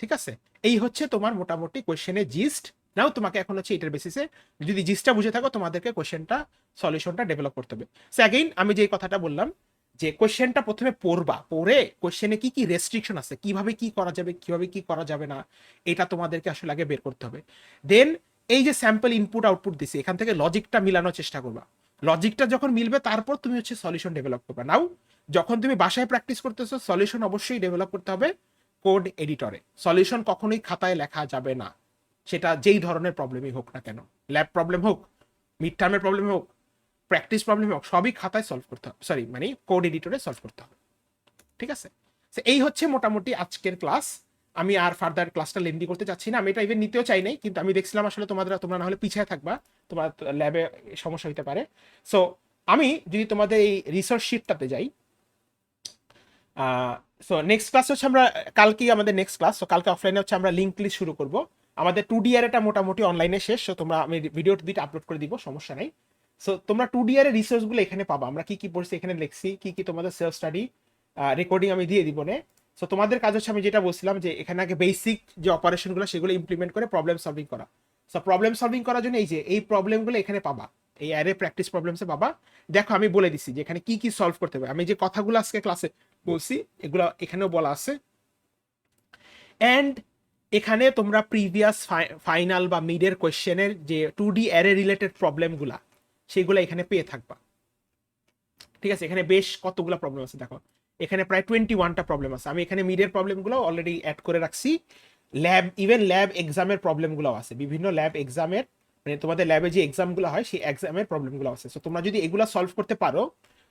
ঠিক আছে, এই হচ্ছে তোমার মোটামুটি কোয়েশ্চেনের জিস্ট। নাও তোমাকে এখন হচ্ছে এটার বেসিসে যদি জিস্টটা বুঝে থাকো, তোমাদেরকে কোয়েশ্চেনটা সলিউশনটা ডেভেলপ করতে হবে। সো অ্যাগেইন আমি যে কথাটা বললাম, যে কোয়েশ্চেনটা প্রথমে পড়বা, পড়ে কোয়েশ্চেনে কি কি রেস্ট্রিকশন আছে, কিভাবে কি করা যাবে কিভাবে কি করা যাবে না, এটা তোমাদেরকে আসলে আগে বের করতে হবে। দেন এই যে স্যাম্পল ইনপুট আউটপুট দিছি, এখান থেকে লজিকটা মিলানোর চেষ্টা করবা। লজিকটা যখন মিলবে তারপর তুমি হচ্ছে সলিউশন ডেভেলপ করবা। নাও যখন তুমি বাসায় প্র্যাকটিস করতেছো, সলিউশন অবশ্যই ডেভেলপ করতে হবে কোড এডিটরে। সলিউশন কখনোই খাতায় লেখা যাবে না, সেটা যেই ধরনের প্রবলেমই হোক না কেন, ল্যাব প্রবলেম হোক, মিড টার্মের প্রবলেম হোক, প্র্যাকটিস প্রবলেম হোক, সবই খাতায় সলভ করতে হবে, সরি মানে কোড এডিটরে সলভ করতে হবে। ঠিক আছে, এই হচ্ছে মোটামুটি আজকের ক্লাস। আমি আর ফার্দার ক্লাসটা লেন্দি করতে চাচ্ছি না, আমি এটা ইভেন নিতেও চাই নাই, কিন্তু আমি দেখছিলাম আসলে তোমরা না হলে পিছিয়ে থাকবা, তোমার ল্যাবে সমস্যা হইতে পারে। সো আমি যদি তোমাদের এই রিসার্চ শিটটাতে যাই, সো নেক্সট ক্লাস হচ্ছে আমরা কালকেই আমাদের নেক্সট ক্লাস। সো কালকে অফলাইনে হচ্ছে আমরা লিঙ্ক লিস্ট শুরু করব। আমাদের 2D এর এটা মোটামুটি অনলাইনে শেষ। সো তোমরা আমি ভিডিও দুইটা আপলোড করে দিব, সমস্যা নাই। সো তোমরা 2D এর রিসোর্সগুলো এখানে পাবা, আমরা কি কি পড়ছি এখানে লিখছি, কি কি তোমাদের সেলফ স্টাডি রেকর্ডিং আমি দিয়ে দিব নে। সো তোমাদের কাজ হচ্ছে আমি যেটা বলছিলাম যে এখানে আগে বেসিক যে অপারেশনগুলো সেগুলো ইমপ্লিমেন্ট করে প্রবলেম সলভিং করা। সো প্রবলেম সলভিং করার জন্য এই যে এই প্রবলেমগুলো এখানে পাবা, এই অ্যারে প্র্যাকটিস প্রবলেমসে পাবা। দেখো আমি বলে দিছি যে এখানে কি কি সলভ করতে হবে, আমি যে কথাগুলো আজকে ক্লাসে বলছি এগুলো এখানেও বলা আছে। অ্যান্ড এখানে তোমরা প্রিভিয়াস ফাইনাল বা মিডের কোয়েশ্চেনের যে 2D অ্যারে রিলেটেড প্রবলেমগুলা সেগুলো এখানে পেয়ে থাকবা। ঠিক আছে, এখানে বেশ কতগুলো প্রবলেম আছে, দেখো এখানে প্রায় 21টা প্রবলেম আছে। আমি এখানে মিডের প্রবলেমগুলো অলরেডি অ্যাড করে রাখছি, ল্যাব এক্সামের প্রবলেমগুলো আছে, বিভিন্ন ল্যাব এক্সামের মানে তোমাদের ল্যাবে যে এক্সামগুলো হয় সেই এক্সামের প্রবলেমগুলো আছে। সো তোমরা যদি এগুলো সলভ করতে পারো,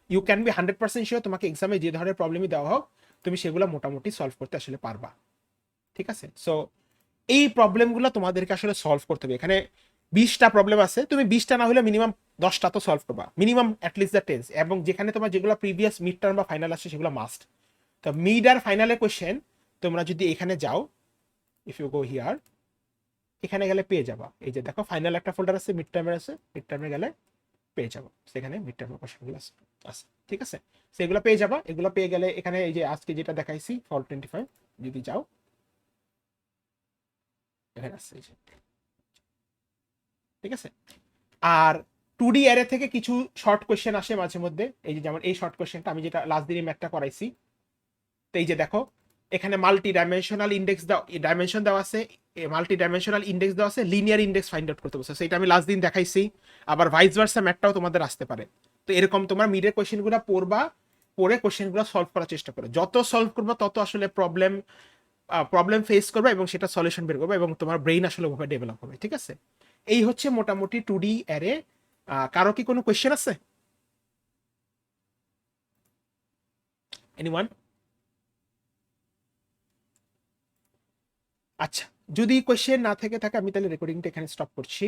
ইউ ক্যান বি 100% শিওর তোমাকে এক্সামে যে ধরনের প্রবলেমই দেওয়া হোক তুমি সেগুলো মোটামুটি সলভ করতে আসলে পারবা। ঠিক আছে, সো এই প্রবলেমগুলো তোমাদেরকে আসলে সলভ করতে হবে। এখানে 20টা প্রবলেম আছে, তুমি 20টা না হলে মিনিমাম 10টা তো সলভ করবা, মিনিমাম অ্যাটলিস্ট দ্য 10। এবং যেখানে তোমার যেগুলো প্রিভিয়াস মিড টার্ম বা ফাইনাল আসছে সেগুলো মাস্ট। তো মিড আর ফাইনালের কোয়েশ্চেন তোমরা যদি এখানে যাও, ইফ ইউ গো হিয়ার, এখানে গেলে পেয়ে যাবা। এই যে দেখো ফাইনাল একটা ফোল্ডার আছে, মিড টার্মের আছে, মিড টার্মে গেলে পেয়ে যাবো, সেখানে মিড টার্মের কোয়েশ্চেনগুলো আছে। ঠিক আছে, সেগুলো পেয়ে যাবা। এগুলো পেয়ে গেলে এখানে এই যে আজকে যেটা দেখাইছি ফল 25 যদি যাও এখানে আসছে, ঠিক আছে। আর 2D অ্যারে থেকে কিছু শর্ট কোয়েশ্চেন আসে মাঝে মধ্যে, এই যে যেমন এই শর্ট কোয়েশ্চেনটা আমি যেটা লাস্ট দিনই ম্যাথটা করাইছি। তো এই যে দেখো এখানে মাল্টি ডাইমেনশনাল ইন্ডেক্স ডাইমেনশন দেওয়া আছে, মাল্টি ডাইমেনশনাল ইন্ডেক্স দেওয়া আছে, লিনিয়ার ইন্ডেক্স ফাইন্ড আউট করতে বলছে, সেটা আমি লাস্ট দিন দেখাইছি। আবার ভাইস ভার্সা ম্যাথটাও তোমাদের আসতে পারে। তো এরকম তোমরা মিডের কোয়েশ্চেনগুলো পড়বা, পড়ে কোশ্চেনগুলো সলভ করার চেষ্টা করো। যত সলভ করবে তত আসলে প্রবলেম ফেস করবে এবং সেটা সলিউশন বের করবে এবং তোমার ব্রেইন আসলে ওভাবে ডেভেলপ হবে। ঠিক আছে, এই হচ্ছে মোটামুটি 2D অ্যারে। কারো কি কোনো কোয়েশ্চেন আছে? এনিওয়ান? আচ্ছা, যদি কোয়েশ্চেন না থেকে থাকে আমি তাহলে রেকর্ডিংটা এখানে স্টপ করছি।